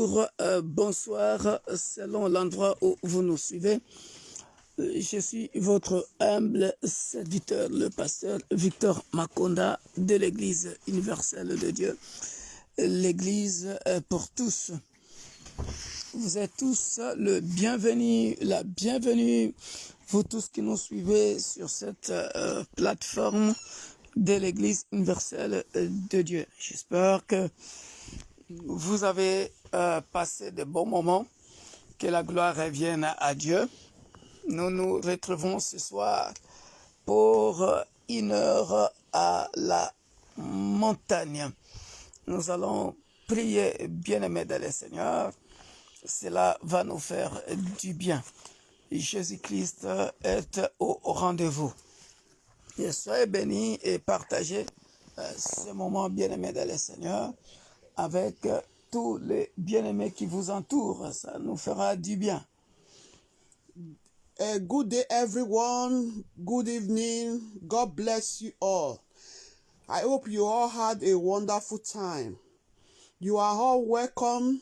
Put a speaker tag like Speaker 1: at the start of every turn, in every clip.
Speaker 1: bonjour, bonsoir, selon l'endroit où vous nous suivez. Je suis votre humble serviteur, le pasteur Victor Makonda de l'Église universelle de Dieu, l'Église pour tous. Vous êtes tous le bienvenu, la bienvenue, vous tous qui nous suivez sur cette plateforme de l'Église universelle de Dieu. J'espère que vous avez passé de bons moments, que la gloire revienne à Dieu. Nous nous retrouvons ce soir pour 1 heure à la montagne. Nous allons prier, bien-aimés dans le Seigneur. Cela va nous faire du bien. Jésus-Christ est au rendez-vous. Et soyez bénis et partagez ce moment, bien-aimés dans le Seigneur, avec tous les bien-aimés qui vous entourent. Ça nous fera du bien.
Speaker 2: Good day, everyone. Good evening. God bless you all. I hope you all had a wonderful time. You are all welcome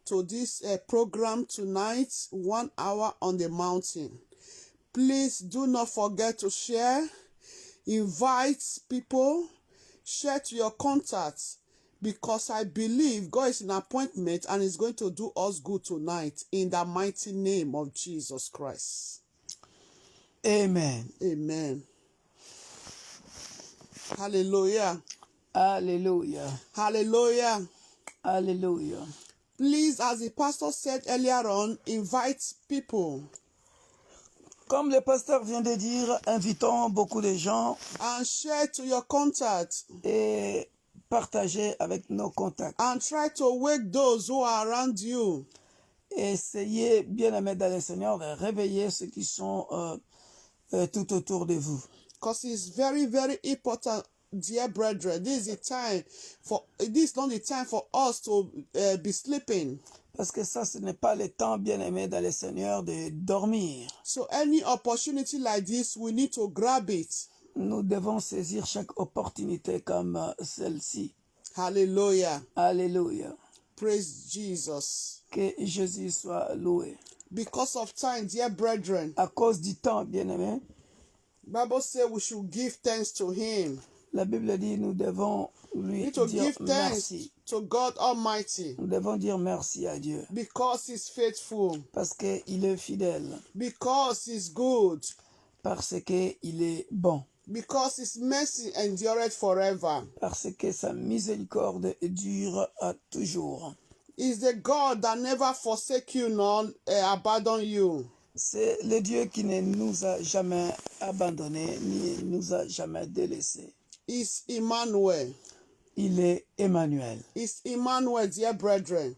Speaker 2: to this program tonight, 1 hour on the mountain. Please do not forget to share, invite people, share to your contacts, because I believe God is in appointment and is going to do us good tonight in the mighty name of Jesus Christ.
Speaker 1: Amen.
Speaker 2: Amen. Hallelujah.
Speaker 1: Alléluia.
Speaker 2: Hallelujah.
Speaker 1: Alléluia.
Speaker 2: Please, as the pastor said earlier on, invite people.
Speaker 1: Comme le pasteur vient de dire, invitons beaucoup de gens
Speaker 2: And share to your contacts.
Speaker 1: et partagez avec nos contacts.
Speaker 2: And try to wake those who are around you.
Speaker 1: Essayez, bien-aimés dans le Seigneur, de réveiller ceux qui sont tout autour de vous.
Speaker 2: Because it's very, very important, dear brethren. This is not the time for us to be sleeping.
Speaker 1: Parce que ça, ce n'est pas le temps, bien-aimé dans le Seigneur, de dormir.
Speaker 2: So any opportunity like this, we need to grab it.
Speaker 1: Nous devons saisir chaque opportunité comme celle-ci.
Speaker 2: Hallelujah.
Speaker 1: Alléluia.
Speaker 2: Praise Jesus.
Speaker 1: Que Jésus soit loué.
Speaker 2: Because of time, dear brethren,
Speaker 1: À cause du temps, bien-aimé,
Speaker 2: Bible says we should give thanks to Him.
Speaker 1: la Bible dit nous devons
Speaker 2: We
Speaker 1: lui
Speaker 2: need to
Speaker 1: dire
Speaker 2: give thanks
Speaker 1: merci.
Speaker 2: to God Almighty
Speaker 1: Nous devons dire merci à Dieu.
Speaker 2: because He's faithful,
Speaker 1: Parce qu'il est fidèle.
Speaker 2: because He's good,
Speaker 1: Parce qu'il est bon.
Speaker 2: because His mercy endureth forever.
Speaker 1: Parce que sa miséricorde dure à toujours.
Speaker 2: He's the God that never forsake you nor abandon you.
Speaker 1: C'est le Dieu qui ne nous a jamais abandonnés ni nous a jamais délaissés.
Speaker 2: He's Emmanuel.
Speaker 1: Il est Emmanuel.
Speaker 2: He's Emmanuel, dear brethren.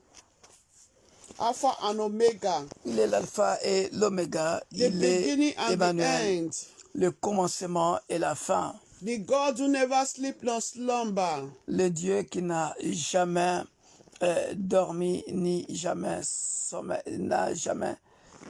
Speaker 2: Alpha and Omega.
Speaker 1: Il est l'alpha et l'oméga.
Speaker 2: The
Speaker 1: Il
Speaker 2: beginning
Speaker 1: est
Speaker 2: and the
Speaker 1: Emmanuel.
Speaker 2: end.
Speaker 1: Le commencement et la fin.
Speaker 2: The God who never sleep nor slumber.
Speaker 1: Le Dieu qui n'a jamais dormi ni jamais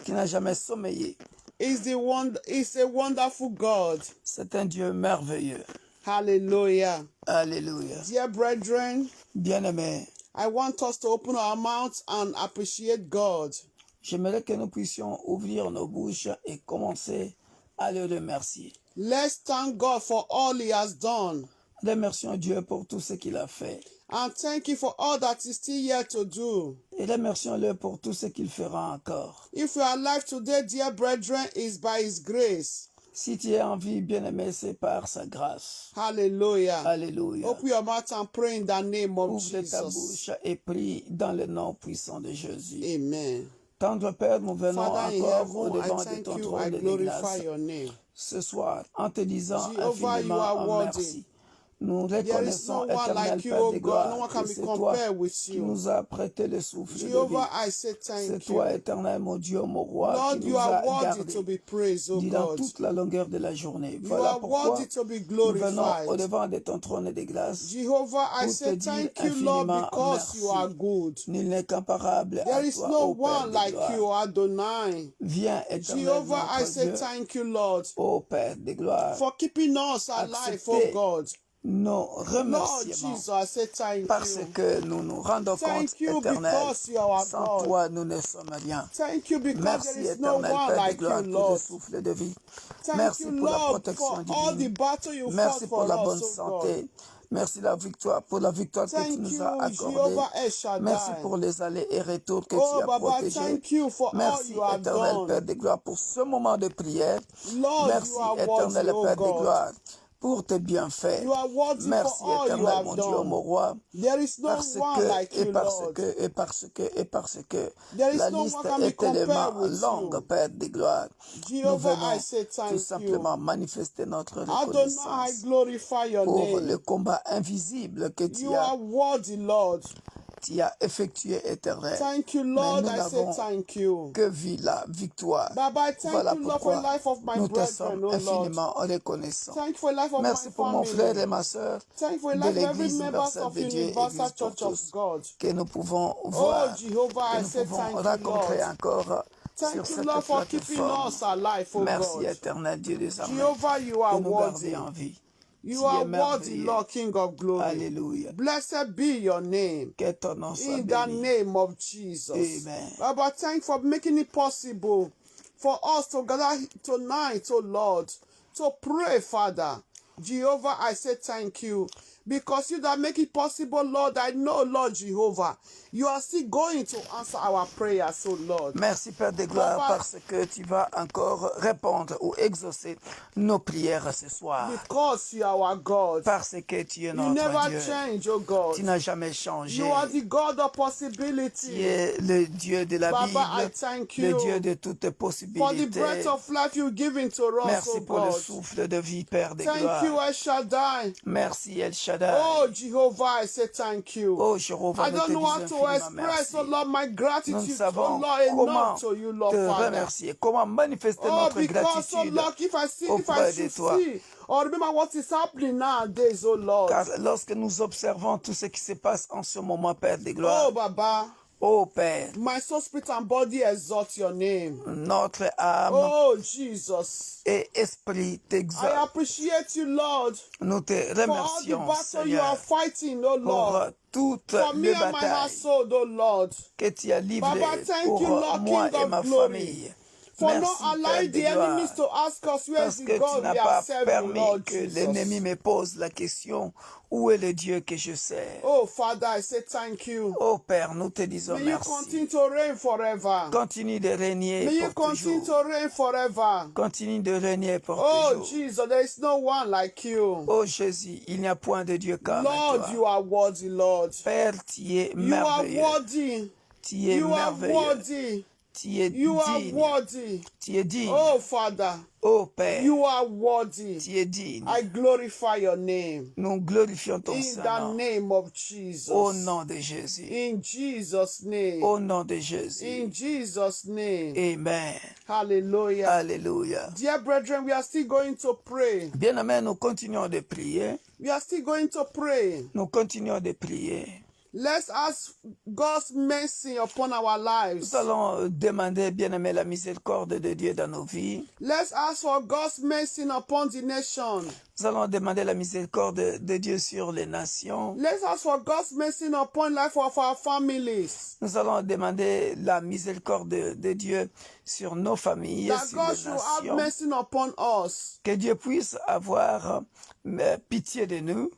Speaker 1: qui n'a jamais sommeillé.
Speaker 2: He's a wonderful God.
Speaker 1: C'est un Dieu merveilleux.
Speaker 2: Hallelujah.
Speaker 1: Alléluia.
Speaker 2: Dear brethren,
Speaker 1: Bien-aimés,
Speaker 2: I want us to open our mouths and appreciate God.
Speaker 1: j'aimerais que nous puissions ouvrir nos bouches et commencer à le remercier.
Speaker 2: Let's thank God for all He has done.
Speaker 1: Remercions Dieu pour tout ce qu'il a fait.
Speaker 2: And thank you for all that He's still yet to do.
Speaker 1: Et remercions-le pour tout ce qu'il fera encore.
Speaker 2: If we are alive today, dear brethren, it's by His grace.
Speaker 1: Si tu es en vie, bien-aimé, c'est par sa grâce.
Speaker 2: Hallelujah.
Speaker 1: Alléluia.
Speaker 2: Open your mouth and pray in the name of
Speaker 1: Ouvre ta
Speaker 2: Jesus.
Speaker 1: bouche et prie dans le nom puissant de Jésus.
Speaker 2: Amen.
Speaker 1: Tendre Père, nous venons
Speaker 2: Father in
Speaker 1: encore au
Speaker 2: heaven, I
Speaker 1: devant de
Speaker 2: thank
Speaker 1: ton
Speaker 2: you, I
Speaker 1: trône de
Speaker 2: glorify
Speaker 1: grâce
Speaker 2: your name.
Speaker 1: ce soir en te disant
Speaker 2: Jehovah, you are
Speaker 1: infiniment
Speaker 2: worthy.
Speaker 1: merci. Nous
Speaker 2: There is no
Speaker 1: reconnaissons,
Speaker 2: one
Speaker 1: éternel
Speaker 2: like you,
Speaker 1: Père
Speaker 2: O
Speaker 1: de
Speaker 2: God.
Speaker 1: gloire,
Speaker 2: No one
Speaker 1: que
Speaker 2: can be
Speaker 1: c'est toi
Speaker 2: compared with
Speaker 1: qui
Speaker 2: you.
Speaker 1: nous a prêté le souffle de vie.
Speaker 2: Jehovah, I say
Speaker 1: C'est
Speaker 2: thank
Speaker 1: toi,
Speaker 2: you.
Speaker 1: éternel, mon Dieu, mon roi,
Speaker 2: Lord,
Speaker 1: qui
Speaker 2: you
Speaker 1: nous
Speaker 2: are
Speaker 1: a
Speaker 2: worthy
Speaker 1: gardés.
Speaker 2: to be praised, O
Speaker 1: Dis dans
Speaker 2: God.
Speaker 1: toute la longueur de la journée.
Speaker 2: You
Speaker 1: Voilà
Speaker 2: are
Speaker 1: pourquoi
Speaker 2: worthy to be
Speaker 1: nous venons au
Speaker 2: glorified.
Speaker 1: devant de ton trône de grâce
Speaker 2: Jehovah, I
Speaker 1: pour te
Speaker 2: say
Speaker 1: dire
Speaker 2: thank you, Lord,
Speaker 1: infiniment
Speaker 2: because you are
Speaker 1: merci.
Speaker 2: good.
Speaker 1: Nul n'est comparable
Speaker 2: There
Speaker 1: à
Speaker 2: is
Speaker 1: toi,
Speaker 2: no
Speaker 1: ô Père
Speaker 2: one
Speaker 1: de
Speaker 2: like
Speaker 1: gloire.
Speaker 2: you, Adonai.
Speaker 1: Viens, éternel
Speaker 2: Jehovah, I
Speaker 1: notre
Speaker 2: say
Speaker 1: Dieu,
Speaker 2: thank you, Lord,
Speaker 1: ô Père de gloire,
Speaker 2: for keeping us alive, O
Speaker 1: accepter
Speaker 2: God.
Speaker 1: nos
Speaker 2: Lord
Speaker 1: remerciements
Speaker 2: Jesus, I say thank
Speaker 1: parce
Speaker 2: you.
Speaker 1: que nous nous rendons compte,
Speaker 2: Thank you
Speaker 1: Éternel,
Speaker 2: because you are
Speaker 1: sans
Speaker 2: God.
Speaker 1: toi, nous ne sommes rien.
Speaker 2: Thank you because
Speaker 1: Merci,
Speaker 2: there is no
Speaker 1: Éternel
Speaker 2: one
Speaker 1: Père de
Speaker 2: like you,
Speaker 1: gloire, pour le
Speaker 2: Lord.
Speaker 1: souffle de vie.
Speaker 2: Thank
Speaker 1: Merci
Speaker 2: you,
Speaker 1: pour la
Speaker 2: Lord,
Speaker 1: protection
Speaker 2: for all the
Speaker 1: divine.
Speaker 2: battle you fought
Speaker 1: Merci pour
Speaker 2: for
Speaker 1: la bonne
Speaker 2: us, oh God.
Speaker 1: santé. Merci pour la victoire que tu
Speaker 2: Thank
Speaker 1: nous
Speaker 2: you,
Speaker 1: as accordée.
Speaker 2: Jehovah El Shaddai.
Speaker 1: Merci pour les allers et retours que
Speaker 2: Oh,
Speaker 1: tu as
Speaker 2: Baba,
Speaker 1: protégés.
Speaker 2: thank you for all
Speaker 1: Merci,
Speaker 2: you have
Speaker 1: Éternel
Speaker 2: done.
Speaker 1: Père de gloire, pour ce moment de prière.
Speaker 2: Lord,
Speaker 1: Merci,
Speaker 2: you are
Speaker 1: Éternel
Speaker 2: worthy, oh
Speaker 1: Père de
Speaker 2: God.
Speaker 1: gloire, pour tes bienfaits.
Speaker 2: You are worthy for
Speaker 1: Merci,
Speaker 2: all you
Speaker 1: Éternel,
Speaker 2: have
Speaker 1: mon Dieu,
Speaker 2: done.
Speaker 1: mon roi.
Speaker 2: There is no
Speaker 1: Parce
Speaker 2: one
Speaker 1: que,
Speaker 2: like you,
Speaker 1: parce
Speaker 2: Lord.
Speaker 1: que, parce que,
Speaker 2: There is
Speaker 1: la
Speaker 2: no
Speaker 1: liste
Speaker 2: one can be
Speaker 1: est tellement
Speaker 2: compared with
Speaker 1: longue,
Speaker 2: you.
Speaker 1: Père de gloire. Nous
Speaker 2: Jehovah, I
Speaker 1: venons
Speaker 2: say
Speaker 1: tout
Speaker 2: thank you.
Speaker 1: simplement manifester notre
Speaker 2: Adonai, I
Speaker 1: reconnaissance
Speaker 2: glorify your
Speaker 1: pour le
Speaker 2: name.
Speaker 1: combat invisible que
Speaker 2: You are worthy, Lord.
Speaker 1: tu as effectué, Éternel.
Speaker 2: Thank you,
Speaker 1: Mais
Speaker 2: Lord.
Speaker 1: nous
Speaker 2: I say
Speaker 1: n'avons
Speaker 2: thank you.
Speaker 1: que vu la victoire.
Speaker 2: Baba, I thank
Speaker 1: Voilà
Speaker 2: you, Lord, for the
Speaker 1: pourquoi
Speaker 2: life of my
Speaker 1: nous te
Speaker 2: brethren,
Speaker 1: sommes
Speaker 2: oh Lord.
Speaker 1: infiniment reconnaissants.
Speaker 2: Thank you for the life of
Speaker 1: Merci
Speaker 2: my
Speaker 1: pour mon frère
Speaker 2: family.
Speaker 1: et ma sœur
Speaker 2: Thank you for the
Speaker 1: de
Speaker 2: life of every
Speaker 1: l'Église
Speaker 2: member
Speaker 1: universelle
Speaker 2: of
Speaker 1: de Dieu,
Speaker 2: Universal
Speaker 1: Église pour
Speaker 2: Church of
Speaker 1: tous,
Speaker 2: God.
Speaker 1: que nous pouvons
Speaker 2: Oh,
Speaker 1: voir,
Speaker 2: Jehovah,
Speaker 1: que
Speaker 2: I
Speaker 1: nous
Speaker 2: say
Speaker 1: pouvons
Speaker 2: thank you,
Speaker 1: rencontrer
Speaker 2: Lord.
Speaker 1: encore sur
Speaker 2: Thank you,
Speaker 1: cette
Speaker 2: Lord, for keeping
Speaker 1: plateforme.
Speaker 2: us alive, oh
Speaker 1: Merci,
Speaker 2: God.
Speaker 1: Éternel Dieu des armées,
Speaker 2: Jehovah, you
Speaker 1: de
Speaker 2: are
Speaker 1: nous garder
Speaker 2: worthy.
Speaker 1: en vie.
Speaker 2: You
Speaker 1: Tu
Speaker 2: are
Speaker 1: es
Speaker 2: worthy,
Speaker 1: merveilleux.
Speaker 2: Lord, King of glory.
Speaker 1: Alléluia.
Speaker 2: Blessed be your name.
Speaker 1: Que ton nom soit
Speaker 2: In the
Speaker 1: béni.
Speaker 2: name of Jesus.
Speaker 1: Amen.
Speaker 2: Baba, thank you for making it possible for us to gather tonight, oh Lord, to pray, Father. Jehovah, I say thank you. Because you that make it possible, Lord, I know, Lord Jehovah, you are still going to answer our prayers, oh Lord.
Speaker 1: Merci Père de gloire
Speaker 2: Baba,
Speaker 1: parce que tu vas encore répondre ou exaucer nos prières ce soir.
Speaker 2: because you are our God.
Speaker 1: Parce que tu es
Speaker 2: You
Speaker 1: notre
Speaker 2: never
Speaker 1: Dieu.
Speaker 2: change, oh God.
Speaker 1: Tu n'as jamais changé.
Speaker 2: You are the God of
Speaker 1: Tu
Speaker 2: possibility.
Speaker 1: es le Dieu de la
Speaker 2: Baba, I
Speaker 1: Bible,
Speaker 2: thank
Speaker 1: le
Speaker 2: you
Speaker 1: Dieu de toutes
Speaker 2: for the
Speaker 1: possibilités.
Speaker 2: breath of life you've given to us,
Speaker 1: Merci
Speaker 2: oh
Speaker 1: pour le
Speaker 2: God.
Speaker 1: souffle de vie, Père de
Speaker 2: Thank
Speaker 1: gloire.
Speaker 2: you, El Shaddai.
Speaker 1: Merci El Shaddai.
Speaker 2: Oh, Jehovah, I say thank you.
Speaker 1: Oh Jéhovah,
Speaker 2: I
Speaker 1: nous te
Speaker 2: don't know how
Speaker 1: disons
Speaker 2: to
Speaker 1: infiniment
Speaker 2: express,
Speaker 1: merci.
Speaker 2: oh Lord, my
Speaker 1: Nous ne
Speaker 2: gratitude, oh
Speaker 1: savons
Speaker 2: Lord,
Speaker 1: comment
Speaker 2: enough to you, Lord
Speaker 1: te
Speaker 2: Father.
Speaker 1: remercier, comment manifester
Speaker 2: Oh,
Speaker 1: notre
Speaker 2: because, oh
Speaker 1: gratitude
Speaker 2: Lord, if I
Speaker 1: auprès de
Speaker 2: should
Speaker 1: toi.
Speaker 2: see or remember what is happening nowadays, oh Lord.
Speaker 1: Car lorsque nous observons tout ce qui se passe en ce moment, Père de
Speaker 2: Oh,
Speaker 1: gloire,
Speaker 2: Baba,
Speaker 1: ô Père,
Speaker 2: my soul, spirit, and body exalt your name.
Speaker 1: notre âme
Speaker 2: Oh, Jesus.
Speaker 1: et esprit
Speaker 2: I
Speaker 1: t'exaltent.
Speaker 2: appreciate you, Lord,
Speaker 1: Nous te
Speaker 2: for all the
Speaker 1: remercions,
Speaker 2: battle you are
Speaker 1: Seigneur,
Speaker 2: fighting, oh
Speaker 1: pour
Speaker 2: Lord.
Speaker 1: toutes
Speaker 2: For me
Speaker 1: les
Speaker 2: and my
Speaker 1: batailles
Speaker 2: household, oh Lord.
Speaker 1: que tu as livrées
Speaker 2: Baba, thank
Speaker 1: pour
Speaker 2: you, Lord,
Speaker 1: moi
Speaker 2: King
Speaker 1: et
Speaker 2: of
Speaker 1: ma
Speaker 2: glory.
Speaker 1: famille.
Speaker 2: For not
Speaker 1: Merci, Père
Speaker 2: allowing
Speaker 1: de
Speaker 2: the
Speaker 1: gloire,
Speaker 2: enemies to ask us where is
Speaker 1: parce
Speaker 2: the
Speaker 1: que tu
Speaker 2: God
Speaker 1: n'as
Speaker 2: we are
Speaker 1: pas
Speaker 2: serving,
Speaker 1: permis
Speaker 2: Lord
Speaker 1: que l'ennemi
Speaker 2: Jesus.
Speaker 1: me pose la question, où est le Dieu que je sers?
Speaker 2: Oh, Father, I say thank you.
Speaker 1: Oh Père, nous te disons
Speaker 2: May you continue
Speaker 1: merci.
Speaker 2: to reign forever.
Speaker 1: Continue de régner
Speaker 2: May you
Speaker 1: pour
Speaker 2: continue
Speaker 1: toujours.
Speaker 2: to reign forever.
Speaker 1: Continue de régner pour
Speaker 2: Oh,
Speaker 1: toujours.
Speaker 2: Jesus, there is no one like you.
Speaker 1: Oh Jésus, il n'y a point de Dieu comme
Speaker 2: Lord,
Speaker 1: toi.
Speaker 2: you are worthy, Lord.
Speaker 1: Père, tu es
Speaker 2: You are
Speaker 1: merveilleux.
Speaker 2: worthy.
Speaker 1: Tu es
Speaker 2: You are
Speaker 1: merveilleux.
Speaker 2: worthy.
Speaker 1: Tu es
Speaker 2: You are
Speaker 1: digne.
Speaker 2: worthy.
Speaker 1: Tu es digne.
Speaker 2: Oh, Father,
Speaker 1: Oh Père,
Speaker 2: you are worthy.
Speaker 1: tu es digne.
Speaker 2: I glorify your name.
Speaker 1: Nous glorifions ton
Speaker 2: In
Speaker 1: saint
Speaker 2: the
Speaker 1: nom.
Speaker 2: name of Jesus.
Speaker 1: Au nom de Jésus.
Speaker 2: In Jesus' name.
Speaker 1: Au nom de Jésus.
Speaker 2: In Jesus' name.
Speaker 1: Amen.
Speaker 2: Hallelujah.
Speaker 1: Alléluia.
Speaker 2: Dear brethren, we are still going to pray.
Speaker 1: Bien-aimés, nous continuons de prier.
Speaker 2: We are still going to pray.
Speaker 1: Nous continuons de prier.
Speaker 2: Let's ask God's mercy upon our lives.
Speaker 1: Nous allons demander, bien-aimés, la miséricorde de Dieu dans nos vies.
Speaker 2: Let's ask for God's mercy upon the nation.
Speaker 1: Nous allons demander la miséricorde de Dieu sur les nations.
Speaker 2: Let's ask for God's mercy upon life of our families.
Speaker 1: Nous allons demander la miséricorde de Dieu sur nos familles,
Speaker 2: That
Speaker 1: sur
Speaker 2: God
Speaker 1: les
Speaker 2: should have
Speaker 1: nations.
Speaker 2: mercy upon us.
Speaker 1: Que Dieu puisse avoir pitié de nous,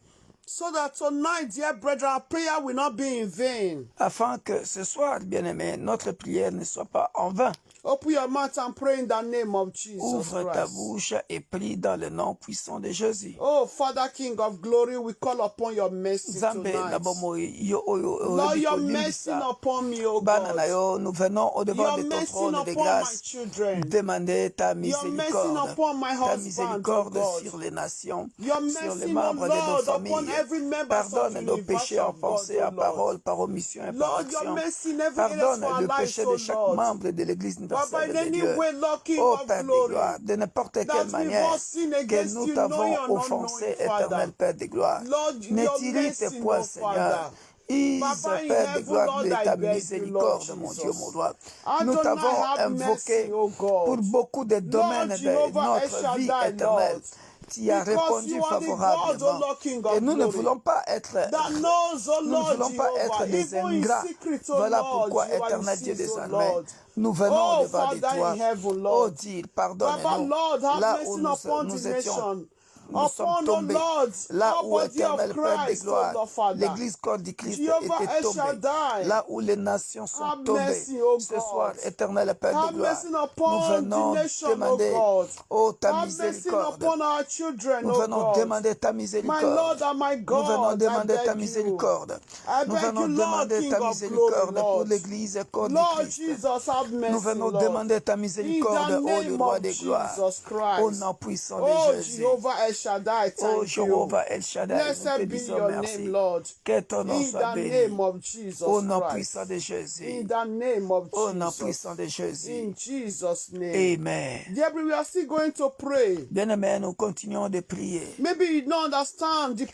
Speaker 2: So that tonight, dear brethren, our prayer will not be in vain.
Speaker 1: afin que ce soir, bien-aimés, notre prière ne soit pas en vain.
Speaker 2: Open your mouth and pray in the name of Jesus
Speaker 1: Ouvre ta
Speaker 2: Christ.
Speaker 1: bouche et prie dans le nom puissant de Jésus.
Speaker 2: Oh, Father, King of glory, we call upon your mercy
Speaker 1: Nzambe
Speaker 2: tonight.
Speaker 1: na bomoi yo oyo
Speaker 2: Lord, your
Speaker 1: oyebi
Speaker 2: mercy
Speaker 1: kolimbisa.
Speaker 2: upon me, oh
Speaker 1: Bana na
Speaker 2: God.
Speaker 1: yo, nous venons au devant
Speaker 2: Your
Speaker 1: de ton
Speaker 2: mercy
Speaker 1: trône de
Speaker 2: upon my
Speaker 1: grâce.
Speaker 2: children.
Speaker 1: Demander ta
Speaker 2: Your mercy
Speaker 1: miséricorde.
Speaker 2: upon my
Speaker 1: Ta
Speaker 2: husband,
Speaker 1: miséricorde
Speaker 2: oh God.
Speaker 1: sur les nations,
Speaker 2: Your
Speaker 1: sur les
Speaker 2: mercy,
Speaker 1: membres
Speaker 2: oh
Speaker 1: de nos
Speaker 2: Lord, upon
Speaker 1: familles.
Speaker 2: every member of
Speaker 1: Pardonne nos péchés en
Speaker 2: Universal God,
Speaker 1: pensée,
Speaker 2: oh
Speaker 1: en
Speaker 2: Lord.
Speaker 1: parole, par omission et par
Speaker 2: Lord, your
Speaker 1: action.
Speaker 2: mercy in every area
Speaker 1: Pardonne
Speaker 2: of our
Speaker 1: le
Speaker 2: lives,
Speaker 1: péché
Speaker 2: oh
Speaker 1: de chaque
Speaker 2: Lord.
Speaker 1: membre de l'Église
Speaker 2: But by
Speaker 1: universelle de
Speaker 2: any
Speaker 1: Dieu.
Speaker 2: way, Lord, King
Speaker 1: Ô
Speaker 2: of
Speaker 1: Père de
Speaker 2: glory,
Speaker 1: gloire, de n'importe quelle
Speaker 2: that we've
Speaker 1: manière
Speaker 2: all sinned
Speaker 1: que
Speaker 2: against
Speaker 1: nous
Speaker 2: you,
Speaker 1: t'avons
Speaker 2: knowing and
Speaker 1: offensé,
Speaker 2: unknowing, Father.
Speaker 1: éternel Père de gloire.
Speaker 2: Lord,
Speaker 1: Ne
Speaker 2: your
Speaker 1: t'irrite
Speaker 2: mercy,
Speaker 1: point,
Speaker 2: no
Speaker 1: Seigneur.
Speaker 2: Father.
Speaker 1: Ise,
Speaker 2: Papa in
Speaker 1: Père de
Speaker 2: heaven,
Speaker 1: gloire,
Speaker 2: Lord,
Speaker 1: de
Speaker 2: I
Speaker 1: ta
Speaker 2: beg you, Lord
Speaker 1: miséricorde, mon Dieu,
Speaker 2: Jesus.
Speaker 1: mon droit. Nous
Speaker 2: Adonai,
Speaker 1: t'avons
Speaker 2: have
Speaker 1: invoqué
Speaker 2: mercy, oh God.
Speaker 1: pour beaucoup de domaines
Speaker 2: Lord
Speaker 1: de
Speaker 2: Jehovah El
Speaker 1: notre vie
Speaker 2: Shaddai,
Speaker 1: éternelle.
Speaker 2: Lord.
Speaker 1: tu as
Speaker 2: Because
Speaker 1: répondu
Speaker 2: you are the God, O
Speaker 1: favorablement.
Speaker 2: Lord, King
Speaker 1: Et
Speaker 2: of
Speaker 1: nous ne
Speaker 2: glory.
Speaker 1: voulons pas être,
Speaker 2: That knows, O
Speaker 1: nous ne
Speaker 2: Lord
Speaker 1: voulons pas être
Speaker 2: Jehovah,
Speaker 1: des
Speaker 2: even in
Speaker 1: ingrats.
Speaker 2: secret, O
Speaker 1: Voilà
Speaker 2: Lord,
Speaker 1: pourquoi,
Speaker 2: you are in
Speaker 1: éternel Dieu
Speaker 2: secret,
Speaker 1: des
Speaker 2: O
Speaker 1: armées,
Speaker 2: Lord.
Speaker 1: nous venons
Speaker 2: Oh,
Speaker 1: devant de
Speaker 2: Father
Speaker 1: toi.
Speaker 2: in heaven,
Speaker 1: Oh
Speaker 2: Lord.
Speaker 1: Dieu,
Speaker 2: Baba,
Speaker 1: pardonne-nous.
Speaker 2: Lord, have
Speaker 1: Là
Speaker 2: mercy
Speaker 1: où
Speaker 2: upon
Speaker 1: nous
Speaker 2: the
Speaker 1: étions,
Speaker 2: nation.
Speaker 1: nous sommes
Speaker 2: Upon, O
Speaker 1: tombés.
Speaker 2: Lord,
Speaker 1: Là
Speaker 2: our
Speaker 1: où,
Speaker 2: body of
Speaker 1: éternel Père de
Speaker 2: Christ, O
Speaker 1: gloire,
Speaker 2: Lord, Father.
Speaker 1: l'église corps du Christ
Speaker 2: Jehovah
Speaker 1: était
Speaker 2: El
Speaker 1: tombée.
Speaker 2: Shaddai.
Speaker 1: Là où les nations sont
Speaker 2: Have
Speaker 1: tombées.
Speaker 2: mercy, O
Speaker 1: Ce soir,
Speaker 2: God.
Speaker 1: éternel Père de
Speaker 2: Have
Speaker 1: gloire,
Speaker 2: mercy
Speaker 1: nous
Speaker 2: upon the
Speaker 1: venons
Speaker 2: nation, O
Speaker 1: demander,
Speaker 2: God.
Speaker 1: oh, ta
Speaker 2: Have mercy
Speaker 1: miséricorde.
Speaker 2: upon our children,
Speaker 1: Nous
Speaker 2: O
Speaker 1: venons
Speaker 2: God.
Speaker 1: demander ta
Speaker 2: My
Speaker 1: miséricorde.
Speaker 2: Lord and my
Speaker 1: Nous venons
Speaker 2: God, I
Speaker 1: demander ta
Speaker 2: beg you.
Speaker 1: miséricorde.
Speaker 2: I
Speaker 1: Nous
Speaker 2: beg
Speaker 1: venons
Speaker 2: you, Lord,
Speaker 1: demander
Speaker 2: King
Speaker 1: ta
Speaker 2: of glory,
Speaker 1: miséricorde pour
Speaker 2: Lord.
Speaker 1: l'église et corps du
Speaker 2: Lord
Speaker 1: Christ.
Speaker 2: Jesus, have
Speaker 1: Nous
Speaker 2: mercy,
Speaker 1: venons
Speaker 2: Lord.
Speaker 1: demander ta
Speaker 2: In the
Speaker 1: miséricorde, ô le
Speaker 2: name
Speaker 1: roi
Speaker 2: of
Speaker 1: des gloires.
Speaker 2: Jesus
Speaker 1: Au
Speaker 2: Christ.
Speaker 1: nom puissant de
Speaker 2: Oh,
Speaker 1: Jésus.
Speaker 2: Jehovah El Shaddai,
Speaker 1: Oh
Speaker 2: thank you.
Speaker 1: Jéhovah El Shaddai, nous te
Speaker 2: Blessed be
Speaker 1: disons
Speaker 2: your
Speaker 1: merci.
Speaker 2: name, Lord.
Speaker 1: Que ton nom
Speaker 2: In
Speaker 1: soit
Speaker 2: the
Speaker 1: béni.
Speaker 2: name of Jesus
Speaker 1: Au nom
Speaker 2: Christ.
Speaker 1: puissant de Jésus.
Speaker 2: In the name of
Speaker 1: Au nom
Speaker 2: Jesus.
Speaker 1: puissant de Jésus.
Speaker 2: In Jesus' name.
Speaker 1: Amen.
Speaker 2: Dear, we are still going to pray.
Speaker 1: Bien-aimés, nous continuons de prier.
Speaker 2: Maybe you don't understand the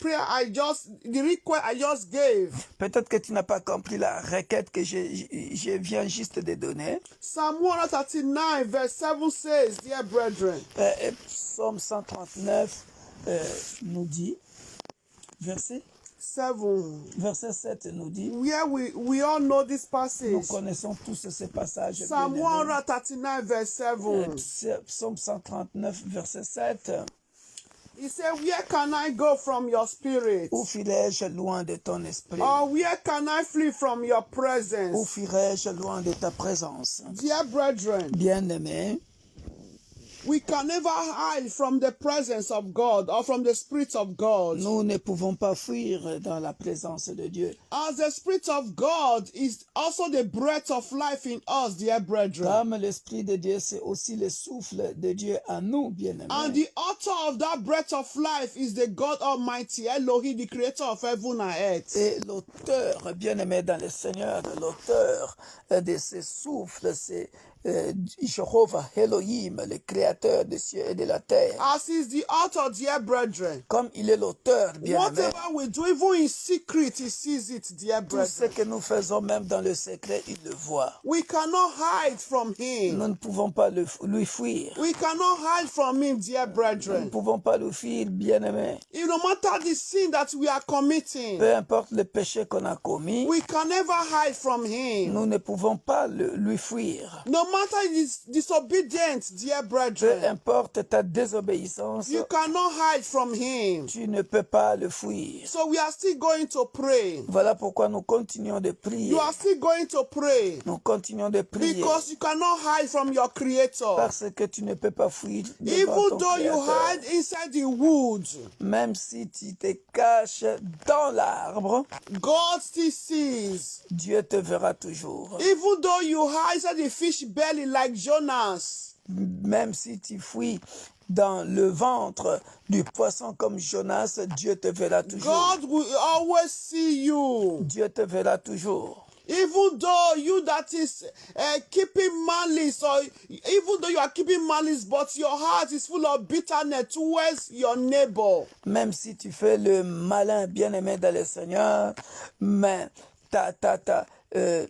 Speaker 2: request I just gave.
Speaker 1: Peut-être que tu n'as pas compris la requête que je viens juste de donner.
Speaker 2: Psalm 139 verse 7 says, dear brethren.
Speaker 1: Psaume 139 nous dit, verset 7 nous dit,
Speaker 2: Where we all know this
Speaker 1: nous
Speaker 2: passage.
Speaker 1: connaissons tous ce passage.
Speaker 2: Psalm
Speaker 1: bien-aimés.
Speaker 2: 139 verse 7.
Speaker 1: Psaume 139 verset 7.
Speaker 2: He said, where can I go from your spirit?
Speaker 1: Où firai-je loin de ton esprit?
Speaker 2: Or where can I flee from your
Speaker 1: Où
Speaker 2: presence?
Speaker 1: firai-je loin de ta présence?
Speaker 2: Dear brethren,
Speaker 1: Bien-aimés,
Speaker 2: we can never hide from the presence of God or from the Spirit of God.
Speaker 1: nous ne pouvons pas fuir dans la présence de Dieu.
Speaker 2: As the Spirit of God is also the breath of life in us, dear brethren.
Speaker 1: Comme l'Esprit de Dieu, c'est aussi le souffle de Dieu à nous,
Speaker 2: And
Speaker 1: bien-aimés.
Speaker 2: the author of that breath of life is the God Almighty, Elohim, the creator of heaven and earth.
Speaker 1: Et l'auteur, bien-aimé dans le Seigneur, l'auteur de ce souffle, c'est Jéhovah Elohim, le créateur des cieux et de la terre.
Speaker 2: As is the author, dear brethren.
Speaker 1: Comme il est l'auteur, bien-aimé,
Speaker 2: Whatever we do, even in secret, he sees it, dear
Speaker 1: tout ce
Speaker 2: brethren.
Speaker 1: que nous faisons, même dans le secret, il le voit.
Speaker 2: We cannot hide from him.
Speaker 1: Nous ne pouvons pas lui fuir.
Speaker 2: We cannot hide from him, dear
Speaker 1: Nous ne
Speaker 2: brethren.
Speaker 1: pouvons pas lui fuir, bien-aimé.
Speaker 2: No matter the sin that we are committing,
Speaker 1: Peu importe le péché qu'on a commis,
Speaker 2: we can never hide from him.
Speaker 1: nous ne pouvons pas lui fuir.
Speaker 2: No matter his disobedience, dear
Speaker 1: Peu
Speaker 2: brethren,
Speaker 1: importe ta désobéissance,
Speaker 2: you cannot hide from him.
Speaker 1: tu ne peux pas le fuir.
Speaker 2: So we are still going to pray.
Speaker 1: Voilà pourquoi nous continuons de prier.
Speaker 2: You are still going to pray
Speaker 1: Nous continuons de prier.
Speaker 2: because you cannot hide from your creator.
Speaker 1: Parce que tu ne peux pas fuir devant
Speaker 2: Even
Speaker 1: ton
Speaker 2: though you
Speaker 1: Créateur.
Speaker 2: hide inside the woods,
Speaker 1: Même si tu te caches dans l'arbre,
Speaker 2: God still sees.
Speaker 1: Dieu te verra toujours.
Speaker 2: Even though you hide inside the fish belly like Jonas,
Speaker 1: Même si tu fuis dans le ventre du poisson comme Jonas, Dieu te verra toujours.
Speaker 2: God will always see you.
Speaker 1: Dieu te verra toujours.
Speaker 2: Even though you that is keeping malice, or even though you are keeping malice, but your heart is full of bitterness towards your neighbor.
Speaker 1: Même si tu fais le malin bien-aimé dans le Seigneur, mais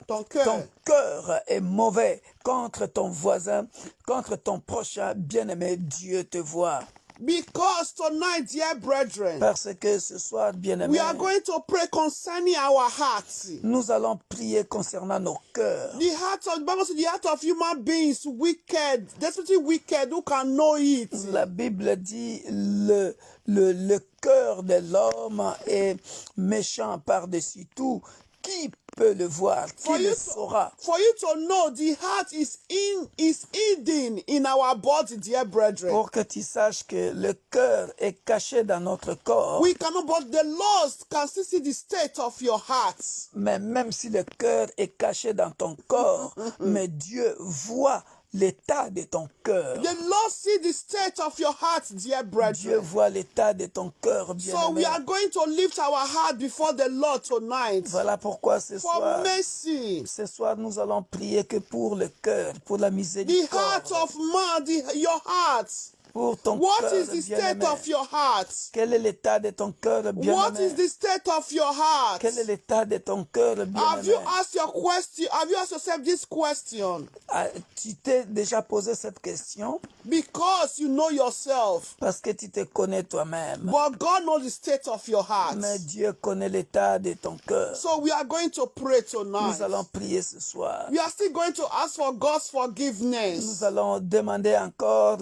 Speaker 2: Ton cœur.
Speaker 1: cœur est mauvais contre ton voisin, contre ton prochain bien-aimé, Dieu te voit.
Speaker 2: Because tonight, dear brethren,
Speaker 1: Parce que ce soir, bien-aimé,
Speaker 2: we are going to pray concerning our hearts.
Speaker 1: nous allons prier concernant nos cœurs.
Speaker 2: The Bible says the heart of human beings wicked, desperately wicked, who can know it?
Speaker 1: La Bible dit le cœur de l'homme est méchant par-dessus tout. Qui peut le voir? Qui le saura?
Speaker 2: For you to know, the heart is hidden in our body, dear brethren.
Speaker 1: Pour que tu saches que le cœur est caché dans notre corps.
Speaker 2: We cannot, but the Lord can still see the state of your heart.
Speaker 1: Mais même si le cœur est caché dans ton corps, mais Dieu voit l'état de ton cœur.
Speaker 2: The Lord see the state of your heart, dear
Speaker 1: Dieu
Speaker 2: brethren.
Speaker 1: voit l'état de ton cœur,
Speaker 2: So
Speaker 1: bien-aimé.
Speaker 2: we are going to lift our heart before the Lord tonight.
Speaker 1: Voilà pourquoi ce
Speaker 2: For
Speaker 1: soir,
Speaker 2: mercy.
Speaker 1: nous allons prier que pour le cœur, pour la
Speaker 2: The
Speaker 1: miséricorde.
Speaker 2: heart of man, your heart.
Speaker 1: pour ton
Speaker 2: What
Speaker 1: cœur
Speaker 2: is the state
Speaker 1: bien-aimé.
Speaker 2: of your heart?
Speaker 1: Quel est l'état de ton cœur
Speaker 2: What
Speaker 1: bien-aimé?
Speaker 2: is the state of your heart?
Speaker 1: Quel est l'état de ton cœur
Speaker 2: Have
Speaker 1: bien-aimé?
Speaker 2: you asked your question? Have you asked yourself this question?
Speaker 1: Ah, tu t'es déjà posé cette question
Speaker 2: Because you know yourself.
Speaker 1: parce que tu te connais toi-même.
Speaker 2: But God knows the state of your heart.
Speaker 1: Mais Dieu connaît l'état de ton cœur.
Speaker 2: So we are going to pray
Speaker 1: Nous
Speaker 2: tonight.
Speaker 1: allons prier ce soir.
Speaker 2: We are still going to ask for God's forgiveness.
Speaker 1: Nous allons demander encore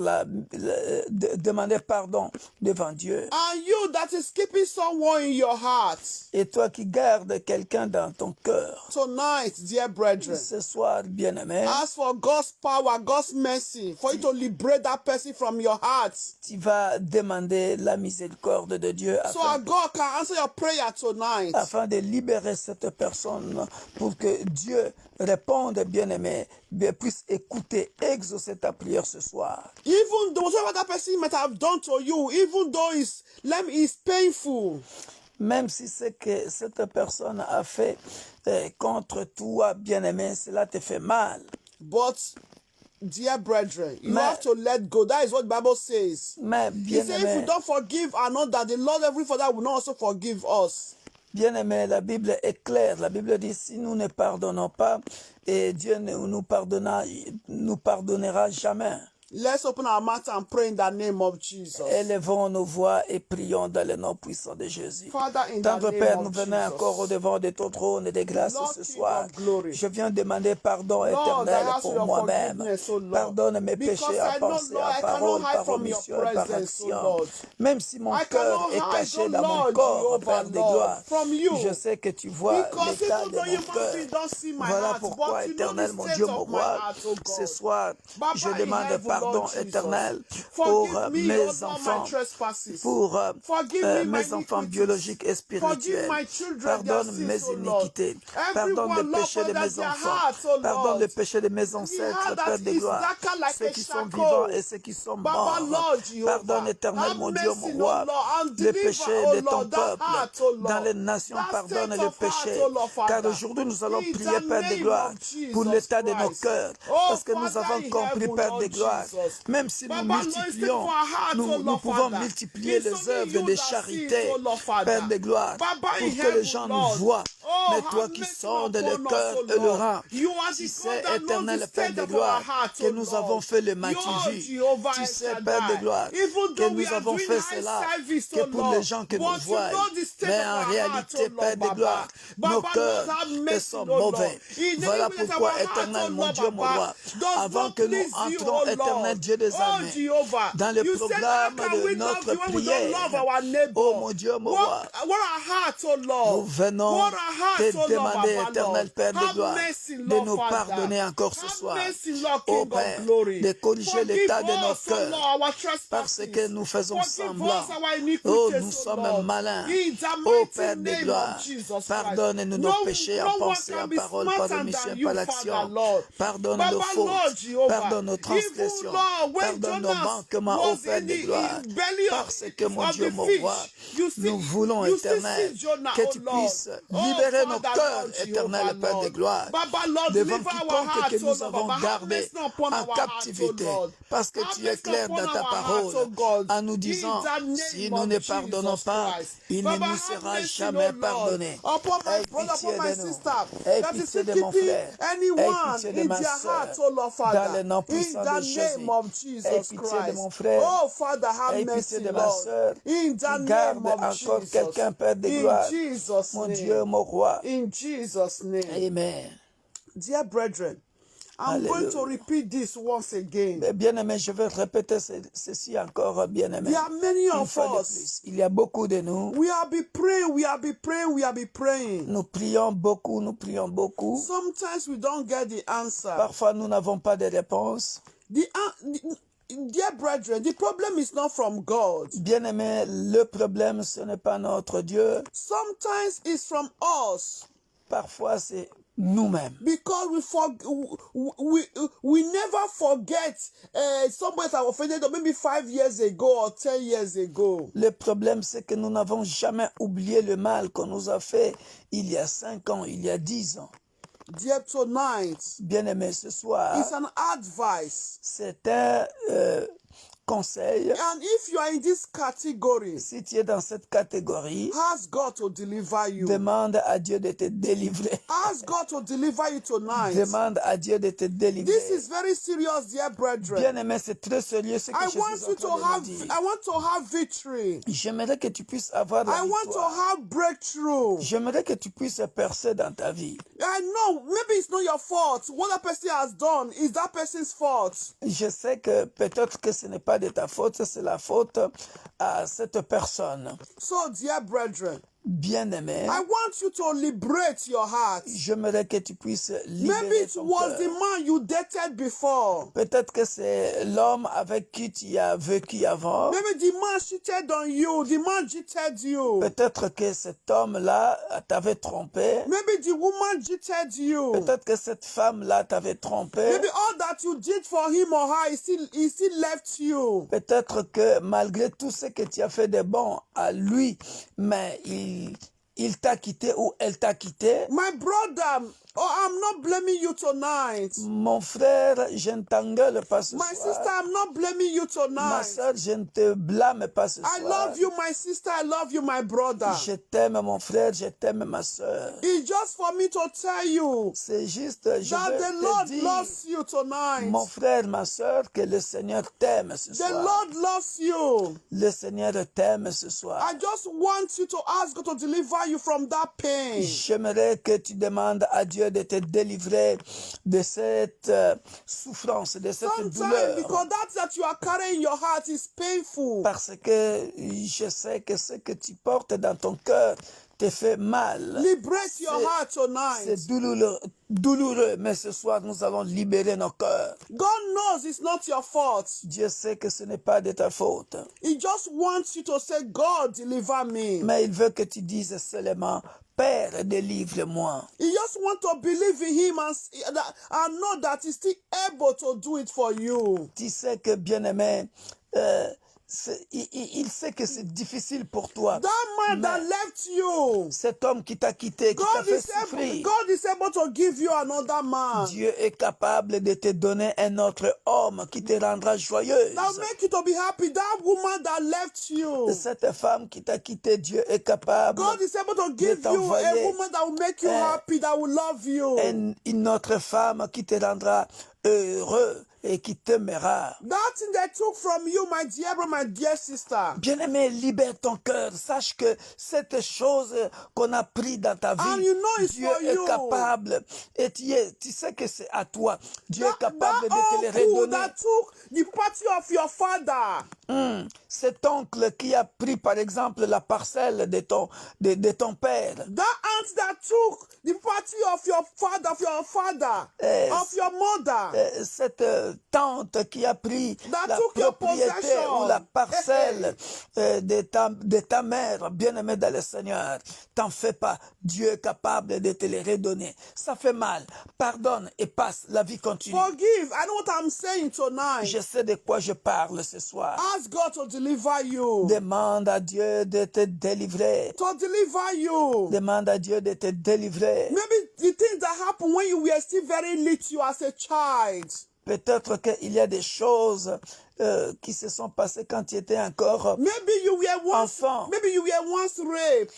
Speaker 1: demander pardon devant Dieu.
Speaker 2: And you that is keeping someone in your heart.
Speaker 1: Et toi qui gardes quelqu'un dans ton cœur,
Speaker 2: Tonight, dear brethren,
Speaker 1: ce soir, bien-aimé,
Speaker 2: ask for God's power, God's mercy, for you to liberate that person from your heart.
Speaker 1: tu vas demander la miséricorde de Dieu
Speaker 2: So our God can answer your prayer tonight.
Speaker 1: afin de libérer cette personne pour que Dieu réponde, bien-aimé, puisse écouter, exaucer ta prière ce soir.
Speaker 2: Even though whatever that person might have done to you, even though it's painful,
Speaker 1: Même si ce que cette personne a fait contre toi, bien-aimé, cela te fait mal.
Speaker 2: but dear brethren, you
Speaker 1: Mais-
Speaker 2: have to let go. That is what the Bible says.
Speaker 1: Mais
Speaker 2: He said, if we
Speaker 1: bien-aimé,
Speaker 2: don't forgive another, the Lord every father will not also forgive us.
Speaker 1: bien-aimé, la Bible est claire. La Bible dit, si nous ne pardonnons pas, et Dieu ne nous pardonnera jamais.
Speaker 2: Let's open our mouth and pray in the name of Jesus.
Speaker 1: Élevons nos voix et prions dans le nom puissant de Jésus.
Speaker 2: Father, in the
Speaker 1: Tendre
Speaker 2: name
Speaker 1: Père,
Speaker 2: of
Speaker 1: nous venons encore au
Speaker 2: Jesus.
Speaker 1: devant de ton trône de grâce
Speaker 2: Lord,
Speaker 1: ce
Speaker 2: King
Speaker 1: soir.
Speaker 2: of glory.
Speaker 1: Je viens demander pardon
Speaker 2: Lord, I
Speaker 1: éternel
Speaker 2: ask for
Speaker 1: pour
Speaker 2: your
Speaker 1: moi-même.
Speaker 2: forgiveness, O Lord.
Speaker 1: Pardonne mes
Speaker 2: Because
Speaker 1: péchés
Speaker 2: I
Speaker 1: à
Speaker 2: know,
Speaker 1: penser,
Speaker 2: Lord,
Speaker 1: à
Speaker 2: I cannot
Speaker 1: parole,
Speaker 2: hide
Speaker 1: par
Speaker 2: from your
Speaker 1: omission et par
Speaker 2: presence, O
Speaker 1: action.
Speaker 2: Lord.
Speaker 1: Même si mon
Speaker 2: I
Speaker 1: cœur
Speaker 2: cannot
Speaker 1: est
Speaker 2: hide,
Speaker 1: caché
Speaker 2: O
Speaker 1: dans mon
Speaker 2: Lord,
Speaker 1: corps,
Speaker 2: Jehovah,
Speaker 1: Père de
Speaker 2: Lord,
Speaker 1: gloire,
Speaker 2: from you.
Speaker 1: je sais que tu vois
Speaker 2: Because
Speaker 1: l'état
Speaker 2: even
Speaker 1: de
Speaker 2: though
Speaker 1: mon
Speaker 2: human
Speaker 1: cœur.
Speaker 2: beings don't see my
Speaker 1: Voilà
Speaker 2: heart,
Speaker 1: pourquoi,
Speaker 2: but you know the
Speaker 1: éternel, mon
Speaker 2: state
Speaker 1: Dieu, mon
Speaker 2: of my
Speaker 1: roi,
Speaker 2: heart, O
Speaker 1: ce
Speaker 2: God.
Speaker 1: soir,
Speaker 2: Baba
Speaker 1: je
Speaker 2: in
Speaker 1: demande
Speaker 2: heaven,
Speaker 1: pardon
Speaker 2: Lord Jesus.
Speaker 1: éternel pour
Speaker 2: Forgive me, O
Speaker 1: mes
Speaker 2: Lord, my
Speaker 1: enfants,
Speaker 2: trespasses.
Speaker 1: pour
Speaker 2: Forgive me my
Speaker 1: mes enfants
Speaker 2: iniquities.
Speaker 1: biologiques et
Speaker 2: Forgive
Speaker 1: spirituels.
Speaker 2: my children their
Speaker 1: Pardonne
Speaker 2: sins,
Speaker 1: mes
Speaker 2: O Lord.
Speaker 1: iniquités. Pardonne
Speaker 2: Everyone,
Speaker 1: les
Speaker 2: Lord,
Speaker 1: péchés de
Speaker 2: Father,
Speaker 1: mes
Speaker 2: their
Speaker 1: enfants.
Speaker 2: hearts, O
Speaker 1: Pardonne
Speaker 2: Lord.
Speaker 1: les péchés de mes
Speaker 2: The
Speaker 1: ancêtres,
Speaker 2: heart
Speaker 1: Père
Speaker 2: that
Speaker 1: de
Speaker 2: is
Speaker 1: gloire.
Speaker 2: darker like
Speaker 1: Ceux
Speaker 2: a
Speaker 1: qui sont
Speaker 2: charcoal.
Speaker 1: vivants et ceux qui sont
Speaker 2: Baba,
Speaker 1: morts.
Speaker 2: Lord Jehovah,
Speaker 1: Pardonne éternel,
Speaker 2: have
Speaker 1: mon Dieu, mon
Speaker 2: mercy,
Speaker 1: roi.
Speaker 2: O Lord, and
Speaker 1: Les
Speaker 2: deliver,
Speaker 1: péchés
Speaker 2: O
Speaker 1: de ton
Speaker 2: Lord, that
Speaker 1: peuple.
Speaker 2: heart, O Lord.
Speaker 1: Dans les nations,
Speaker 2: That
Speaker 1: pardonne
Speaker 2: state
Speaker 1: les
Speaker 2: of heart,
Speaker 1: péchés.
Speaker 2: O Lord, Father.
Speaker 1: Car aujourd'hui, nous allons
Speaker 2: In
Speaker 1: prier,
Speaker 2: the
Speaker 1: Père de
Speaker 2: name
Speaker 1: gloire,
Speaker 2: of Jesus
Speaker 1: pour l'état de nos
Speaker 2: Christ.
Speaker 1: cœurs.
Speaker 2: Oh,
Speaker 1: Parce que nous
Speaker 2: Father
Speaker 1: avons
Speaker 2: in
Speaker 1: compris,
Speaker 2: heaven,
Speaker 1: Père
Speaker 2: Lord
Speaker 1: de gloire,
Speaker 2: Jesus.
Speaker 1: même si nous
Speaker 2: Baba, Lord, it's
Speaker 1: multiplions,
Speaker 2: for our heart, O
Speaker 1: nous
Speaker 2: Lord,
Speaker 1: pouvons
Speaker 2: Father.
Speaker 1: multiplier
Speaker 2: It's
Speaker 1: les
Speaker 2: only
Speaker 1: œuvres
Speaker 2: you
Speaker 1: de
Speaker 2: that
Speaker 1: charité,
Speaker 2: sees, O Lord, Father.
Speaker 1: Père de gloire,
Speaker 2: Baba
Speaker 1: pour
Speaker 2: in
Speaker 1: que les
Speaker 2: heaven,
Speaker 1: gens nous
Speaker 2: Lord.
Speaker 1: voient.
Speaker 2: Oh,
Speaker 1: Mais toi
Speaker 2: have
Speaker 1: qui
Speaker 2: mercy
Speaker 1: sondes le
Speaker 2: upon us,
Speaker 1: cœur
Speaker 2: O
Speaker 1: et le
Speaker 2: Lord.
Speaker 1: rang,
Speaker 2: You are
Speaker 1: tu
Speaker 2: the
Speaker 1: sais,
Speaker 2: God that knows the
Speaker 1: éternel Père
Speaker 2: state
Speaker 1: de
Speaker 2: of our
Speaker 1: gloire,
Speaker 2: heart,
Speaker 1: que
Speaker 2: O
Speaker 1: nous
Speaker 2: Lord.
Speaker 1: avons fait le
Speaker 2: You
Speaker 1: matin
Speaker 2: are
Speaker 1: vu.
Speaker 2: Jehovah
Speaker 1: Tu
Speaker 2: El
Speaker 1: sais, Père de
Speaker 2: Shaddai.
Speaker 1: gloire,
Speaker 2: Even
Speaker 1: que
Speaker 2: though we
Speaker 1: nous
Speaker 2: are
Speaker 1: avons
Speaker 2: doing
Speaker 1: fait
Speaker 2: high
Speaker 1: cela,
Speaker 2: service,
Speaker 1: que
Speaker 2: O
Speaker 1: pour
Speaker 2: Lord,
Speaker 1: les gens que nous
Speaker 2: but you
Speaker 1: voient.
Speaker 2: know the state
Speaker 1: Mais
Speaker 2: of
Speaker 1: en
Speaker 2: our heart,
Speaker 1: réalité,
Speaker 2: O
Speaker 1: Père
Speaker 2: Lord,
Speaker 1: de
Speaker 2: Baba.
Speaker 1: gloire, nos
Speaker 2: Baba,
Speaker 1: cœurs
Speaker 2: Lord, have mercy,
Speaker 1: sont
Speaker 2: O Lord.
Speaker 1: mauvais.
Speaker 2: In
Speaker 1: Voilà
Speaker 2: anything that
Speaker 1: pourquoi,
Speaker 2: our heart,
Speaker 1: éternel,
Speaker 2: O
Speaker 1: mon
Speaker 2: Lord,
Speaker 1: Dieu, mon
Speaker 2: Baba,
Speaker 1: roi,
Speaker 2: does
Speaker 1: avant
Speaker 2: not
Speaker 1: que nous
Speaker 2: please you,
Speaker 1: entrons,
Speaker 2: O
Speaker 1: éternel
Speaker 2: Lord.
Speaker 1: Dieu des
Speaker 2: Oh,
Speaker 1: armées,
Speaker 2: Jehovah.
Speaker 1: dans le
Speaker 2: You said, how
Speaker 1: programme
Speaker 2: can
Speaker 1: de
Speaker 2: we love
Speaker 1: notre
Speaker 2: you when we don't love
Speaker 1: prière,
Speaker 2: our neighbor?
Speaker 1: oh mon Dieu, mon roi,
Speaker 2: What our heart, oh
Speaker 1: nous
Speaker 2: Lord.
Speaker 1: venons
Speaker 2: What our heart,
Speaker 1: te
Speaker 2: oh Lord,
Speaker 1: demander,
Speaker 2: Baba,
Speaker 1: éternel
Speaker 2: Lord.
Speaker 1: Père de
Speaker 2: Have
Speaker 1: gloire,
Speaker 2: mercy,
Speaker 1: de
Speaker 2: Lord,
Speaker 1: nous
Speaker 2: Father.
Speaker 1: pardonner encore ce
Speaker 2: Have
Speaker 1: soir.
Speaker 2: mercy, Lord,
Speaker 1: Ô
Speaker 2: King of
Speaker 1: Père,
Speaker 2: glory.
Speaker 1: de corriger
Speaker 2: Forgive
Speaker 1: l'état de nos
Speaker 2: us, oh
Speaker 1: cœurs,
Speaker 2: Lord, our
Speaker 1: parce
Speaker 2: trespasses.
Speaker 1: que nous faisons
Speaker 2: Forgive
Speaker 1: semblant.
Speaker 2: us our
Speaker 1: Oh,
Speaker 2: iniquities,
Speaker 1: nous
Speaker 2: oh
Speaker 1: sommes
Speaker 2: Lord.
Speaker 1: malins.
Speaker 2: In the
Speaker 1: Ô
Speaker 2: mighty
Speaker 1: Père de
Speaker 2: name
Speaker 1: gloire,
Speaker 2: of Jesus Christ.
Speaker 1: pardonne-nous nos péchés en
Speaker 2: No one
Speaker 1: pensée,
Speaker 2: can
Speaker 1: en
Speaker 2: be
Speaker 1: parole, par
Speaker 2: smarter
Speaker 1: omission
Speaker 2: than
Speaker 1: et
Speaker 2: you,
Speaker 1: par
Speaker 2: Father,
Speaker 1: l'action.
Speaker 2: Lord.
Speaker 1: Pardonne
Speaker 2: Baba,
Speaker 1: nos
Speaker 2: Lord,
Speaker 1: fautes.
Speaker 2: Jehovah.
Speaker 1: Pardonne nos
Speaker 2: Even,
Speaker 1: transgressions.
Speaker 2: Lord, when
Speaker 1: Pardonne nos
Speaker 2: Jonas
Speaker 1: manquements, ô
Speaker 2: was
Speaker 1: Père
Speaker 2: in
Speaker 1: de gloire.
Speaker 2: the belly
Speaker 1: Parce que, mon
Speaker 2: of
Speaker 1: Dieu,
Speaker 2: the
Speaker 1: mon roi,
Speaker 2: fish,
Speaker 1: nous voulons,
Speaker 2: you still
Speaker 1: éternel,
Speaker 2: see Jonah,
Speaker 1: que
Speaker 2: oh
Speaker 1: tu
Speaker 2: Lord.
Speaker 1: puisses
Speaker 2: Oh,
Speaker 1: libérer nos
Speaker 2: Father,
Speaker 1: cœurs,
Speaker 2: Lord,
Speaker 1: éternel
Speaker 2: Jehovah,
Speaker 1: Père de
Speaker 2: Lord.
Speaker 1: gloire,
Speaker 2: Baba, Lord,
Speaker 1: devant
Speaker 2: deliver our
Speaker 1: quiconque
Speaker 2: hearts,
Speaker 1: que
Speaker 2: oh
Speaker 1: nous
Speaker 2: Lord,
Speaker 1: avons
Speaker 2: Baba. Have
Speaker 1: gardé
Speaker 2: mercy upon
Speaker 1: en
Speaker 2: our hearts, oh
Speaker 1: captivité.
Speaker 2: Lord.
Speaker 1: Parce que
Speaker 2: Have
Speaker 1: tu es
Speaker 2: mercy
Speaker 1: clair
Speaker 2: upon
Speaker 1: dans ta
Speaker 2: our hearts,
Speaker 1: parole
Speaker 2: oh God.
Speaker 1: en nous
Speaker 2: In
Speaker 1: disant,
Speaker 2: the name
Speaker 1: si
Speaker 2: of
Speaker 1: nous ne pardonnons
Speaker 2: Jesus
Speaker 1: pas,
Speaker 2: Christ.
Speaker 1: il ne
Speaker 2: Baba,
Speaker 1: nous
Speaker 2: have
Speaker 1: sera
Speaker 2: mercy,
Speaker 1: jamais
Speaker 2: oh Lord,
Speaker 1: pardonné.
Speaker 2: upon my
Speaker 1: Aie
Speaker 2: brother,
Speaker 1: pitié
Speaker 2: upon my
Speaker 1: de nous.
Speaker 2: sister,
Speaker 1: Aie
Speaker 2: that is
Speaker 1: pitié
Speaker 2: still
Speaker 1: de mon
Speaker 2: keeping
Speaker 1: frère. Aie
Speaker 2: anyone
Speaker 1: pitié de
Speaker 2: in
Speaker 1: ma
Speaker 2: their
Speaker 1: sœur.
Speaker 2: heart, oh Lord,
Speaker 1: Dans
Speaker 2: Father.
Speaker 1: le nom
Speaker 2: In
Speaker 1: puissant
Speaker 2: the
Speaker 1: de Jésus.
Speaker 2: name of
Speaker 1: Aie
Speaker 2: Jesus
Speaker 1: pitié de
Speaker 2: Christ.
Speaker 1: mon frère.
Speaker 2: Oh, Father, have
Speaker 1: Aie
Speaker 2: mercy,
Speaker 1: pitié de ma
Speaker 2: Lord.
Speaker 1: sœur
Speaker 2: In the
Speaker 1: qui
Speaker 2: name
Speaker 1: garde
Speaker 2: of
Speaker 1: encore
Speaker 2: Jesus.
Speaker 1: quelqu'un, Père de
Speaker 2: In
Speaker 1: gloire.
Speaker 2: Jesus'
Speaker 1: Mon
Speaker 2: name.
Speaker 1: Dieu, mon roi.
Speaker 2: In Jesus' name.
Speaker 1: Amen.
Speaker 2: Dear brethren, I'm going to
Speaker 1: Alléluia.
Speaker 2: repeat this once again.
Speaker 1: Bien-aimé, je vais répéter ceci encore, bien-aimé.
Speaker 2: There are many
Speaker 1: Une
Speaker 2: of
Speaker 1: fois de
Speaker 2: us.
Speaker 1: plus. Il y a beaucoup de nous.
Speaker 2: We have been praying, we have been praying, we have been praying.
Speaker 1: Nous prions beaucoup, nous prions beaucoup.
Speaker 2: Sometimes we don't get the answer.
Speaker 1: Parfois, nous n'avons pas de réponse.
Speaker 2: Dear brethren, the problem is not from God.
Speaker 1: Bien-aimé, le problème, ce n'est pas notre Dieu.
Speaker 2: Sometimes it's from us.
Speaker 1: Parfois, c'est nous-mêmes.
Speaker 2: Because we never forget somebody that offended us maybe 5 years ago or 10 years ago.
Speaker 1: Le problème, c'est que nous n'avons jamais oublié le mal qu'on nous a fait il y a 5 ans, il y a 10 ans.
Speaker 2: Dear, tonight,
Speaker 1: Bien-aimé, ce soir,
Speaker 2: it's an advice.
Speaker 1: c'est conseil,
Speaker 2: And if you are in this category,
Speaker 1: si tu es dans cette catégorie,
Speaker 2: ask God to deliver you.
Speaker 1: demande à Dieu de te délivrer.
Speaker 2: Ask God to deliver you tonight.
Speaker 1: Demande à Dieu de te
Speaker 2: This
Speaker 1: délivrer.
Speaker 2: is very serious, dear brethren.
Speaker 1: Bien-aimé, c'est très sérieux ce que
Speaker 2: I
Speaker 1: Jésus
Speaker 2: want
Speaker 1: est
Speaker 2: you
Speaker 1: en
Speaker 2: to
Speaker 1: train de nous
Speaker 2: have,
Speaker 1: dire.
Speaker 2: I want to have victory.
Speaker 1: J'aimerais que tu puisses avoir la
Speaker 2: I want to
Speaker 1: victoire.
Speaker 2: have breakthrough.
Speaker 1: J'aimerais que tu puisses percer dans ta vie.
Speaker 2: I know, maybe it's not your fault. What that person has done is that person's fault.
Speaker 1: Je sais que peut-être que ce n'est pas de ta faute, c'est la faute à cette personne.
Speaker 2: So, dear brethren,
Speaker 1: Bien-aimé,
Speaker 2: I want you to liberate your heart.
Speaker 1: j'aimerais que tu puisses
Speaker 2: Maybe
Speaker 1: libérer
Speaker 2: it
Speaker 1: ton
Speaker 2: was the
Speaker 1: cœur.
Speaker 2: man you dated before.
Speaker 1: Peut-être que c'est l'homme avec qui tu as vécu avant.
Speaker 2: Maybe the man cheated on you. The man cheated you.
Speaker 1: Peut-être que cet homme-là t'avait trompé.
Speaker 2: Maybe the woman cheated you.
Speaker 1: Peut-être que cette femme-là t'avait trompé.
Speaker 2: Maybe all that you did for him or her, he still left you.
Speaker 1: Peut-être que malgré tout ce que tu as fait de bon à lui, mais il t'a quitté ou elle t'a quitté.
Speaker 2: My brother, I'm not blaming you tonight.
Speaker 1: Mon frère, je ne t'engueule pas ce
Speaker 2: My
Speaker 1: soir.
Speaker 2: sister, I'm not blaming you
Speaker 1: Ma
Speaker 2: tonight.
Speaker 1: soeur, je ne te blâme pas ce
Speaker 2: I
Speaker 1: soir.
Speaker 2: love you, my sister. I love you, my brother.
Speaker 1: Je t'aime, mon frère, je t'aime, ma soeur.
Speaker 2: It's just for me to tell you
Speaker 1: C'est juste, je
Speaker 2: that
Speaker 1: veux
Speaker 2: the
Speaker 1: te
Speaker 2: Lord
Speaker 1: dire,
Speaker 2: loves you tonight.
Speaker 1: mon frère, ma soeur, que le Seigneur t'aime ce
Speaker 2: The
Speaker 1: soir.
Speaker 2: Lord loves you.
Speaker 1: Le Seigneur t'aime ce soir.
Speaker 2: I just want you to ask God to deliver you from that pain.
Speaker 1: J'aimerais que tu demandes à Dieu de te délivrer de cette souffrance, de cette
Speaker 2: Sometimes,
Speaker 1: douleur.
Speaker 2: because that you are carrying in your heart is painful.
Speaker 1: Parce que je sais que ce que tu portes dans ton cœur te fait mal.
Speaker 2: Liberate your heart
Speaker 1: C'est
Speaker 2: tonight.
Speaker 1: douloureux, mais ce soir, nous allons libérer nos cœurs.
Speaker 2: God knows it's not your fault.
Speaker 1: Dieu sait que ce n'est pas de ta faute.
Speaker 2: He just wants you to say, God, deliver me.
Speaker 1: Mais il veut que tu dises seulement, Père, délivre-moi.
Speaker 2: You just want to believe in him and know that he's still able to do it for you.
Speaker 1: Tu sais que, bien-aimé, il sait que c'est difficile pour toi.
Speaker 2: That man that left you,
Speaker 1: Cet homme qui t'a quitté, qui t'a
Speaker 2: God
Speaker 1: fait
Speaker 2: is, able,
Speaker 1: souffrir,
Speaker 2: God is able to give you another man.
Speaker 1: Dieu est capable de te donner un autre homme qui te rendra joyeuse.
Speaker 2: That will make you to be happy. That woman that left you,
Speaker 1: Cette femme qui t'a quitté, Dieu est capable
Speaker 2: God is able to give you a
Speaker 1: t'envoyer
Speaker 2: woman that will make you happy, that will love you.
Speaker 1: une autre femme qui te rendra heureux et qui t'aimera.
Speaker 2: That thing they took from you, my dear brother, my dear sister.
Speaker 1: Bien-aimé, libère ton cœur. Sache que cette chose qu'on a pris dans ta
Speaker 2: And
Speaker 1: vie,
Speaker 2: you know it's
Speaker 1: Dieu
Speaker 2: for
Speaker 1: est
Speaker 2: you.
Speaker 1: capable. Et tu sais que c'est à toi. Dieu est capable de te le
Speaker 2: uncle
Speaker 1: redonner.
Speaker 2: that took the property of your father.
Speaker 1: Cet oncle qui a pris, par exemple, la parcelle de ton père.
Speaker 2: That aunt that took the property of your father, of your mother.
Speaker 1: Cette tante qui a pris
Speaker 2: That
Speaker 1: la
Speaker 2: took your
Speaker 1: propriété
Speaker 2: possession.
Speaker 1: ou la parcelle de ta mère, bien-aimée dans le Seigneur. T'en fais pas. Dieu est capable de te les redonner. Ça fait mal. Pardonne et passe. La vie continue.
Speaker 2: Forgive. I know what I'm saying tonight.
Speaker 1: Je sais de quoi je parle ce soir.
Speaker 2: Ask God to deliver you.
Speaker 1: Demande à Dieu de te délivrer.
Speaker 2: To deliver you.
Speaker 1: Demande à Dieu de te délivrer.
Speaker 2: Maybe the things that happened when you were still very little as a child.
Speaker 1: Peut-être qu'il y a des choses qui se sont passées quand tu étais encore
Speaker 2: Maybe you were once,
Speaker 1: enfant.
Speaker 2: maybe you were once raped.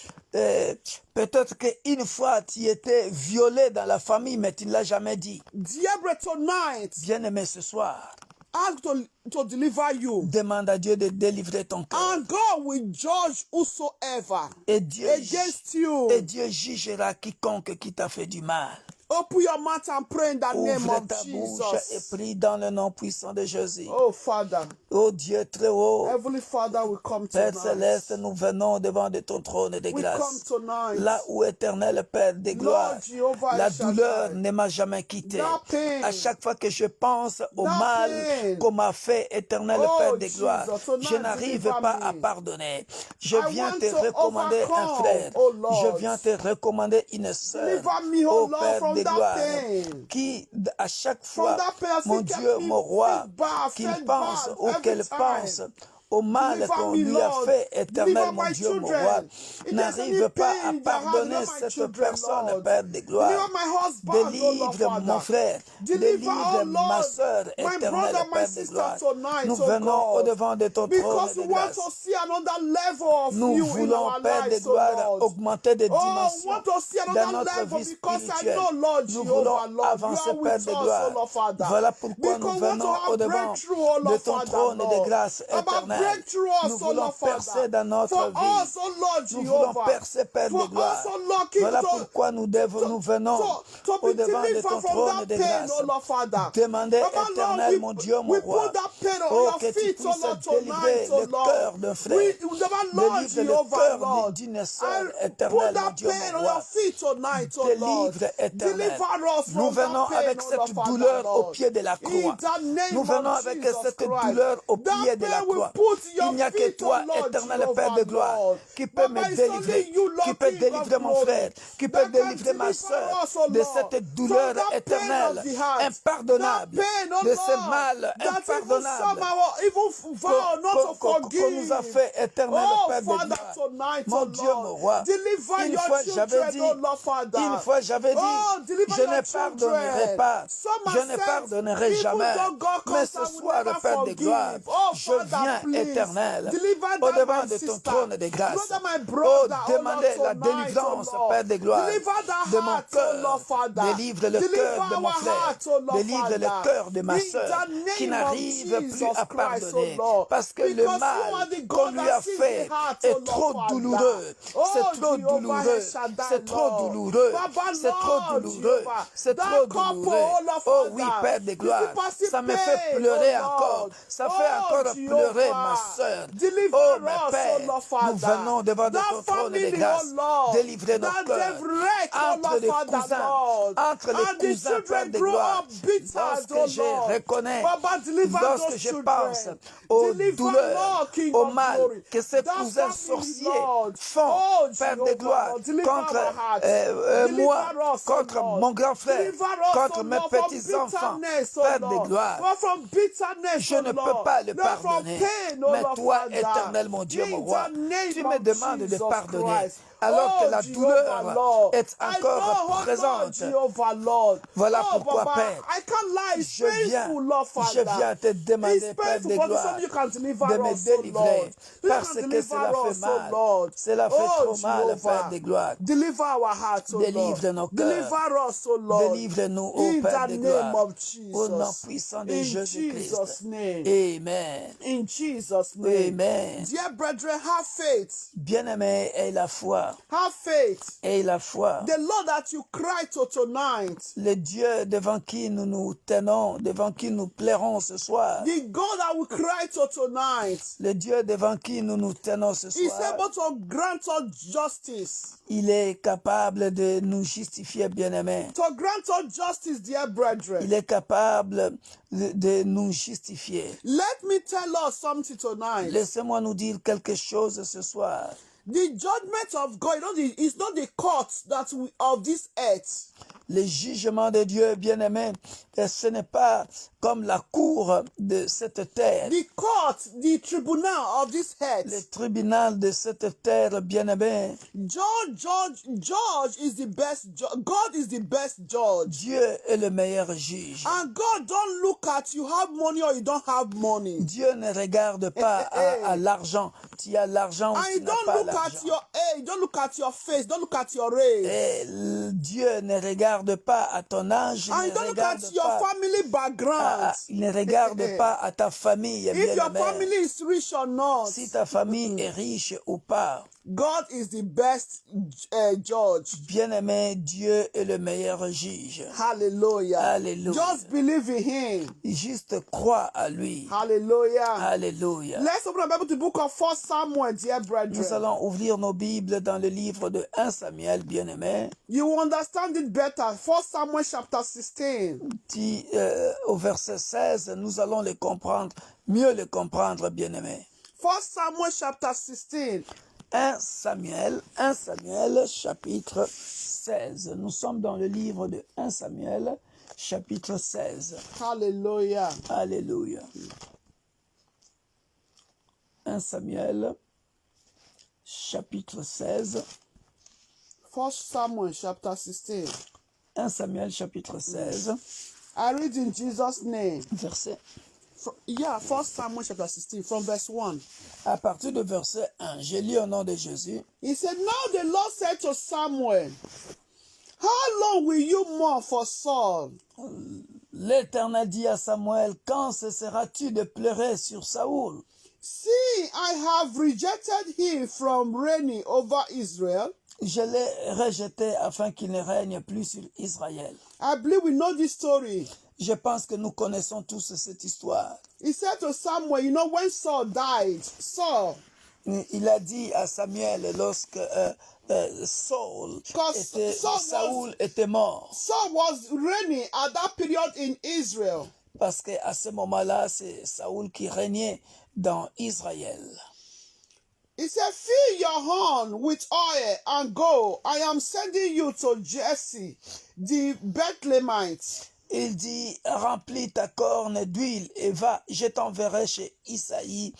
Speaker 1: Peut-être qu'une fois tu étais violé dans la famille, mais tu ne l'as jamais dit.
Speaker 2: Dear brother, tonight,
Speaker 1: Bien-aimé, ce soir,
Speaker 2: ask to deliver you.
Speaker 1: demande à Dieu de délivrer ton cœur.
Speaker 2: And God will judge whosoever
Speaker 1: Et Dieu jugera quiconque qui t'a fait du mal.
Speaker 2: Open your mouth and pray in the name
Speaker 1: Ouvre
Speaker 2: of
Speaker 1: ta bouche et
Speaker 2: Jesus.
Speaker 1: prie dans le nom puissant de Jésus.
Speaker 2: Oh, Father.
Speaker 1: Oh Dieu très haut,
Speaker 2: Heavenly Father, we come
Speaker 1: Père
Speaker 2: tonight.
Speaker 1: céleste, nous venons devant de ton trône de
Speaker 2: We come
Speaker 1: grâce.
Speaker 2: tonight.
Speaker 1: Là où éternel Père de gloire,
Speaker 2: Lord Jehovah
Speaker 1: la
Speaker 2: El Shaddai.
Speaker 1: douleur ne m'a jamais quitté.
Speaker 2: That pain.
Speaker 1: À chaque fois que je pense au
Speaker 2: That
Speaker 1: mal
Speaker 2: pain.
Speaker 1: qu'on m'a fait, éternel
Speaker 2: Oh,
Speaker 1: Père de
Speaker 2: Jesus,
Speaker 1: gloire,
Speaker 2: tonight,
Speaker 1: je n'arrive
Speaker 2: deliver
Speaker 1: pas
Speaker 2: me.
Speaker 1: à pardonner. Je
Speaker 2: I
Speaker 1: viens
Speaker 2: want
Speaker 1: te
Speaker 2: to
Speaker 1: recommander un
Speaker 2: overcome,
Speaker 1: frère.
Speaker 2: oh Lord.
Speaker 1: Je viens te recommander une sœur.
Speaker 2: Deliver me, oh
Speaker 1: Oh
Speaker 2: Lord,
Speaker 1: Père
Speaker 2: from
Speaker 1: de
Speaker 2: that
Speaker 1: gloire,
Speaker 2: pain.
Speaker 1: qui à chaque
Speaker 2: From
Speaker 1: fois,
Speaker 2: that pain,
Speaker 1: mon
Speaker 2: kept
Speaker 1: Dieu,
Speaker 2: me
Speaker 1: mon roi,
Speaker 2: fed bad,
Speaker 1: qu'il
Speaker 2: fed
Speaker 1: pense
Speaker 2: bad
Speaker 1: ou
Speaker 2: every
Speaker 1: qu'elle
Speaker 2: time.
Speaker 1: pense au mal
Speaker 2: Deliver
Speaker 1: qu'on
Speaker 2: me,
Speaker 1: lui a
Speaker 2: Lord.
Speaker 1: fait,
Speaker 2: Deliver
Speaker 1: éternel mon
Speaker 2: my
Speaker 1: Dieu, mon
Speaker 2: children.
Speaker 1: roi,
Speaker 2: If there's
Speaker 1: n'arrive
Speaker 2: any
Speaker 1: pas
Speaker 2: pain
Speaker 1: à
Speaker 2: in their heart,
Speaker 1: pardonner
Speaker 2: deliver my
Speaker 1: cette
Speaker 2: children,
Speaker 1: personne,
Speaker 2: Lord.
Speaker 1: Père de gloire.
Speaker 2: Deliver my husband, oh Lord,
Speaker 1: Délivre mon
Speaker 2: Father.
Speaker 1: frère,
Speaker 2: Deliver, oh
Speaker 1: délivre ma
Speaker 2: Lord,
Speaker 1: soeur,
Speaker 2: my
Speaker 1: éternel
Speaker 2: brother, my
Speaker 1: Père de
Speaker 2: sister
Speaker 1: gloire.
Speaker 2: tonight,
Speaker 1: Nous
Speaker 2: oh
Speaker 1: venons
Speaker 2: God.
Speaker 1: au-devant de ton trône
Speaker 2: Because
Speaker 1: de
Speaker 2: we want to
Speaker 1: grâce.
Speaker 2: see another level of
Speaker 1: Nous
Speaker 2: you in
Speaker 1: voulons,
Speaker 2: our
Speaker 1: Père de
Speaker 2: lives, oh
Speaker 1: gloire,
Speaker 2: Lord.
Speaker 1: augmenter des
Speaker 2: Oh, we
Speaker 1: dimensions
Speaker 2: want to see
Speaker 1: dans
Speaker 2: another
Speaker 1: notre
Speaker 2: level
Speaker 1: vie
Speaker 2: because I
Speaker 1: spirituelle.
Speaker 2: know, Lord
Speaker 1: Nous voulons
Speaker 2: Jehovah, Lord, you
Speaker 1: avancer,
Speaker 2: are
Speaker 1: Père
Speaker 2: with
Speaker 1: de
Speaker 2: us, oh
Speaker 1: gloire.
Speaker 2: Lord Father.
Speaker 1: Voilà pourquoi nous
Speaker 2: Because we want to
Speaker 1: venons
Speaker 2: have
Speaker 1: au-devant
Speaker 2: breakthrough, oh
Speaker 1: de
Speaker 2: Lord
Speaker 1: ton
Speaker 2: Father,
Speaker 1: trône de
Speaker 2: Lord.
Speaker 1: grâce
Speaker 2: About
Speaker 1: éternelle.
Speaker 2: breakthrough
Speaker 1: Nous
Speaker 2: us, oh
Speaker 1: voulons
Speaker 2: Lord
Speaker 1: percer
Speaker 2: Father.
Speaker 1: dans notre
Speaker 2: For
Speaker 1: vie.
Speaker 2: us, oh Lord
Speaker 1: Nous voulons
Speaker 2: Jehovah.
Speaker 1: percer, Père
Speaker 2: For
Speaker 1: de
Speaker 2: us,
Speaker 1: gloire.
Speaker 2: oh Lord,
Speaker 1: Voilà pourquoi nous venons
Speaker 2: to be
Speaker 1: au-devant de
Speaker 2: delivered
Speaker 1: ton
Speaker 2: from
Speaker 1: trône
Speaker 2: that
Speaker 1: de
Speaker 2: pain,
Speaker 1: grâce.
Speaker 2: oh Lord Father.
Speaker 1: Demander,
Speaker 2: Baba, Lord,
Speaker 1: éternel, mon Dieu, mon
Speaker 2: we
Speaker 1: roi,
Speaker 2: put that pain on
Speaker 1: oh,
Speaker 2: your
Speaker 1: que tu
Speaker 2: feet, oh
Speaker 1: puisses
Speaker 2: Lord, tonight,
Speaker 1: délivrer
Speaker 2: oh
Speaker 1: le
Speaker 2: Lord.
Speaker 1: cœur d'un frère,
Speaker 2: Lord
Speaker 1: délivre le
Speaker 2: Jehovah,
Speaker 1: cœur
Speaker 2: Lord.
Speaker 1: d'une sœur,
Speaker 2: I put
Speaker 1: éternel, mon
Speaker 2: that
Speaker 1: Dieu,
Speaker 2: pain
Speaker 1: mon
Speaker 2: on your
Speaker 1: roi.
Speaker 2: feet tonight, oh Lord.
Speaker 1: Délivre, éternel.
Speaker 2: Deliver us
Speaker 1: Nous
Speaker 2: from that
Speaker 1: venons
Speaker 2: pain,
Speaker 1: avec
Speaker 2: oh Lord,
Speaker 1: cette
Speaker 2: Father,
Speaker 1: douleur au
Speaker 2: Lord.
Speaker 1: pied de la
Speaker 2: In
Speaker 1: croix.
Speaker 2: the name
Speaker 1: Nous venons
Speaker 2: of
Speaker 1: avec
Speaker 2: Jesus
Speaker 1: cette
Speaker 2: Christ.
Speaker 1: douleur au
Speaker 2: That
Speaker 1: pied de la
Speaker 2: pain will
Speaker 1: croix.
Speaker 2: put your
Speaker 1: Il n'y a que
Speaker 2: feet,
Speaker 1: toi,
Speaker 2: oh Lord,
Speaker 1: éternel Père de
Speaker 2: Jehovah,
Speaker 1: gloire,
Speaker 2: Lord.
Speaker 1: qui peut
Speaker 2: Baba,
Speaker 1: me
Speaker 2: it's only
Speaker 1: délivrer,
Speaker 2: you,
Speaker 1: qui
Speaker 2: Lord,
Speaker 1: peut
Speaker 2: King
Speaker 1: délivrer
Speaker 2: of
Speaker 1: mon
Speaker 2: glory,
Speaker 1: frère, qui peut
Speaker 2: that can
Speaker 1: délivrer ma
Speaker 2: deliver
Speaker 1: soeur
Speaker 2: us, oh
Speaker 1: de
Speaker 2: Lord,
Speaker 1: cette
Speaker 2: from
Speaker 1: douleur
Speaker 2: that pain
Speaker 1: éternelle,
Speaker 2: of the heart,
Speaker 1: impardonnable,
Speaker 2: that pain, oh
Speaker 1: de ce
Speaker 2: Lord,
Speaker 1: mal
Speaker 2: that even some
Speaker 1: impardonnable
Speaker 2: are even vow not to
Speaker 1: qu'on nous a
Speaker 2: forgive.
Speaker 1: fait, éternel
Speaker 2: Oh,
Speaker 1: Père de
Speaker 2: Father,
Speaker 1: gloire.
Speaker 2: tonight,
Speaker 1: Mon
Speaker 2: oh
Speaker 1: Dieu, mon
Speaker 2: Lord,
Speaker 1: roi,
Speaker 2: deliver
Speaker 1: une
Speaker 2: your
Speaker 1: fois j'avais
Speaker 2: children,
Speaker 1: dit,
Speaker 2: oh Lord, Father.
Speaker 1: une fois j'avais dit,
Speaker 2: Oh, deliver
Speaker 1: je
Speaker 2: your
Speaker 1: ne pardonnerai
Speaker 2: children.
Speaker 1: pas,
Speaker 2: Some
Speaker 1: je
Speaker 2: are
Speaker 1: ne
Speaker 2: said,
Speaker 1: pardonnerai
Speaker 2: even
Speaker 1: jamais.
Speaker 2: though God
Speaker 1: Mais
Speaker 2: comes,
Speaker 1: ce
Speaker 2: I will
Speaker 1: soir,
Speaker 2: never
Speaker 1: Père de gloire,
Speaker 2: forgive. Oh,
Speaker 1: je
Speaker 2: Father,
Speaker 1: viens,
Speaker 2: please,
Speaker 1: éternel,
Speaker 2: deliver that
Speaker 1: au-devant
Speaker 2: my
Speaker 1: de ton
Speaker 2: sister,
Speaker 1: trône de grâce.
Speaker 2: brother, my
Speaker 1: Oh,
Speaker 2: brother, oh Lord,
Speaker 1: demandez la
Speaker 2: tonight, oh
Speaker 1: délivrance,
Speaker 2: Lord.
Speaker 1: Père de gloire,
Speaker 2: Deliver the
Speaker 1: de mon
Speaker 2: heart, oh
Speaker 1: cœur.
Speaker 2: Lord, Father.
Speaker 1: Délivre le
Speaker 2: Deliver
Speaker 1: cœur de mon
Speaker 2: our
Speaker 1: frère.
Speaker 2: heart, oh Lord,
Speaker 1: Délivre le
Speaker 2: Father.
Speaker 1: cœur de ma
Speaker 2: In
Speaker 1: sœur
Speaker 2: the
Speaker 1: qui
Speaker 2: name of
Speaker 1: n'arrive plus
Speaker 2: Jesus
Speaker 1: à
Speaker 2: Christ, oh
Speaker 1: pardonner
Speaker 2: Lord.
Speaker 1: parce que le
Speaker 2: Because you are
Speaker 1: mal
Speaker 2: the
Speaker 1: qu'on
Speaker 2: God
Speaker 1: lui
Speaker 2: that
Speaker 1: a
Speaker 2: sees
Speaker 1: fait
Speaker 2: the heart, oh
Speaker 1: est
Speaker 2: Lord,
Speaker 1: trop
Speaker 2: Father.
Speaker 1: douloureux. C'est
Speaker 2: Oh,
Speaker 1: trop
Speaker 2: Jehovah
Speaker 1: douloureux.
Speaker 2: El Shaddai,
Speaker 1: C'est trop
Speaker 2: Lord.
Speaker 1: douloureux.
Speaker 2: Baba,
Speaker 1: C'est trop
Speaker 2: Lord,
Speaker 1: douloureux.
Speaker 2: Jehovah.
Speaker 1: C'est
Speaker 2: That
Speaker 1: trop
Speaker 2: couple,
Speaker 1: douloureux.
Speaker 2: oh Lord,
Speaker 1: Oh oui,
Speaker 2: Father.
Speaker 1: Père de
Speaker 2: You
Speaker 1: gloire.
Speaker 2: see, passing
Speaker 1: Ça me fait
Speaker 2: pain,
Speaker 1: pleurer
Speaker 2: oh
Speaker 1: encore.
Speaker 2: Lord.
Speaker 1: Ça fait
Speaker 2: Oh,
Speaker 1: encore pleurer ma
Speaker 2: Jehovah.
Speaker 1: sœur.
Speaker 2: Deliver
Speaker 1: Oh, mes
Speaker 2: us, oh
Speaker 1: pères,
Speaker 2: Lord,
Speaker 1: nous
Speaker 2: Father.
Speaker 1: venons devant de
Speaker 2: That
Speaker 1: ton trône de
Speaker 2: family,
Speaker 1: grâce.
Speaker 2: oh Lord,
Speaker 1: Délivrer nos
Speaker 2: that
Speaker 1: cœurs.
Speaker 2: they've wrecked, oh
Speaker 1: Entre
Speaker 2: Lord,
Speaker 1: les
Speaker 2: Father,
Speaker 1: cousins,
Speaker 2: Lord.
Speaker 1: entre les
Speaker 2: And the
Speaker 1: cousins, Père
Speaker 2: children
Speaker 1: de
Speaker 2: grow
Speaker 1: gloire.
Speaker 2: up bitter,
Speaker 1: Lorsque
Speaker 2: oh
Speaker 1: je
Speaker 2: Lord.
Speaker 1: reconnais,
Speaker 2: Baba, deliver
Speaker 1: lorsque
Speaker 2: those
Speaker 1: je pense
Speaker 2: children.
Speaker 1: aux
Speaker 2: Deliver,
Speaker 1: douleurs,
Speaker 2: Lord, King
Speaker 1: au
Speaker 2: of
Speaker 1: mal
Speaker 2: glory.
Speaker 1: que ces
Speaker 2: That
Speaker 1: cousins
Speaker 2: family,
Speaker 1: sorciers
Speaker 2: Lord.
Speaker 1: font,
Speaker 2: Oh,
Speaker 1: Père de
Speaker 2: Jehovah,
Speaker 1: gloire,
Speaker 2: Lord. Deliver
Speaker 1: contre
Speaker 2: our hearts.
Speaker 1: moi,
Speaker 2: Deliver us, oh
Speaker 1: contre
Speaker 2: Lord.
Speaker 1: mon grand frère,
Speaker 2: Deliver us,
Speaker 1: contre
Speaker 2: oh
Speaker 1: mes
Speaker 2: Lord, from
Speaker 1: petits-enfants,
Speaker 2: bitterness, oh
Speaker 1: Père de
Speaker 2: Lord.
Speaker 1: gloire.
Speaker 2: Lord, from bitterness,
Speaker 1: Je
Speaker 2: oh
Speaker 1: ne peux
Speaker 2: Lord.
Speaker 1: pas le
Speaker 2: Lord, from
Speaker 1: pardonner.
Speaker 2: pain, oh
Speaker 1: Mais
Speaker 2: Lord,
Speaker 1: toi,
Speaker 2: Father.
Speaker 1: éternel, mon Dieu, mon
Speaker 2: In
Speaker 1: roi,
Speaker 2: the name
Speaker 1: tu me
Speaker 2: of
Speaker 1: demandes de
Speaker 2: Jesus
Speaker 1: pardonner.
Speaker 2: Christ.
Speaker 1: Alors que
Speaker 2: Oh,
Speaker 1: la
Speaker 2: Jehovah,
Speaker 1: douleur
Speaker 2: Lord.
Speaker 1: est
Speaker 2: I
Speaker 1: encore
Speaker 2: know, oh Lord,
Speaker 1: présente.
Speaker 2: Jehovah, Lord.
Speaker 1: Voilà
Speaker 2: Oh,
Speaker 1: pourquoi,
Speaker 2: Baba,
Speaker 1: Père,
Speaker 2: I can't lie. It's
Speaker 1: je viens,
Speaker 2: painful, Lord,
Speaker 1: je
Speaker 2: Father.
Speaker 1: viens te demander,
Speaker 2: It's
Speaker 1: Père
Speaker 2: painful,
Speaker 1: de
Speaker 2: but it's
Speaker 1: gloire,
Speaker 2: only you can deliver
Speaker 1: de me
Speaker 2: us, oh
Speaker 1: délivrer,
Speaker 2: Lord. You
Speaker 1: parce
Speaker 2: can
Speaker 1: que
Speaker 2: deliver
Speaker 1: cela fait
Speaker 2: us, oh
Speaker 1: mal.
Speaker 2: Lord.
Speaker 1: Cela fait
Speaker 2: Oh,
Speaker 1: trop mal, Père
Speaker 2: Jehovah.
Speaker 1: de gloire.
Speaker 2: Deliver our hearts, oh Lord.
Speaker 1: Délivre nos cœurs.
Speaker 2: Deliver us, oh Lord.
Speaker 1: Délivre-nous, ô
Speaker 2: In
Speaker 1: Père
Speaker 2: the
Speaker 1: de
Speaker 2: name
Speaker 1: gloire,
Speaker 2: of
Speaker 1: au nom
Speaker 2: Jesus.
Speaker 1: puissant de
Speaker 2: In
Speaker 1: Jésus-Christ.
Speaker 2: Jesus' name.
Speaker 1: Amen.
Speaker 2: In Jesus' name.
Speaker 1: Amen.
Speaker 2: Dear brethren, have faith.
Speaker 1: Bien-aimé, aie la foi.
Speaker 2: Have faith.
Speaker 1: Aie la foi.
Speaker 2: The Lord that you cry to tonight.
Speaker 1: Le Dieu devant qui nous nous tenons, devant qui nous plairons ce soir.
Speaker 2: The God that we cry to tonight.
Speaker 1: Le Dieu devant qui nous nous tenons ce
Speaker 2: He's
Speaker 1: soir.
Speaker 2: able to grant us justice.
Speaker 1: Il est capable de nous justifier, bien-aimés.
Speaker 2: To grant us justice, dear brethren.
Speaker 1: Il est capable de nous justifier.
Speaker 2: Let me tell us something tonight.
Speaker 1: Laissez-moi nous dire quelque chose ce soir.
Speaker 2: The judgment of God is not the court of this earth.
Speaker 1: Le jugement de Dieu, bien-aimé, ce n'est pas comme la cour de cette terre.
Speaker 2: The court, the tribunal of this earth.
Speaker 1: Le tribunal de cette terre, bien-aimé.
Speaker 2: Judge is the best. God is the best judge.
Speaker 1: Dieu est le meilleur juge.
Speaker 2: And God don't look at you have money or you don't have money.
Speaker 1: Dieu ne regarde pas à l'argent. Tu as l'argent ou tu n'as pas l'argent.
Speaker 2: Don't look at your face. Don't look at your race.
Speaker 1: Et Dieu ne regarde pas à ton âge.
Speaker 2: And don't look at your family background.
Speaker 1: Il ne regarde pas à ta famille.
Speaker 2: If your family is rich or not.
Speaker 1: Si ta famille est riche ou pas.
Speaker 2: God is the best judge.
Speaker 1: Bien-aimé, Dieu est le meilleur juge.
Speaker 2: Hallelujah.
Speaker 1: Alléluia.
Speaker 2: Just believe in him.
Speaker 1: Juste crois à lui.
Speaker 2: Hallelujah.
Speaker 1: Alléluia.
Speaker 2: Let's open the Bible to the book of 1 Samuel, dear brethren.
Speaker 1: Nous allons ouvrir nos Bibles dans le livre de 1 Samuel, bien-aimé.
Speaker 2: You will understand it better. 1 Samuel chapter 16.
Speaker 1: Au verset 16, nous allons le comprendre, mieux le comprendre, bien-aimé.
Speaker 2: 1 Samuel chapter 16.
Speaker 1: 1 Samuel, chapitre 16. Nous sommes dans le livre de 1 Samuel, chapitre 16.
Speaker 2: Hallelujah.
Speaker 1: Alléluia. 1 Samuel, chapitre 16.
Speaker 2: 1 Samuel chapter 16.
Speaker 1: 1 Samuel, chapitre 16,
Speaker 2: I read in Jesus' name.
Speaker 1: verset.
Speaker 2: 1 Samuel chapter 16 from verse 1.
Speaker 1: À partir de verset 1, je lis au nom de Jésus.
Speaker 2: He said, Now the Lord said to Samuel, How long will you mourn for Saul?
Speaker 1: L'Éternel dit à Samuel, quand cesseras-tu de pleurer sur Saoul?
Speaker 2: See, I have rejected him from reigning over Israel.
Speaker 1: Je l'ai rejeté afin qu'il ne règne plus sur Israël.
Speaker 2: I believe we know this story.
Speaker 1: Je pense que nous connaissons tous cette histoire.
Speaker 2: He said to Samuel, you know, when Saul died, Saul,
Speaker 1: Il a dit à Samuel lorsque Saul Saoul était mort.
Speaker 2: Saul was reigning at that period in Israel.
Speaker 1: Parce qu'à ce moment-là, c'est Saoul qui régnait dans Israël.
Speaker 2: He said, fill your horn with oil and go. I am sending you to Jesse, the Bethlehemite.
Speaker 1: Il dit, remplis ta corne d'huile et va, je t'enverrai chez Isaïe,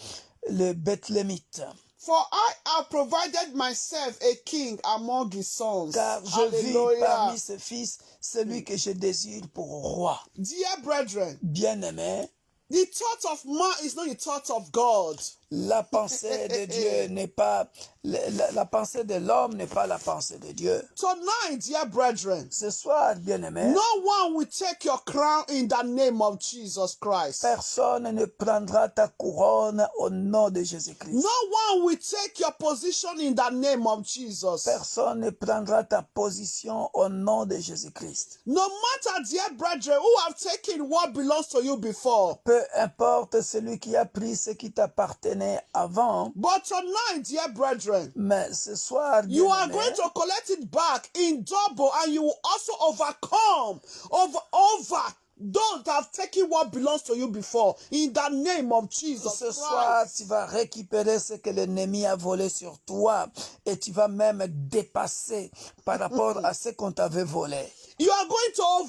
Speaker 1: le Bethlémite.
Speaker 2: For I have provided myself a king among his sons.
Speaker 1: Car je vis parmi ses fils celui que je désire pour roi.
Speaker 2: Dear brethren,
Speaker 1: Bien-aimé,
Speaker 2: the thought of man is not the thought of God.
Speaker 1: La pensée de Dieu n'est pas, la pensée de l'homme n'est pas la pensée de Dieu.
Speaker 2: Tonight, dear brethren,
Speaker 1: Ce soir, bien-aimé,
Speaker 2: no one will take your crown in the name of Jesus Christ.
Speaker 1: personne ne prendra ta couronne au nom de Jésus-Christ.
Speaker 2: No one will take your position in the name of Jesus.
Speaker 1: Personne ne prendra ta position au nom de Jésus-Christ.
Speaker 2: No matter, dear brethren, who have taken what belongs to you before.
Speaker 1: Peu importe celui qui a pris ce qui t'appartenait avant.
Speaker 2: But tonight, dear brethren,
Speaker 1: Mais ce soir,
Speaker 2: you are going to collect it back in double, and you will also overcome over those that have taken what belongs to you before, in the name of Jesus
Speaker 1: Ce
Speaker 2: Christ.
Speaker 1: soir, tu vas récupérer ce que l'ennemi a volé sur toi et tu vas même dépasser par rapport à ce qu'on t'avait volé.
Speaker 2: You are going to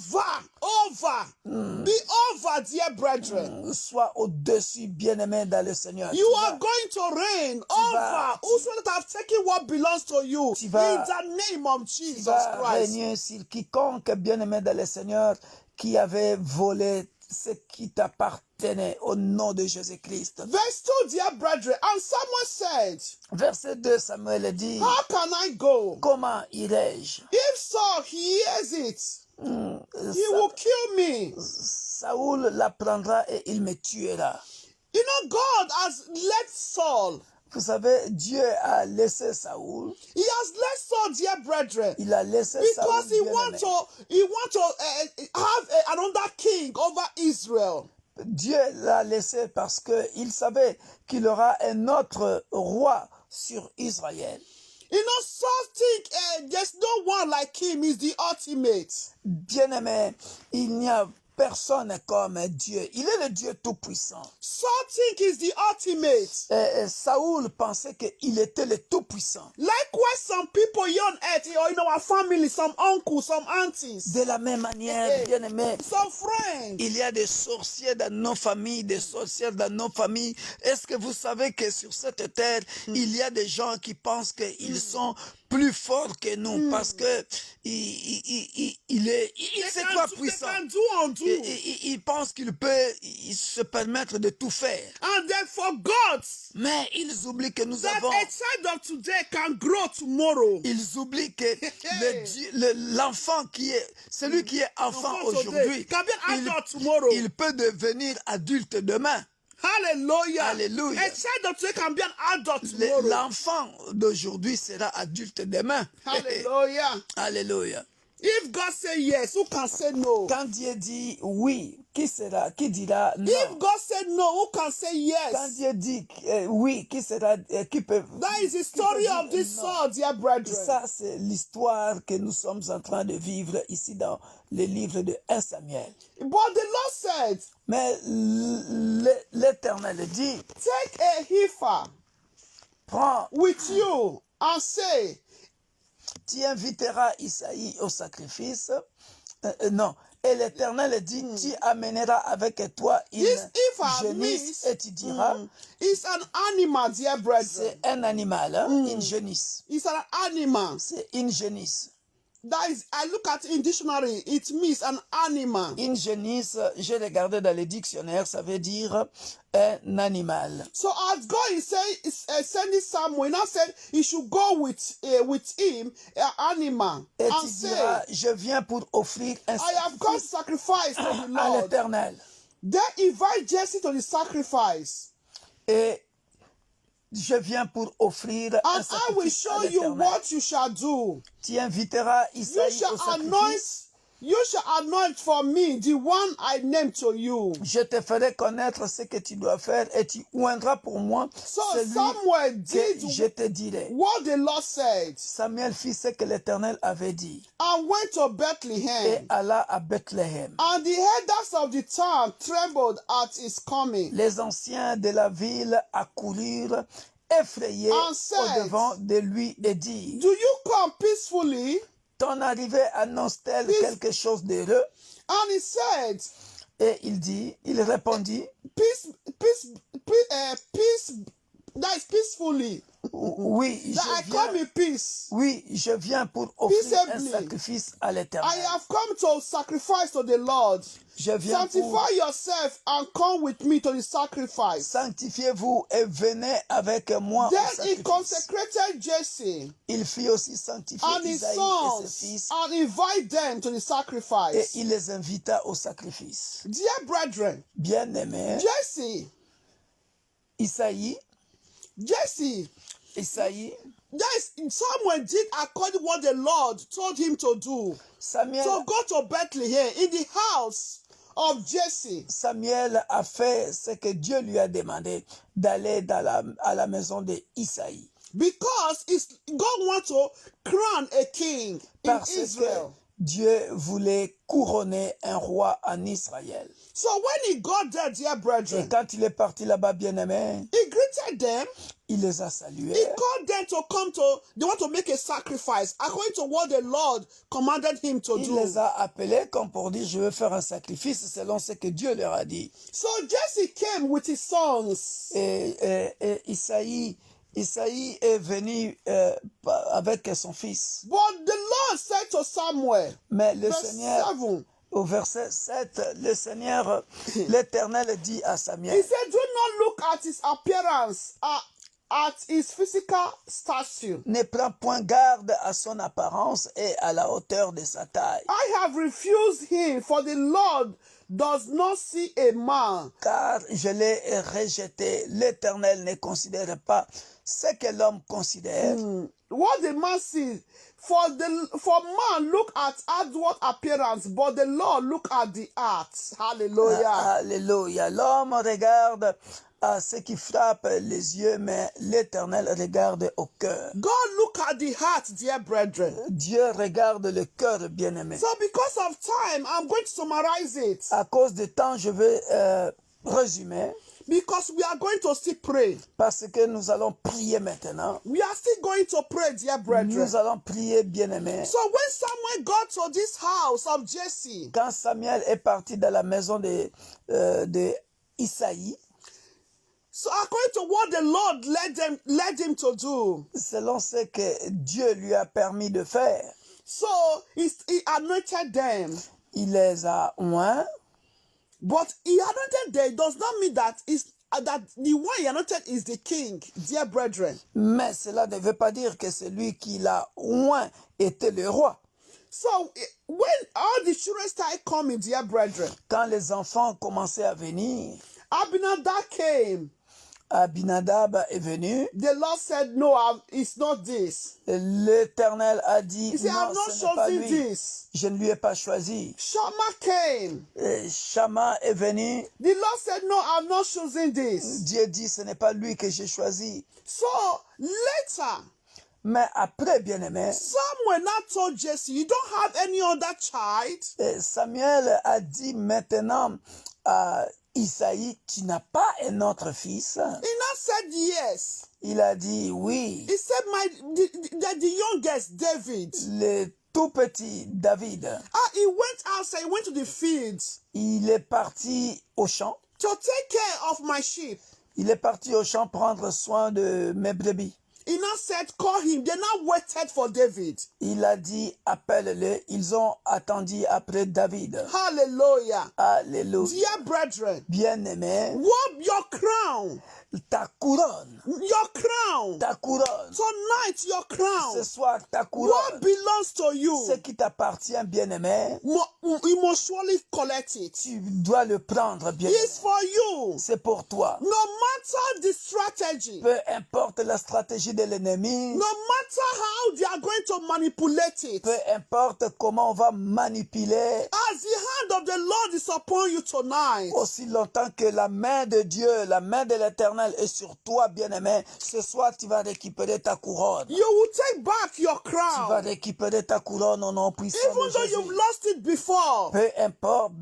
Speaker 2: be over, dear brethren.
Speaker 1: Sois au-dessus, bien-aimé dans le Seigneur.
Speaker 2: You are going to reign over whosoever that have taken what belongs to you, in the name of Jesus
Speaker 1: Tu vas
Speaker 2: Christ.
Speaker 1: régner sur quiconque, bien-aimé dans le Seigneur, qui avait volé ce qui t'appartenait au nom de Jésus-Christ.
Speaker 2: Verse 2, dear brethren, and Samuel said,
Speaker 1: Verset 2, Samuel dit,
Speaker 2: how can I go?
Speaker 1: comment irai-je?
Speaker 2: If Saul hears it, he will kill me.
Speaker 1: Saoul l'apprendra et il me tuera.
Speaker 2: You know, God has let Saul.
Speaker 1: Vous savez, Dieu a laissé Saoul.
Speaker 2: He has let Saul, dear brethren,
Speaker 1: Il a laissé
Speaker 2: because
Speaker 1: Saoul,
Speaker 2: he want to have another king over Israel.
Speaker 1: Dieu l'a laissé parce que il savait qu'il aura un autre roi sur Israël.
Speaker 2: You know, Saul think there's no one like him. He's the ultimate.
Speaker 1: Bien-aimé, il n'y a personne comme Dieu. Il est le Dieu tout-puissant.
Speaker 2: Saul think he's the ultimate.
Speaker 1: Saoul pensait qu'il était le tout-puissant.
Speaker 2: Likewise, some people here on earth, or in our family, some uncles, some aunties,
Speaker 1: De la même manière, bien-aimé,
Speaker 2: some friends.
Speaker 1: il y a des sorciers dans nos familles, des sorcières dans nos familles. Est-ce que vous savez que sur cette terre, il y a des gens qui pensent qu'ils sont plus forts que nous parce que c'est quoi puissant? Il pense qu'il peut se permettre de tout faire.
Speaker 2: And they forgot
Speaker 1: Mais ils oublient que nous
Speaker 2: that
Speaker 1: avons...
Speaker 2: a child of today can grow tomorrow.
Speaker 1: Ils oublient que l'enfant qui est... Celui qui est enfant aujourd'hui, il peut devenir adulte demain.
Speaker 2: Hallelujah.
Speaker 1: Hallelujah.
Speaker 2: A child of today can be an adult tomorrow.
Speaker 1: L'enfant d'aujourd'hui sera adulte demain.
Speaker 2: Hallelujah.
Speaker 1: Alléluia.
Speaker 2: If God say yes, who can say no?
Speaker 1: Quand Dieu dit oui, qui dira non?
Speaker 2: If God said no, who can say yes?
Speaker 1: Quand Dieu dit oui, qui peut...
Speaker 2: That is the story of this Saul, dear brethren.
Speaker 1: Ça, c'est l'histoire que nous sommes en train de vivre ici dans le livre de 1 Samuel.
Speaker 2: But the Lord said,
Speaker 1: mais l'Éternel dit,
Speaker 2: take a heifer
Speaker 1: prends
Speaker 2: with you and say,
Speaker 1: tu inviteras Isaïe au sacrifice. Non, Et l'Éternel dit, tu amèneras avec toi une
Speaker 2: If I
Speaker 1: génisse
Speaker 2: miss,
Speaker 1: et tu diras,
Speaker 2: it's an animal, dear brethren.
Speaker 1: c'est un animal, hein, une génisse.
Speaker 2: It's an animal.
Speaker 1: C'est une génisse.
Speaker 2: That is, I look at in dictionary, it means an animal.
Speaker 1: Une génisse, j'ai regardé dans les dictionnaires, ça veut dire un animal.
Speaker 2: So as God is saying, sending Samuel, now said he should go with him, an animal,
Speaker 1: Et
Speaker 2: and
Speaker 1: tu
Speaker 2: say,
Speaker 1: diras, je viens pour offrir un
Speaker 2: I have come sacrifice to the
Speaker 1: à
Speaker 2: Lord.
Speaker 1: l'Éternel.
Speaker 2: Then invite Jesse to the sacrifice.
Speaker 1: Et je viens pour offrir un
Speaker 2: And I will
Speaker 1: sacrifice à
Speaker 2: show you
Speaker 1: l'Éternel.
Speaker 2: what you shall do.
Speaker 1: Tu inviteras
Speaker 2: You
Speaker 1: Isaïe au
Speaker 2: shall
Speaker 1: sacrifice.
Speaker 2: anoint for me the one I named to you.
Speaker 1: Je te ferai connaître ce que tu dois faire et tu oindras pour moi
Speaker 2: So
Speaker 1: celui
Speaker 2: Samuel
Speaker 1: que
Speaker 2: did
Speaker 1: je te dirai.
Speaker 2: what the Lord said
Speaker 1: Samuel fit ce que l'Éternel avait dit
Speaker 2: and went to
Speaker 1: et
Speaker 2: Bethlehem.
Speaker 1: alla à Bethléem.
Speaker 2: And the elders of the town trembled at his coming.
Speaker 1: Les anciens de la ville accoururent effrayés
Speaker 2: And said,
Speaker 1: au-devant de lui et dirent,
Speaker 2: Do you come peacefully?
Speaker 1: ton arrivée annonce-t-elle
Speaker 2: Peace.
Speaker 1: quelque chose d'heureux?
Speaker 2: And he said,
Speaker 1: Et il répondit,
Speaker 2: Peace, that is peacefully.
Speaker 1: oui,
Speaker 2: That I come
Speaker 1: je viens,
Speaker 2: in peace.
Speaker 1: oui, je viens pour offrir un
Speaker 2: Peaceably.
Speaker 1: sacrifice à
Speaker 2: I
Speaker 1: l'Éternel.
Speaker 2: have come to sacrifice to the Lord.
Speaker 1: Je viens pour
Speaker 2: Sanctify yourself and come with me to the sacrifice.
Speaker 1: sanctifiez-vous et venez avec moi au
Speaker 2: Then he
Speaker 1: sacrifice.
Speaker 2: consecrated Jesse
Speaker 1: Il fit aussi sanctifier
Speaker 2: and his
Speaker 1: Isaïe et ses
Speaker 2: sons
Speaker 1: fils
Speaker 2: and invite them to the
Speaker 1: et
Speaker 2: sacrifice.
Speaker 1: il les invita au sacrifice.
Speaker 2: Dear brethren,
Speaker 1: Bien-aimé,
Speaker 2: Jesse,
Speaker 1: Isaïe,
Speaker 2: yes, Samuel did according to what the Lord told him to do.
Speaker 1: Samuel,
Speaker 2: So go to Bethlehem in the house of Jesse.
Speaker 1: Samuel a fait ce que Dieu lui a demandé, d'aller à la maison de Isaïe.
Speaker 2: Because God wants to crown a king in
Speaker 1: Parce que
Speaker 2: Israel.
Speaker 1: Dieu voulait couronner un roi en Israël.
Speaker 2: So when he got there, dear
Speaker 1: Et
Speaker 2: brethren,
Speaker 1: quand il est parti là-bas, bien-aimé,
Speaker 2: he greeted them.
Speaker 1: il les a salués.
Speaker 2: He called them to come to, they want to make a sacrifice according to what the Lord commanded him to
Speaker 1: Il
Speaker 2: do.
Speaker 1: les a appelés comme pour dire, je veux faire un sacrifice selon ce que Dieu leur a dit.
Speaker 2: So Jesse came with his sons.
Speaker 1: Et Isaïe est venu avec son fils.
Speaker 2: But the Lord said to Samuel,
Speaker 1: Mais le
Speaker 2: verse
Speaker 1: Seigneur,
Speaker 2: 7,
Speaker 1: au verset 7, le Seigneur, l'Éternel dit à
Speaker 2: he
Speaker 1: Samuel,
Speaker 2: said, do not look at his appearance, at his physical stature.
Speaker 1: ne prends point garde à son apparence et à la hauteur de sa taille.
Speaker 2: I have refused him, for the Lord does not see a man.
Speaker 1: Car je l'ai rejeté. L'Éternel ne considère pas ce que l'homme considère.
Speaker 2: What the man sees, for man look at outward appearance, but the Lord look at the heart. Hallelujah.
Speaker 1: Alléluia. L'homme regarde à ce qui frappe les yeux, mais l'Éternel regarde au cœur.
Speaker 2: God look at the heart, dear brethren.
Speaker 1: Dieu regarde le cœur, bien-aimé.
Speaker 2: So because of time, I'm going to summarize it.
Speaker 1: À cause du temps, je vais résumer.
Speaker 2: Because we are going to still pray.
Speaker 1: Parce que nous allons prier maintenant.
Speaker 2: We are still going to pray, dear brethren.
Speaker 1: Nous allons prier, bien-aimé.
Speaker 2: So when Samuel got to this house of Jesse,
Speaker 1: Quand Samuel est parti dans la maison de Isaïe,
Speaker 2: so according to what the Lord led him to do,
Speaker 1: selon ce que Dieu lui a permis de faire,
Speaker 2: so he anointed them.
Speaker 1: il les a oints.
Speaker 2: But he anointed them does not mean that that the one he anointed is the king, dear brethren.
Speaker 1: Mais cela ne veut pas dire que celui qui l'a oint était le roi.
Speaker 2: So when all the children started coming, dear brethren,
Speaker 1: Quand les enfants commençaient à venir,
Speaker 2: Abinadab came.
Speaker 1: Abinadab est venu.
Speaker 2: The Lord said, no, it's not this.
Speaker 1: L'Éternel a dit,
Speaker 2: He said,
Speaker 1: non,
Speaker 2: I've not
Speaker 1: ce n'est pas
Speaker 2: chosen
Speaker 1: lui.
Speaker 2: this.
Speaker 1: Je ne lui ai pas choisi.
Speaker 2: Shammah came.
Speaker 1: Shama est venu.
Speaker 2: The Lord said, no, I've not chosen this.
Speaker 1: Dieu dit, ce n'est pas lui que j'ai choisi.
Speaker 2: So later,
Speaker 1: Mais après, bien-aimé,
Speaker 2: Samuel now told Jesse, you don't have any other child?
Speaker 1: Samuel a dit maintenant à Isaïe, tu n'as pas un autre fils?
Speaker 2: He now said yes.
Speaker 1: Il a dit oui.
Speaker 2: He said, the youngest, David.
Speaker 1: Le tout petit David,
Speaker 2: He went outside, he went to the fields
Speaker 1: il est parti au champ.
Speaker 2: to take care of my sheep.
Speaker 1: Il est parti au champ prendre soin de mes brebis.
Speaker 2: He now said, call him. They now waited for David.
Speaker 1: Il a dit, appelle-le. Ils ont attendu après David.
Speaker 2: Hallelujah.
Speaker 1: Alléluia.
Speaker 2: Dear brethren,
Speaker 1: Bien-aimé,
Speaker 2: whoop your crown.
Speaker 1: ta couronne,
Speaker 2: Your crown.
Speaker 1: ta couronne.
Speaker 2: Tonight, your
Speaker 1: Ce
Speaker 2: crown.
Speaker 1: soir, ta
Speaker 2: What
Speaker 1: couronne,
Speaker 2: belongs to
Speaker 1: ce
Speaker 2: you,
Speaker 1: qui t'appartient, bien-aimé,
Speaker 2: you must surely collect it.
Speaker 1: tu dois le prendre, bien-aimé.
Speaker 2: It's for you.
Speaker 1: C'est pour toi.
Speaker 2: No matter the strategy,
Speaker 1: Peu importe la stratégie de l'ennemi,
Speaker 2: no matter how they are going to manipulate it,
Speaker 1: peu importe comment on va manipuler,
Speaker 2: as the hand of the Lord is upon you tonight,
Speaker 1: aussi longtemps que la main de Dieu, la main de l'Éternel est sur toi, bien-aimé, ce soir tu vas récupérer ta couronne.
Speaker 2: you will take back your
Speaker 1: Tu vas
Speaker 2: crown.
Speaker 1: récupérer ta couronne au nom puissant
Speaker 2: Even
Speaker 1: de
Speaker 2: though
Speaker 1: Jésus.
Speaker 2: you've lost it before,
Speaker 1: Peu importe,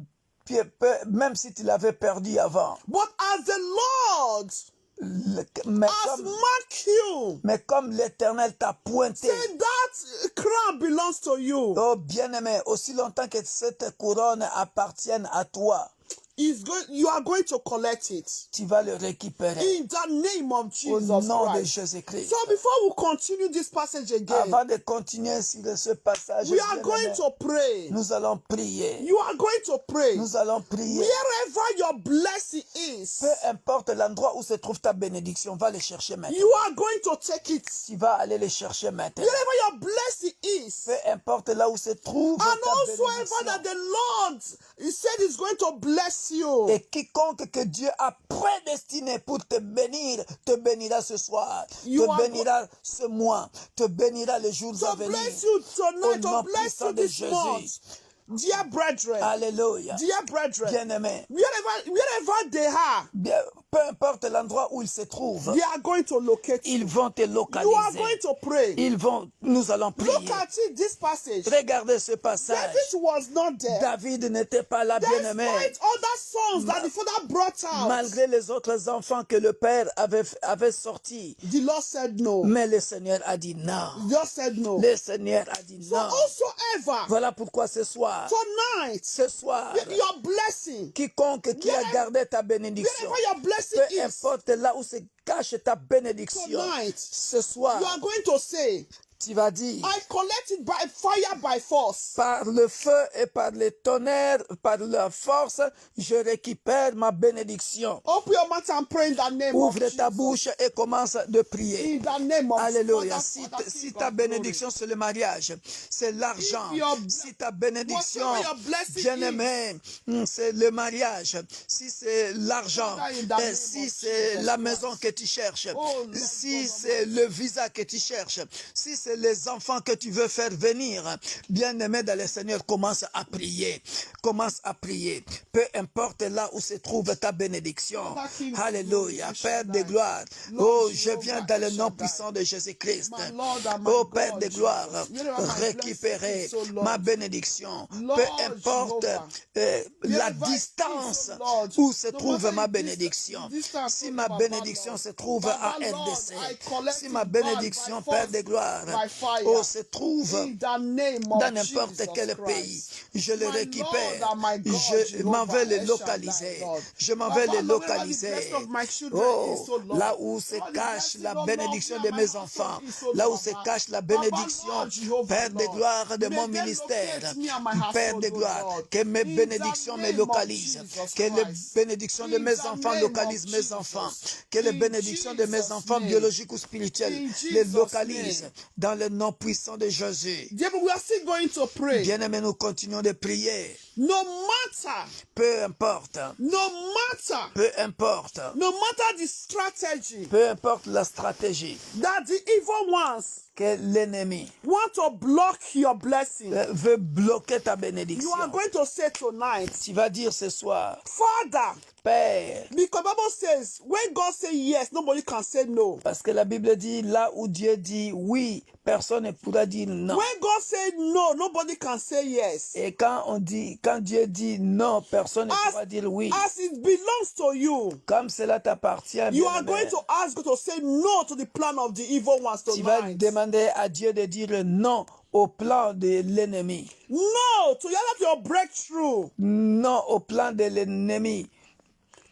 Speaker 1: même si tu l'avais perdu avant.
Speaker 2: but as the Lord
Speaker 1: Mais
Speaker 2: has marked you,
Speaker 1: comme l'Éternel t'a pointé,
Speaker 2: say that crown belongs to you.
Speaker 1: oh bien-aimé, aussi longtemps que cette couronne appartienne à toi,
Speaker 2: You are going to collect it.
Speaker 1: tu vas le récupérer
Speaker 2: In the name of
Speaker 1: au
Speaker 2: Jesus
Speaker 1: nom de
Speaker 2: Christ.
Speaker 1: Jésus-Christ.
Speaker 2: So before we continue this passage again,
Speaker 1: Avant de continuer sur ce passage,
Speaker 2: we are
Speaker 1: bien-aimé,
Speaker 2: going to pray.
Speaker 1: nous allons prier.
Speaker 2: You are going to pray.
Speaker 1: Nous allons prier.
Speaker 2: Wherever your blessing is,
Speaker 1: Peu importe l'endroit où se trouve ta bénédiction, va le chercher maintenant.
Speaker 2: you are going to take it.
Speaker 1: Tu vas aller le chercher maintenant.
Speaker 2: Wherever your blessing is,
Speaker 1: Peu importe là où se trouve ta
Speaker 2: and whosoever
Speaker 1: bénédiction.
Speaker 2: that the Lord He said is going to bless you.
Speaker 1: Et quiconque que Dieu a prédestiné pour te bénira ce soir,
Speaker 2: You
Speaker 1: te
Speaker 2: are
Speaker 1: bénira ce mois, te bénira les jours à
Speaker 2: To
Speaker 1: venir.
Speaker 2: bless you tonight,
Speaker 1: Au nom
Speaker 2: to bless
Speaker 1: puissant
Speaker 2: you
Speaker 1: de
Speaker 2: this
Speaker 1: Jésus.
Speaker 2: month. Dear brethren,
Speaker 1: Alléluia.
Speaker 2: dear brethren,
Speaker 1: Bien-aimé,
Speaker 2: wherever they are,
Speaker 1: peu importe l'endroit où ils se trouvent,
Speaker 2: they are going to locate you.
Speaker 1: ils vont te
Speaker 2: You are
Speaker 1: localiser.
Speaker 2: going to pray.
Speaker 1: Nous allons prier.
Speaker 2: Look at it, this passage.
Speaker 1: Regardez ce passage.
Speaker 2: David was not there.
Speaker 1: David n'était pas là, bien-aimé.
Speaker 2: Despite other sons that the father brought out,
Speaker 1: Malgré les autres enfants que le père avait sortis.
Speaker 2: the Lord said no.
Speaker 1: Mais le Seigneur a dit non.
Speaker 2: The Lord said no.
Speaker 1: Le Seigneur a dit
Speaker 2: So
Speaker 1: non.
Speaker 2: whosoever
Speaker 1: Voilà pourquoi ce soir,
Speaker 2: your blessing,
Speaker 1: quiconque qui a gardé ta bénédiction,
Speaker 2: wherever your blessing
Speaker 1: peu
Speaker 2: is,
Speaker 1: importe là où se cache ta bénédiction,
Speaker 2: tonight,
Speaker 1: ce soir,
Speaker 2: you are going to say,
Speaker 1: tu vas dire,
Speaker 2: I collect it by fire, by force.
Speaker 1: par le feu et par le tonnerre, par la force, je récupère ma bénédiction.
Speaker 2: Open your mouth and pray in the name
Speaker 1: Ouvre
Speaker 2: of
Speaker 1: ta
Speaker 2: Jesus.
Speaker 1: bouche et commence de prier.
Speaker 2: In the name of
Speaker 1: Alléluia.
Speaker 2: Father,
Speaker 1: Si
Speaker 2: King
Speaker 1: ta
Speaker 2: of
Speaker 1: bénédiction c'est le mariage, c'est l'argent.
Speaker 2: If your-
Speaker 1: Si ta bénédiction,
Speaker 2: whatever your blessing
Speaker 1: bien-aimé, c'est le mariage. Si c'est l'argent,
Speaker 2: Father, in the name
Speaker 1: si
Speaker 2: of
Speaker 1: c'est
Speaker 2: Jesus
Speaker 1: la
Speaker 2: Christ.
Speaker 1: maison que tu cherches,
Speaker 2: Oh, Lord
Speaker 1: si
Speaker 2: God
Speaker 1: c'est le visa que tu cherches, si c'est les enfants que tu veux faire venir, bien-aimé dans le Seigneur, commence à prier. Commence à prier. Peu importe là où se trouve ta bénédiction.
Speaker 2: Father, King of
Speaker 1: Alléluia.
Speaker 2: glory,
Speaker 1: Père de gloire.
Speaker 2: Lord
Speaker 1: Oh, je
Speaker 2: Jehovah,
Speaker 1: viens dans le nom
Speaker 2: Shaddai.
Speaker 1: puissant de Jésus-Christ.
Speaker 2: My Lord and my
Speaker 1: Oh, Père
Speaker 2: God,
Speaker 1: de gloire,
Speaker 2: Jesus. Wherever my
Speaker 1: récupérer
Speaker 2: blessing is, oh Lord.
Speaker 1: ma bénédiction.
Speaker 2: Lord
Speaker 1: Peu importe
Speaker 2: Jehovah.
Speaker 1: la
Speaker 2: Wherever it
Speaker 1: distance
Speaker 2: is, oh Lord.
Speaker 1: où se
Speaker 2: No
Speaker 1: trouve
Speaker 2: matter
Speaker 1: ma
Speaker 2: the
Speaker 1: bénédiction.
Speaker 2: distance,
Speaker 1: Si
Speaker 2: oh
Speaker 1: ma
Speaker 2: Baba,
Speaker 1: bénédiction
Speaker 2: Lord.
Speaker 1: se trouve
Speaker 2: Baba,
Speaker 1: à
Speaker 2: Lord,
Speaker 1: RDC,
Speaker 2: I collect
Speaker 1: si
Speaker 2: it
Speaker 1: ma
Speaker 2: back
Speaker 1: bénédiction,
Speaker 2: by
Speaker 1: Père
Speaker 2: force,
Speaker 1: de gloire,
Speaker 2: by fire.
Speaker 1: oh, se trouve
Speaker 2: In the name of
Speaker 1: dans n'importe
Speaker 2: Jesus
Speaker 1: quel
Speaker 2: Christ.
Speaker 1: pays, je le
Speaker 2: My
Speaker 1: récupère,
Speaker 2: Lord and my God,
Speaker 1: je m'en vais le
Speaker 2: Jehovah,
Speaker 1: localiser,
Speaker 2: El Shaddai,
Speaker 1: je m'en
Speaker 2: Lord.
Speaker 1: vais
Speaker 2: Baba,
Speaker 1: le
Speaker 2: Lord, wherever the
Speaker 1: localiser.
Speaker 2: blessing of my children
Speaker 1: Oh,
Speaker 2: is, oh Lord.
Speaker 1: là où se
Speaker 2: Lord, the
Speaker 1: cache
Speaker 2: blessing
Speaker 1: la
Speaker 2: of Lord,
Speaker 1: bénédiction
Speaker 2: me
Speaker 1: de
Speaker 2: and my
Speaker 1: mes
Speaker 2: household
Speaker 1: enfants,
Speaker 2: is, oh
Speaker 1: là où
Speaker 2: Lord,
Speaker 1: se
Speaker 2: Baba.
Speaker 1: cache la
Speaker 2: Baba,
Speaker 1: bénédiction,
Speaker 2: Lord, Jehovah,
Speaker 1: Père de
Speaker 2: Lord.
Speaker 1: gloire de
Speaker 2: May
Speaker 1: mon
Speaker 2: they
Speaker 1: ministère,
Speaker 2: locate me and my
Speaker 1: Père
Speaker 2: household,
Speaker 1: de
Speaker 2: oh
Speaker 1: gloire,
Speaker 2: Lord.
Speaker 1: que mes
Speaker 2: In the
Speaker 1: bénédictions me
Speaker 2: name of
Speaker 1: localisent,
Speaker 2: Jesus
Speaker 1: que les
Speaker 2: Christ.
Speaker 1: bénédictions de
Speaker 2: In
Speaker 1: mes
Speaker 2: the
Speaker 1: enfants
Speaker 2: name
Speaker 1: localisent
Speaker 2: of
Speaker 1: mes
Speaker 2: Jesus.
Speaker 1: enfants, que les
Speaker 2: In
Speaker 1: bénédictions de mes
Speaker 2: Jesus'
Speaker 1: enfants
Speaker 2: name.
Speaker 1: biologiques ou spirituels
Speaker 2: In
Speaker 1: les
Speaker 2: Jesus'
Speaker 1: localisent
Speaker 2: name.
Speaker 1: dans le nom puissant de Jésus.
Speaker 2: Yeah, but we are still going to pray.
Speaker 1: Bien-aimés, nous continuons de prier.
Speaker 2: No matter,
Speaker 1: Peu importe,
Speaker 2: no matter,
Speaker 1: peu importe,
Speaker 2: no matter the strategy
Speaker 1: peu importe la stratégie
Speaker 2: that the evil ones
Speaker 1: que l'ennemi
Speaker 2: want to block your blessing,
Speaker 1: veut bloquer ta
Speaker 2: you
Speaker 1: bénédiction.
Speaker 2: are going to say tonight,
Speaker 1: Tu vas dire ce soir,
Speaker 2: Father,
Speaker 1: Père,
Speaker 2: because Bible says, when God says yes, nobody can say no.
Speaker 1: parce que la Bible dit, là où Dieu dit oui, personne ne pourra dire non.
Speaker 2: When God says no, nobody can say yes.
Speaker 1: Et quand Dieu dit non, personne ne pourra dire oui.
Speaker 2: As it belongs to you,
Speaker 1: Comme cela t'appartient,
Speaker 2: you are
Speaker 1: bien-aimé,
Speaker 2: going to ask God to say no to the plan of the evil ones
Speaker 1: tu vas
Speaker 2: tonight.
Speaker 1: demander à Dieu de dire non au plan de l'ennemi.
Speaker 2: No to your breakthrough.
Speaker 1: Non au plan de l'ennemi.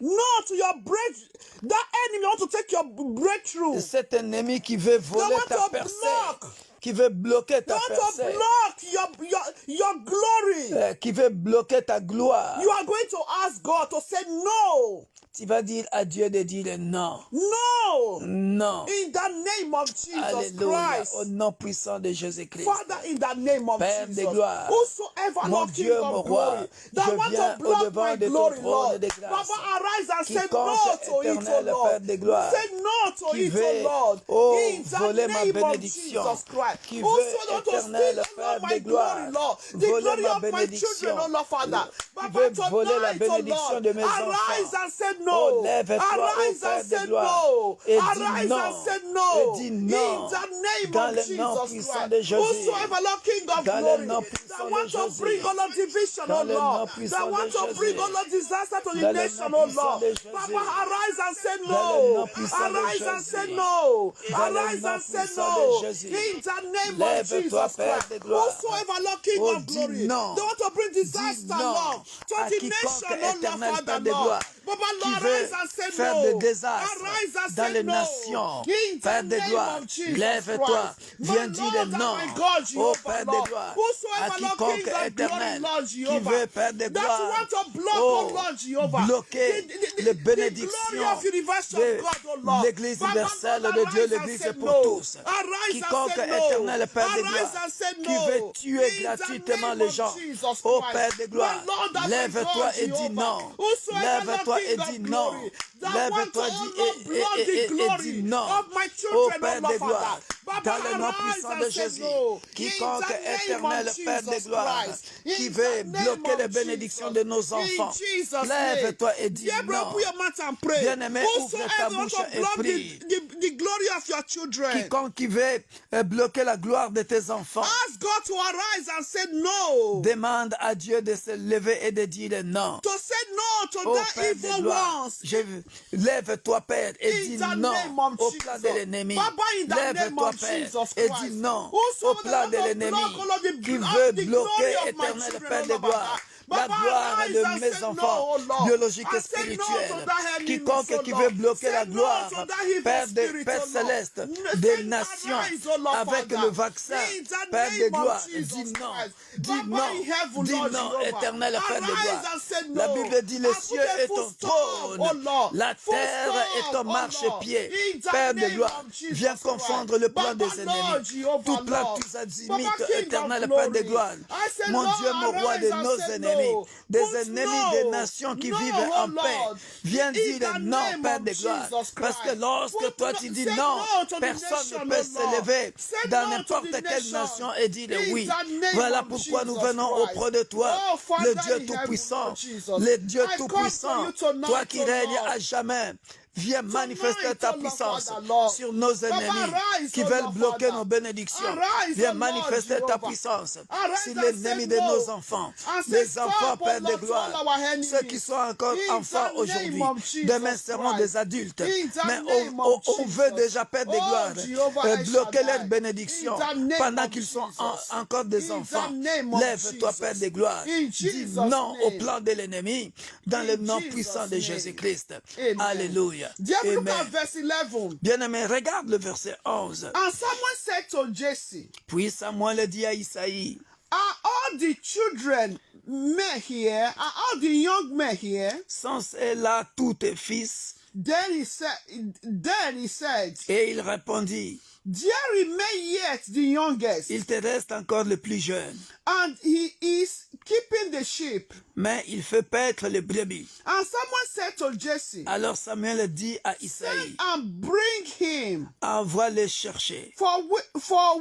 Speaker 2: No to your breakthrough. That enemy want to take your breakthrough.
Speaker 1: Cet ennemi qui veut voler
Speaker 2: want
Speaker 1: ta
Speaker 2: to
Speaker 1: percée,
Speaker 2: block.
Speaker 1: qui veut bloquer ta
Speaker 2: They want to
Speaker 1: percée,
Speaker 2: block your glory.
Speaker 1: qui veut bloquer ta gloire.
Speaker 2: You are going to ask God to say no.
Speaker 1: Tu vas dire à Dieu de dire non.
Speaker 2: No.
Speaker 1: Non.
Speaker 2: In the name of Jesus
Speaker 1: Alléluia.
Speaker 2: Christ.
Speaker 1: Au nom puissant de Jésus-Christ.
Speaker 2: Father, in the name of
Speaker 1: Père de
Speaker 2: Jesus,
Speaker 1: gloire,
Speaker 2: whosoever,
Speaker 1: mon
Speaker 2: Lord, King
Speaker 1: Dieu, mon
Speaker 2: of
Speaker 1: roi,
Speaker 2: glory, that
Speaker 1: je
Speaker 2: want
Speaker 1: viens
Speaker 2: to block
Speaker 1: au-devant
Speaker 2: my
Speaker 1: de ton
Speaker 2: glory,
Speaker 1: trône
Speaker 2: Lord,
Speaker 1: de grâce.
Speaker 2: Papa, arise and say
Speaker 1: Quiconque
Speaker 2: no to it,
Speaker 1: éternel,
Speaker 2: oh
Speaker 1: Père
Speaker 2: Lord.
Speaker 1: de gloire,
Speaker 2: Say no to
Speaker 1: qui
Speaker 2: it,
Speaker 1: veut,
Speaker 2: oh Lord.
Speaker 1: oh,
Speaker 2: In the
Speaker 1: voler ma
Speaker 2: name of
Speaker 1: bénédiction,
Speaker 2: Jesus Christ.
Speaker 1: qui
Speaker 2: Whoso
Speaker 1: veut,
Speaker 2: want to
Speaker 1: éternel,
Speaker 2: steal,
Speaker 1: Père
Speaker 2: Lord, my
Speaker 1: de gloire,
Speaker 2: glory, Lord. The
Speaker 1: voler
Speaker 2: glory
Speaker 1: ma
Speaker 2: of my
Speaker 1: bénédiction,
Speaker 2: children, oh Lord, Father.
Speaker 1: qui
Speaker 2: Papa,
Speaker 1: veut voler la
Speaker 2: tonight, oh
Speaker 1: bénédiction
Speaker 2: Lord,
Speaker 1: de mes
Speaker 2: arise
Speaker 1: enfants.
Speaker 2: and say
Speaker 1: Oh,
Speaker 2: no.
Speaker 1: lève-toi, ô
Speaker 2: Arise
Speaker 1: Père
Speaker 2: and
Speaker 1: de
Speaker 2: say
Speaker 1: gloire,
Speaker 2: no.
Speaker 1: et dis
Speaker 2: Arise
Speaker 1: non,
Speaker 2: and say
Speaker 1: et
Speaker 2: no.
Speaker 1: dis
Speaker 2: In
Speaker 1: non,
Speaker 2: the name
Speaker 1: dans
Speaker 2: of
Speaker 1: le nom
Speaker 2: Jesus
Speaker 1: puissant
Speaker 2: Christ.
Speaker 1: de Jésus,
Speaker 2: Whosoever, Lord, King of
Speaker 1: dans le
Speaker 2: glory,
Speaker 1: nom
Speaker 2: that
Speaker 1: puissant de
Speaker 2: want to
Speaker 1: Jésus,
Speaker 2: bring all of division,
Speaker 1: dans
Speaker 2: oh
Speaker 1: le nom
Speaker 2: Lord,
Speaker 1: puissant
Speaker 2: that
Speaker 1: de
Speaker 2: want to bring
Speaker 1: Jésus,
Speaker 2: all of disaster to the
Speaker 1: dans le
Speaker 2: nation,
Speaker 1: nom
Speaker 2: oh
Speaker 1: puissant
Speaker 2: Lord.
Speaker 1: de Jésus,
Speaker 2: Papa, arise and say
Speaker 1: dans le nom
Speaker 2: no.
Speaker 1: puissant de
Speaker 2: Arise and say
Speaker 1: Jésus,
Speaker 2: no.
Speaker 1: dans le
Speaker 2: Arise
Speaker 1: nom
Speaker 2: and say
Speaker 1: puissant de
Speaker 2: no.
Speaker 1: Jésus.
Speaker 2: In the name of
Speaker 1: Lève-toi,
Speaker 2: Jesus
Speaker 1: Père
Speaker 2: Christ.
Speaker 1: de gloire.
Speaker 2: Whosoever, Lord, King
Speaker 1: Oh,
Speaker 2: of
Speaker 1: dis
Speaker 2: glory,
Speaker 1: non.
Speaker 2: they want to bring
Speaker 1: Dis
Speaker 2: disaster,
Speaker 1: non
Speaker 2: Lord, to
Speaker 1: à
Speaker 2: the
Speaker 1: quiconque
Speaker 2: nation, oh Lord,
Speaker 1: éternel
Speaker 2: Father,
Speaker 1: Père de
Speaker 2: Lord.
Speaker 1: gloire
Speaker 2: Papa,
Speaker 1: qui
Speaker 2: Lord,
Speaker 1: veut
Speaker 2: arise and say
Speaker 1: faire
Speaker 2: no.
Speaker 1: des désastres
Speaker 2: Arise and
Speaker 1: dans
Speaker 2: say
Speaker 1: les
Speaker 2: no.
Speaker 1: nations.
Speaker 2: In
Speaker 1: Père
Speaker 2: the
Speaker 1: de
Speaker 2: name
Speaker 1: gloire,
Speaker 2: of Jesus
Speaker 1: lève-toi,
Speaker 2: Christ.
Speaker 1: viens
Speaker 2: My
Speaker 1: dire
Speaker 2: Lord
Speaker 1: non.
Speaker 2: and my God,
Speaker 1: Ô
Speaker 2: Jehovah,
Speaker 1: Père de
Speaker 2: Lord.
Speaker 1: gloire, à
Speaker 2: Whosoever, Lord,
Speaker 1: quiconque
Speaker 2: King of glory,
Speaker 1: éternel
Speaker 2: Lord,
Speaker 1: qui
Speaker 2: Jehovah,
Speaker 1: veut, Père de
Speaker 2: that
Speaker 1: gloire,
Speaker 2: want to block, oh
Speaker 1: oh,
Speaker 2: Lord, Jehovah,
Speaker 1: bloquer les
Speaker 2: the glory
Speaker 1: bénédictions
Speaker 2: of universal
Speaker 1: de
Speaker 2: God, oh Lord.
Speaker 1: l'Église
Speaker 2: Papa,
Speaker 1: universelle
Speaker 2: Lord,
Speaker 1: de Dieu,
Speaker 2: arise and
Speaker 1: l'Église
Speaker 2: say
Speaker 1: pour
Speaker 2: no.
Speaker 1: tous.
Speaker 2: Arise and
Speaker 1: Quiconque
Speaker 2: say no.
Speaker 1: éternel Père de gloire
Speaker 2: Arise and say
Speaker 1: qui
Speaker 2: no.
Speaker 1: veut tuer
Speaker 2: In the
Speaker 1: gratuitement
Speaker 2: name
Speaker 1: les
Speaker 2: of
Speaker 1: gens.
Speaker 2: Jesus
Speaker 1: Ô
Speaker 2: Christ.
Speaker 1: Père de gloire,
Speaker 2: My Lord and my
Speaker 1: lève-toi
Speaker 2: God,
Speaker 1: et dis
Speaker 2: Jehovah.
Speaker 1: non.
Speaker 2: Whosoever, Lord,
Speaker 1: Lève-toi et
Speaker 2: King
Speaker 1: dis
Speaker 2: of
Speaker 1: non.
Speaker 2: glory, that want to,
Speaker 1: Lève-toi
Speaker 2: oh Lord, block the
Speaker 1: et dis
Speaker 2: glory
Speaker 1: non.
Speaker 2: of my
Speaker 1: Ô
Speaker 2: children, oh
Speaker 1: Père
Speaker 2: Lord,
Speaker 1: de gloire,
Speaker 2: Father. Baba,
Speaker 1: dans le nom
Speaker 2: arise
Speaker 1: puissant
Speaker 2: and
Speaker 1: de
Speaker 2: say
Speaker 1: Jésus,
Speaker 2: no. In
Speaker 1: quiconque
Speaker 2: the name
Speaker 1: éternel
Speaker 2: of
Speaker 1: Père de
Speaker 2: Jesus
Speaker 1: gloire
Speaker 2: Christ.
Speaker 1: qui
Speaker 2: In
Speaker 1: veut
Speaker 2: the name
Speaker 1: bloquer les
Speaker 2: of
Speaker 1: bénédictions
Speaker 2: Jesus.
Speaker 1: de nos
Speaker 2: In
Speaker 1: enfants,
Speaker 2: Jesus' name.
Speaker 1: lève-toi et dis
Speaker 2: Dear brother,
Speaker 1: non.
Speaker 2: put your mouth and pray.
Speaker 1: Bien-aimé, ouvre ta
Speaker 2: Whosoever want
Speaker 1: bouche
Speaker 2: to
Speaker 1: et
Speaker 2: block
Speaker 1: prie.
Speaker 2: the glory of your children,
Speaker 1: Quiconque qui veut bloquer la gloire de tes enfants,
Speaker 2: ask God to arise and say no.
Speaker 1: demande à Dieu de se lever et de dire non.
Speaker 2: To say no to
Speaker 1: Ô
Speaker 2: the
Speaker 1: Père de
Speaker 2: evil
Speaker 1: gloire,
Speaker 2: ones.
Speaker 1: lève-toi, Père, et
Speaker 2: In
Speaker 1: dis
Speaker 2: the
Speaker 1: non
Speaker 2: name of
Speaker 1: au plan de
Speaker 2: Jesus.
Speaker 1: l'ennemi.
Speaker 2: Baba, in the name
Speaker 1: Lève-toi,
Speaker 2: of
Speaker 1: Père,
Speaker 2: Jesus
Speaker 1: et
Speaker 2: Christ.
Speaker 1: dis non au
Speaker 2: Whosoever
Speaker 1: plan de
Speaker 2: want to
Speaker 1: l'ennemi
Speaker 2: block all of
Speaker 1: qui veut
Speaker 2: the
Speaker 1: bloquer,
Speaker 2: glory of my
Speaker 1: éternel
Speaker 2: children,
Speaker 1: Père
Speaker 2: oh
Speaker 1: de
Speaker 2: Lord,
Speaker 1: gloire, la
Speaker 2: Baba,
Speaker 1: gloire
Speaker 2: arise
Speaker 1: de
Speaker 2: and
Speaker 1: mes
Speaker 2: say
Speaker 1: enfants
Speaker 2: no, oh Lord.
Speaker 1: biologiques et
Speaker 2: And say no
Speaker 1: spirituels.
Speaker 2: to that enemy,
Speaker 1: Quiconque
Speaker 2: oh
Speaker 1: qui
Speaker 2: Lord.
Speaker 1: veut bloquer
Speaker 2: Say
Speaker 1: la
Speaker 2: no
Speaker 1: gloire,
Speaker 2: to that evil
Speaker 1: Père,
Speaker 2: spirit,
Speaker 1: Père
Speaker 2: oh Lord.
Speaker 1: céleste,
Speaker 2: Say
Speaker 1: des nations,
Speaker 2: arise, oh Lord,
Speaker 1: avec
Speaker 2: Father.
Speaker 1: le vaccin,
Speaker 2: In the
Speaker 1: Père de
Speaker 2: name of
Speaker 1: gloire,
Speaker 2: Jesus
Speaker 1: dis non,
Speaker 2: Christ.
Speaker 1: dis
Speaker 2: Baba
Speaker 1: non,
Speaker 2: in heaven,
Speaker 1: dis
Speaker 2: Lord
Speaker 1: non,
Speaker 2: Jehovah.
Speaker 1: éternel Père de
Speaker 2: Arise
Speaker 1: gloire.
Speaker 2: and say
Speaker 1: La
Speaker 2: no.
Speaker 1: Bible dit, les
Speaker 2: And
Speaker 1: cieux
Speaker 2: put a
Speaker 1: est
Speaker 2: full
Speaker 1: ton
Speaker 2: stop,
Speaker 1: trône,
Speaker 2: oh Lord.
Speaker 1: la
Speaker 2: Full
Speaker 1: terre est
Speaker 2: stop,
Speaker 1: ton
Speaker 2: oh Lord.
Speaker 1: marchepied.
Speaker 2: In the
Speaker 1: Père de
Speaker 2: name
Speaker 1: gloire,
Speaker 2: of Jesus
Speaker 1: viens confondre le plan
Speaker 2: Baba,
Speaker 1: des ennemis.
Speaker 2: Lord, Jehovah,
Speaker 1: Tout plan,
Speaker 2: Lord.
Speaker 1: tous azimuts,
Speaker 2: Baba, King of
Speaker 1: éternel Père de
Speaker 2: glory.
Speaker 1: gloire.
Speaker 2: I say,
Speaker 1: Mon
Speaker 2: Lord,
Speaker 1: Dieu, mon roi,
Speaker 2: arise
Speaker 1: de
Speaker 2: and
Speaker 1: nos
Speaker 2: say
Speaker 1: ennemis,
Speaker 2: no.
Speaker 1: des
Speaker 2: Put
Speaker 1: ennemis des
Speaker 2: no.
Speaker 1: nations qui
Speaker 2: No,
Speaker 1: vivent
Speaker 2: oh
Speaker 1: en paix.
Speaker 2: Lord.
Speaker 1: Viens
Speaker 2: In
Speaker 1: dire
Speaker 2: the
Speaker 1: non,
Speaker 2: name
Speaker 1: Père
Speaker 2: of
Speaker 1: de gloire.
Speaker 2: Jesus
Speaker 1: Parce que
Speaker 2: Christ.
Speaker 1: lorsque
Speaker 2: Put
Speaker 1: toi
Speaker 2: no,
Speaker 1: tu dis
Speaker 2: say
Speaker 1: non,
Speaker 2: no to the
Speaker 1: personne
Speaker 2: nation,
Speaker 1: ne peut
Speaker 2: oh
Speaker 1: se
Speaker 2: Lord.
Speaker 1: lever
Speaker 2: Say
Speaker 1: dans
Speaker 2: no to
Speaker 1: n'importe
Speaker 2: the
Speaker 1: quelle
Speaker 2: nation.
Speaker 1: nation et dire
Speaker 2: In
Speaker 1: oui.
Speaker 2: the name
Speaker 1: Voilà
Speaker 2: of
Speaker 1: pourquoi nous
Speaker 2: Jesus
Speaker 1: venons
Speaker 2: Christ.
Speaker 1: auprès de toi,
Speaker 2: Oh, Father
Speaker 1: le Dieu
Speaker 2: in heaven,
Speaker 1: Tout-Puissant,
Speaker 2: Lord Jesus.
Speaker 1: le Dieu
Speaker 2: I come for
Speaker 1: Tout-Puissant,
Speaker 2: you tonight,
Speaker 1: toi qui
Speaker 2: oh
Speaker 1: règnes
Speaker 2: Lord.
Speaker 1: à jamais. Viens manifester
Speaker 2: Tonight,
Speaker 1: ta
Speaker 2: oh Lord,
Speaker 1: puissance
Speaker 2: Father, Lord.
Speaker 1: sur nos
Speaker 2: Baba,
Speaker 1: ennemis
Speaker 2: arise,
Speaker 1: qui
Speaker 2: oh
Speaker 1: veulent
Speaker 2: Lord,
Speaker 1: bloquer
Speaker 2: Father.
Speaker 1: nos bénédictions.
Speaker 2: Arise,
Speaker 1: Viens
Speaker 2: oh Lord,
Speaker 1: manifester ta
Speaker 2: Jehovah.
Speaker 1: puissance
Speaker 2: Arise
Speaker 1: sur
Speaker 2: and say
Speaker 1: l'ennemi de
Speaker 2: no.
Speaker 1: nos enfants.
Speaker 2: And say
Speaker 1: Les enfants,
Speaker 2: stop, oh
Speaker 1: Père de
Speaker 2: Lord, to
Speaker 1: gloire,
Speaker 2: all our enemies.
Speaker 1: ceux qui sont encore
Speaker 2: In
Speaker 1: enfants
Speaker 2: the name
Speaker 1: aujourd'hui,
Speaker 2: of Jesus
Speaker 1: demain seront
Speaker 2: Christ.
Speaker 1: des adultes.
Speaker 2: In the
Speaker 1: Mais
Speaker 2: name of
Speaker 1: on veut
Speaker 2: Jesus.
Speaker 1: déjà, Père de gloire,
Speaker 2: Oh, Jehovah El
Speaker 1: bloquer
Speaker 2: Shaddai.
Speaker 1: leurs bénédictions
Speaker 2: In the name
Speaker 1: pendant
Speaker 2: of
Speaker 1: qu'ils sont
Speaker 2: Jesus.
Speaker 1: encore des
Speaker 2: In
Speaker 1: enfants.
Speaker 2: the name of
Speaker 1: Lève-toi,
Speaker 2: Jesus.
Speaker 1: Père de gloire.
Speaker 2: In
Speaker 1: Dis
Speaker 2: Jesus'
Speaker 1: non au
Speaker 2: name.
Speaker 1: plan de l'ennemi dans
Speaker 2: In
Speaker 1: le nom
Speaker 2: Jesus'
Speaker 1: puissant de
Speaker 2: name.
Speaker 1: Jésus-Christ.
Speaker 2: Amen.
Speaker 1: Alléluia.
Speaker 2: Dear, look at
Speaker 1: Amen.
Speaker 2: verse 11.
Speaker 1: Bien-aimé, regarde le verset 11.
Speaker 2: And someone said to Jesse,
Speaker 1: Puis Samuel dit à Isaïe,
Speaker 2: are all the children men here? Are all the young men here?
Speaker 1: sont là tous tes fils?
Speaker 2: Then he said,
Speaker 1: Et il répondit,
Speaker 2: there remain yet the youngest,
Speaker 1: il te reste encore le plus jeune,
Speaker 2: and he is keeping the sheep.
Speaker 1: mais il fait paître les brebis.
Speaker 2: And someone said to Jesse,
Speaker 1: Alors Samuel dit à
Speaker 2: send
Speaker 1: Isaïe,
Speaker 2: and bring him,
Speaker 1: envoie les chercher.
Speaker 2: for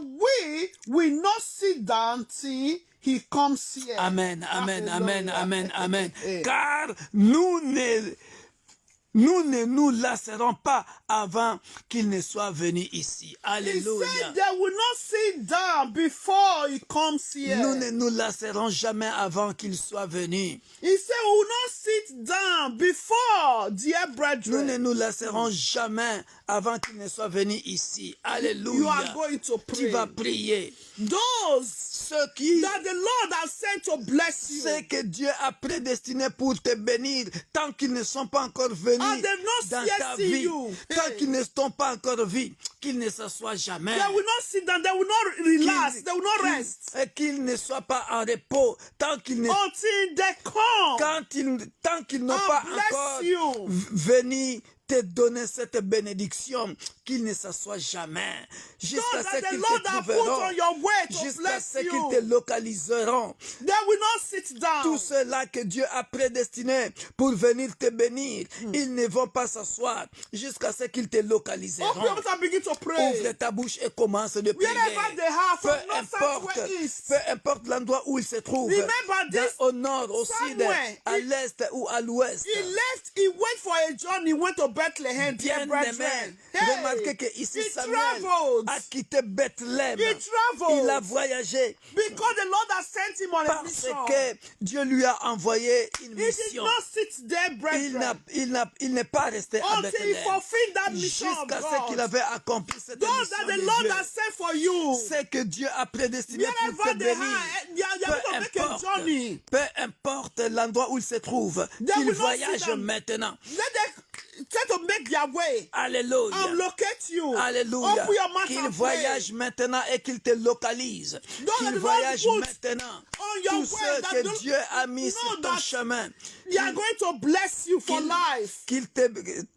Speaker 2: we will not sit down till he comes here.
Speaker 1: Amen, amen, amen,
Speaker 2: Hallelujah.
Speaker 1: amen, amen. Car nous ne nous ne nous lasserons pas avant qu'il ne soit venu ici.
Speaker 2: He
Speaker 1: Alléluia.
Speaker 2: said they will not sit down before he comes here.
Speaker 1: Nous ne nous lasserons jamais avant qu'il soit venu.
Speaker 2: He said we will not sit down before, dear
Speaker 1: Nous ne
Speaker 2: brethren.
Speaker 1: nous lasserons jamais avant qu'il ne soit venu ici.
Speaker 2: You are
Speaker 1: Alléluia.
Speaker 2: going to
Speaker 1: Tu vas
Speaker 2: pray.
Speaker 1: prier.
Speaker 2: Those
Speaker 1: Ceux qui,
Speaker 2: that the Lord has sent to bless you,
Speaker 1: ceux que Dieu a prédestinés pour te bénir, tant qu'ils ne sont pas encore venus
Speaker 2: and they've not
Speaker 1: dans
Speaker 2: yet
Speaker 1: ta
Speaker 2: seen
Speaker 1: vie,
Speaker 2: you,
Speaker 1: tant
Speaker 2: hey,
Speaker 1: qu'ils ne t'ont pas encore vu, qu'ils ne s'assoient jamais.
Speaker 2: they will not sit down, they will not relax, they will not rest
Speaker 1: Et qu'ils ne soient pas en repos, tant qu'ils ne
Speaker 2: until they come
Speaker 1: tant qu'ils n'ont
Speaker 2: and
Speaker 1: pas
Speaker 2: bless
Speaker 1: encore
Speaker 2: you.
Speaker 1: venu te donner cette bénédiction, qu'ils ne s'assoient jamais, jusqu'à
Speaker 2: So
Speaker 1: ce
Speaker 2: that the
Speaker 1: qu'ils
Speaker 2: Lord
Speaker 1: te
Speaker 2: has put
Speaker 1: trouveront,
Speaker 2: on your way to
Speaker 1: jusqu'à
Speaker 2: bless
Speaker 1: ce qu'ils
Speaker 2: you.
Speaker 1: te localiseront.
Speaker 2: They will not sit down.
Speaker 1: Tous ceux-là que Dieu a prédestinés pour venir te bénir, ils ne vont pas s'asseoir jusqu'à ce qu'ils te
Speaker 2: Open your
Speaker 1: localiseront.
Speaker 2: mouth and begin to
Speaker 1: Ouvre
Speaker 2: pray.
Speaker 1: ta bouche et commence de prier.
Speaker 2: Wherever they are,
Speaker 1: Peu
Speaker 2: from north, south,
Speaker 1: importe,
Speaker 2: west, east.
Speaker 1: peu importe l'endroit où ils se trouvent,
Speaker 2: Remember this,
Speaker 1: au nord, au sud,
Speaker 2: somewhere,
Speaker 1: à l'est ou à l'ouest.
Speaker 2: He left, he went for a journey, went to Bethlehem, dear
Speaker 1: Bien
Speaker 2: brethren.
Speaker 1: aimé,
Speaker 2: Hey,
Speaker 1: remarquez que ici
Speaker 2: he
Speaker 1: Samuel
Speaker 2: traveled.
Speaker 1: a quitté Bethléem.
Speaker 2: He traveled.
Speaker 1: Il a voyagé
Speaker 2: Because the Lord has sent him on a
Speaker 1: parce
Speaker 2: mission.
Speaker 1: que Dieu lui a envoyé une
Speaker 2: He did
Speaker 1: mission.
Speaker 2: not sit there, brethren,
Speaker 1: Il n'est pas resté à
Speaker 2: until he
Speaker 1: Bethléem
Speaker 2: fulfilled that mission of
Speaker 1: jusqu'à ce qu'il
Speaker 2: God.
Speaker 1: avait accompli cette
Speaker 2: Those
Speaker 1: mission
Speaker 2: that the
Speaker 1: de
Speaker 2: Lord
Speaker 1: Dieu.
Speaker 2: has sent for you,
Speaker 1: C'est que Dieu a prédestiné pour
Speaker 2: wherever
Speaker 1: te
Speaker 2: they
Speaker 1: bénir.
Speaker 2: are, they are going to make a journey.
Speaker 1: Peu importe l'endroit où il se trouve,
Speaker 2: They
Speaker 1: qu'il
Speaker 2: will not
Speaker 1: voyage
Speaker 2: sit down.
Speaker 1: maintenant.
Speaker 2: Let them try to make their way
Speaker 1: Alléluia.
Speaker 2: and locate you.
Speaker 1: Alléluia.
Speaker 2: Open your mouth
Speaker 1: Qu'il
Speaker 2: and
Speaker 1: voyage maintenant et qu'il te localise.
Speaker 2: Don't
Speaker 1: Qu'il
Speaker 2: let the
Speaker 1: voyage
Speaker 2: Lord put
Speaker 1: maintenant.
Speaker 2: on your
Speaker 1: Tous
Speaker 2: way
Speaker 1: ceux
Speaker 2: that
Speaker 1: que
Speaker 2: don't-
Speaker 1: Dieu a mis
Speaker 2: know
Speaker 1: sur ton
Speaker 2: that
Speaker 1: chemin.
Speaker 2: They are going to bless you for life.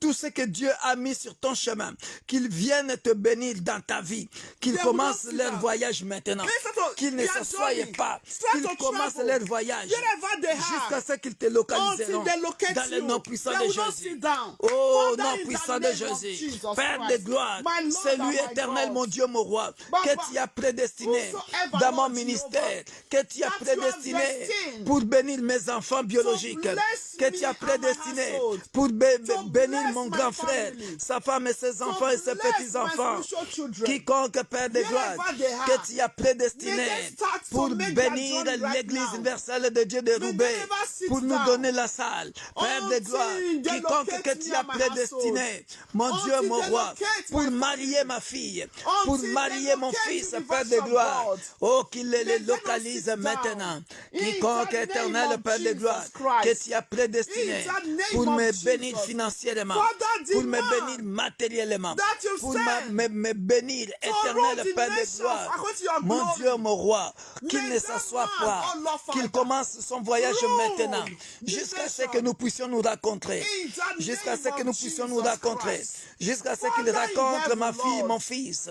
Speaker 1: Tout ce que Dieu a mis sur ton chemin, qu'ils viennent te bénir dans ta vie, qu'ils
Speaker 2: They
Speaker 1: commencent
Speaker 2: will not
Speaker 1: leur
Speaker 2: sit down.
Speaker 1: voyage maintenant,
Speaker 2: They start to-
Speaker 1: qu'ils ne
Speaker 2: they are
Speaker 1: s'assoient
Speaker 2: journey.
Speaker 1: pas,
Speaker 2: Start
Speaker 1: qu'ils
Speaker 2: to
Speaker 1: commencent
Speaker 2: travel.
Speaker 1: leur voyage
Speaker 2: Wherever they are.
Speaker 1: jusqu'à ce qu'ils te localiseront
Speaker 2: Until they locate
Speaker 1: dans le
Speaker 2: you.
Speaker 1: nom puissant
Speaker 2: They
Speaker 1: de
Speaker 2: will not
Speaker 1: Jésus.
Speaker 2: sit down.
Speaker 1: Oh,
Speaker 2: Father,
Speaker 1: nom
Speaker 2: in the
Speaker 1: puissant de
Speaker 2: name of
Speaker 1: Jésus,
Speaker 2: Jesus
Speaker 1: Père de
Speaker 2: Christ,
Speaker 1: gloire,
Speaker 2: my Lord
Speaker 1: c'est
Speaker 2: and
Speaker 1: lui
Speaker 2: my
Speaker 1: éternel,
Speaker 2: God.
Speaker 1: mon Dieu, mon roi,
Speaker 2: Baba,
Speaker 1: que tu as prédestiné
Speaker 2: whosoever,
Speaker 1: dans mon
Speaker 2: Lord
Speaker 1: ministère, que tu as
Speaker 2: that you have
Speaker 1: prédestiné
Speaker 2: destined
Speaker 1: pour bénir mes enfants biologiques,
Speaker 2: bless
Speaker 1: que
Speaker 2: me
Speaker 1: tu as
Speaker 2: and my
Speaker 1: prédestiné
Speaker 2: household,
Speaker 1: pour bénir
Speaker 2: bless
Speaker 1: mon
Speaker 2: my
Speaker 1: grand frère,
Speaker 2: family,
Speaker 1: sa femme et ses enfants et ses
Speaker 2: bless
Speaker 1: petits-enfants.
Speaker 2: my spiritual children.
Speaker 1: Quiconque, Père de gloire,
Speaker 2: Wherever they are,
Speaker 1: que tu as prédestiné
Speaker 2: may they start to
Speaker 1: pour
Speaker 2: make their
Speaker 1: bénir
Speaker 2: journey right
Speaker 1: l'église
Speaker 2: now.
Speaker 1: universelle de Dieu de
Speaker 2: May
Speaker 1: Roubaix,
Speaker 2: they never sit
Speaker 1: pour nous
Speaker 2: down
Speaker 1: donner la salle. Père de
Speaker 2: until
Speaker 1: gloire,
Speaker 2: they
Speaker 1: quiconque
Speaker 2: locate
Speaker 1: que
Speaker 2: me
Speaker 1: tu as
Speaker 2: and my
Speaker 1: prédestiné,
Speaker 2: household.
Speaker 1: mon Dieu,
Speaker 2: Until
Speaker 1: mon
Speaker 2: they
Speaker 1: roi,
Speaker 2: locate
Speaker 1: pour
Speaker 2: my
Speaker 1: marier ma fille,
Speaker 2: Until
Speaker 1: pour
Speaker 2: they
Speaker 1: marier mon
Speaker 2: locate
Speaker 1: fils,
Speaker 2: the
Speaker 1: Père de
Speaker 2: universe of
Speaker 1: gloire.
Speaker 2: God.
Speaker 1: Oh, qu'il les
Speaker 2: May they not
Speaker 1: localise
Speaker 2: sit down.
Speaker 1: maintenant.
Speaker 2: In
Speaker 1: Quiconque
Speaker 2: the name
Speaker 1: éternel,
Speaker 2: of
Speaker 1: Père de
Speaker 2: Jesus
Speaker 1: gloire,
Speaker 2: Christ.
Speaker 1: que tu as prédestiné
Speaker 2: In the name
Speaker 1: pour
Speaker 2: of
Speaker 1: me
Speaker 2: Jesus.
Speaker 1: bénir financièrement,
Speaker 2: Father,
Speaker 1: pour me
Speaker 2: demand
Speaker 1: bénir matériellement,
Speaker 2: that you
Speaker 1: pour
Speaker 2: send
Speaker 1: me bénir,
Speaker 2: to
Speaker 1: éternel,
Speaker 2: rule the
Speaker 1: Père de
Speaker 2: nations
Speaker 1: gloire.
Speaker 2: according to your
Speaker 1: Mon
Speaker 2: glory.
Speaker 1: Dieu, mon roi, qu'il
Speaker 2: May
Speaker 1: ne
Speaker 2: that
Speaker 1: s'assoie
Speaker 2: man,
Speaker 1: pas,
Speaker 2: oh Lord,
Speaker 1: qu'il
Speaker 2: Father,
Speaker 1: commence son voyage
Speaker 2: rule
Speaker 1: maintenant,
Speaker 2: the
Speaker 1: jusqu'à ce
Speaker 2: nation.
Speaker 1: que nous puissions nous rencontrer,
Speaker 2: In the
Speaker 1: jusqu'à
Speaker 2: name
Speaker 1: ce que
Speaker 2: of
Speaker 1: nous puissions nous
Speaker 2: Jesus
Speaker 1: rencontrer,
Speaker 2: Christ.
Speaker 1: jusqu'à ce qu'il
Speaker 2: Father in
Speaker 1: rencontre ma
Speaker 2: heaven,
Speaker 1: fille,
Speaker 2: Lord.
Speaker 1: mon fils,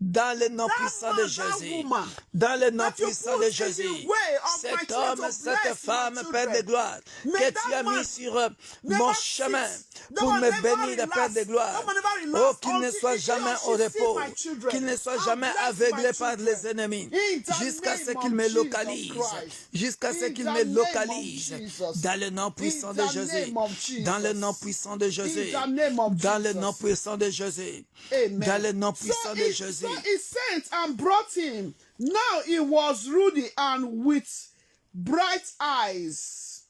Speaker 1: dans le nom
Speaker 2: That
Speaker 1: puissant
Speaker 2: man,
Speaker 1: de
Speaker 2: that
Speaker 1: Jésus,
Speaker 2: woman,
Speaker 1: dans le nom
Speaker 2: that you
Speaker 1: puissant
Speaker 2: put
Speaker 1: de
Speaker 2: in the
Speaker 1: Jésus,
Speaker 2: way of my
Speaker 1: cet
Speaker 2: children
Speaker 1: homme,
Speaker 2: to
Speaker 1: cette
Speaker 2: bless
Speaker 1: femme,
Speaker 2: my
Speaker 1: Père de
Speaker 2: children.
Speaker 1: gloire,
Speaker 2: May
Speaker 1: que
Speaker 2: that
Speaker 1: tu as
Speaker 2: man
Speaker 1: mis sur
Speaker 2: never
Speaker 1: mon
Speaker 2: sit,
Speaker 1: chemin
Speaker 2: that
Speaker 1: pour
Speaker 2: will
Speaker 1: me
Speaker 2: never
Speaker 1: bénir,
Speaker 2: relax,
Speaker 1: Père de gloire.
Speaker 2: that will never
Speaker 1: Oh,
Speaker 2: relax
Speaker 1: qu'il ne
Speaker 2: until
Speaker 1: soit
Speaker 2: he
Speaker 1: jamais
Speaker 2: or
Speaker 1: au
Speaker 2: she see
Speaker 1: repos,
Speaker 2: my children
Speaker 1: qu'il ne soit
Speaker 2: and
Speaker 1: jamais
Speaker 2: bless
Speaker 1: aveuglé
Speaker 2: my
Speaker 1: par
Speaker 2: children.
Speaker 1: les ennemis,
Speaker 2: In the
Speaker 1: jusqu'à ce
Speaker 2: name
Speaker 1: qu'il
Speaker 2: of
Speaker 1: me
Speaker 2: Jesus
Speaker 1: localise,
Speaker 2: Christ.
Speaker 1: jusqu'à ce
Speaker 2: In
Speaker 1: qu'il
Speaker 2: the
Speaker 1: me
Speaker 2: name of
Speaker 1: localise,
Speaker 2: Jesus.
Speaker 1: dans le nom puissant
Speaker 2: In
Speaker 1: de
Speaker 2: the
Speaker 1: Jésus,
Speaker 2: name of Jesus.
Speaker 1: dans le nom puissant de Jésus,
Speaker 2: In the name of
Speaker 1: dans le
Speaker 2: Jesus.
Speaker 1: nom puissant de Jésus,
Speaker 2: Amen.
Speaker 1: dans le nom puissant de Jésus.
Speaker 2: So he sent and brought him. Now he was ruddy and with bright eyes.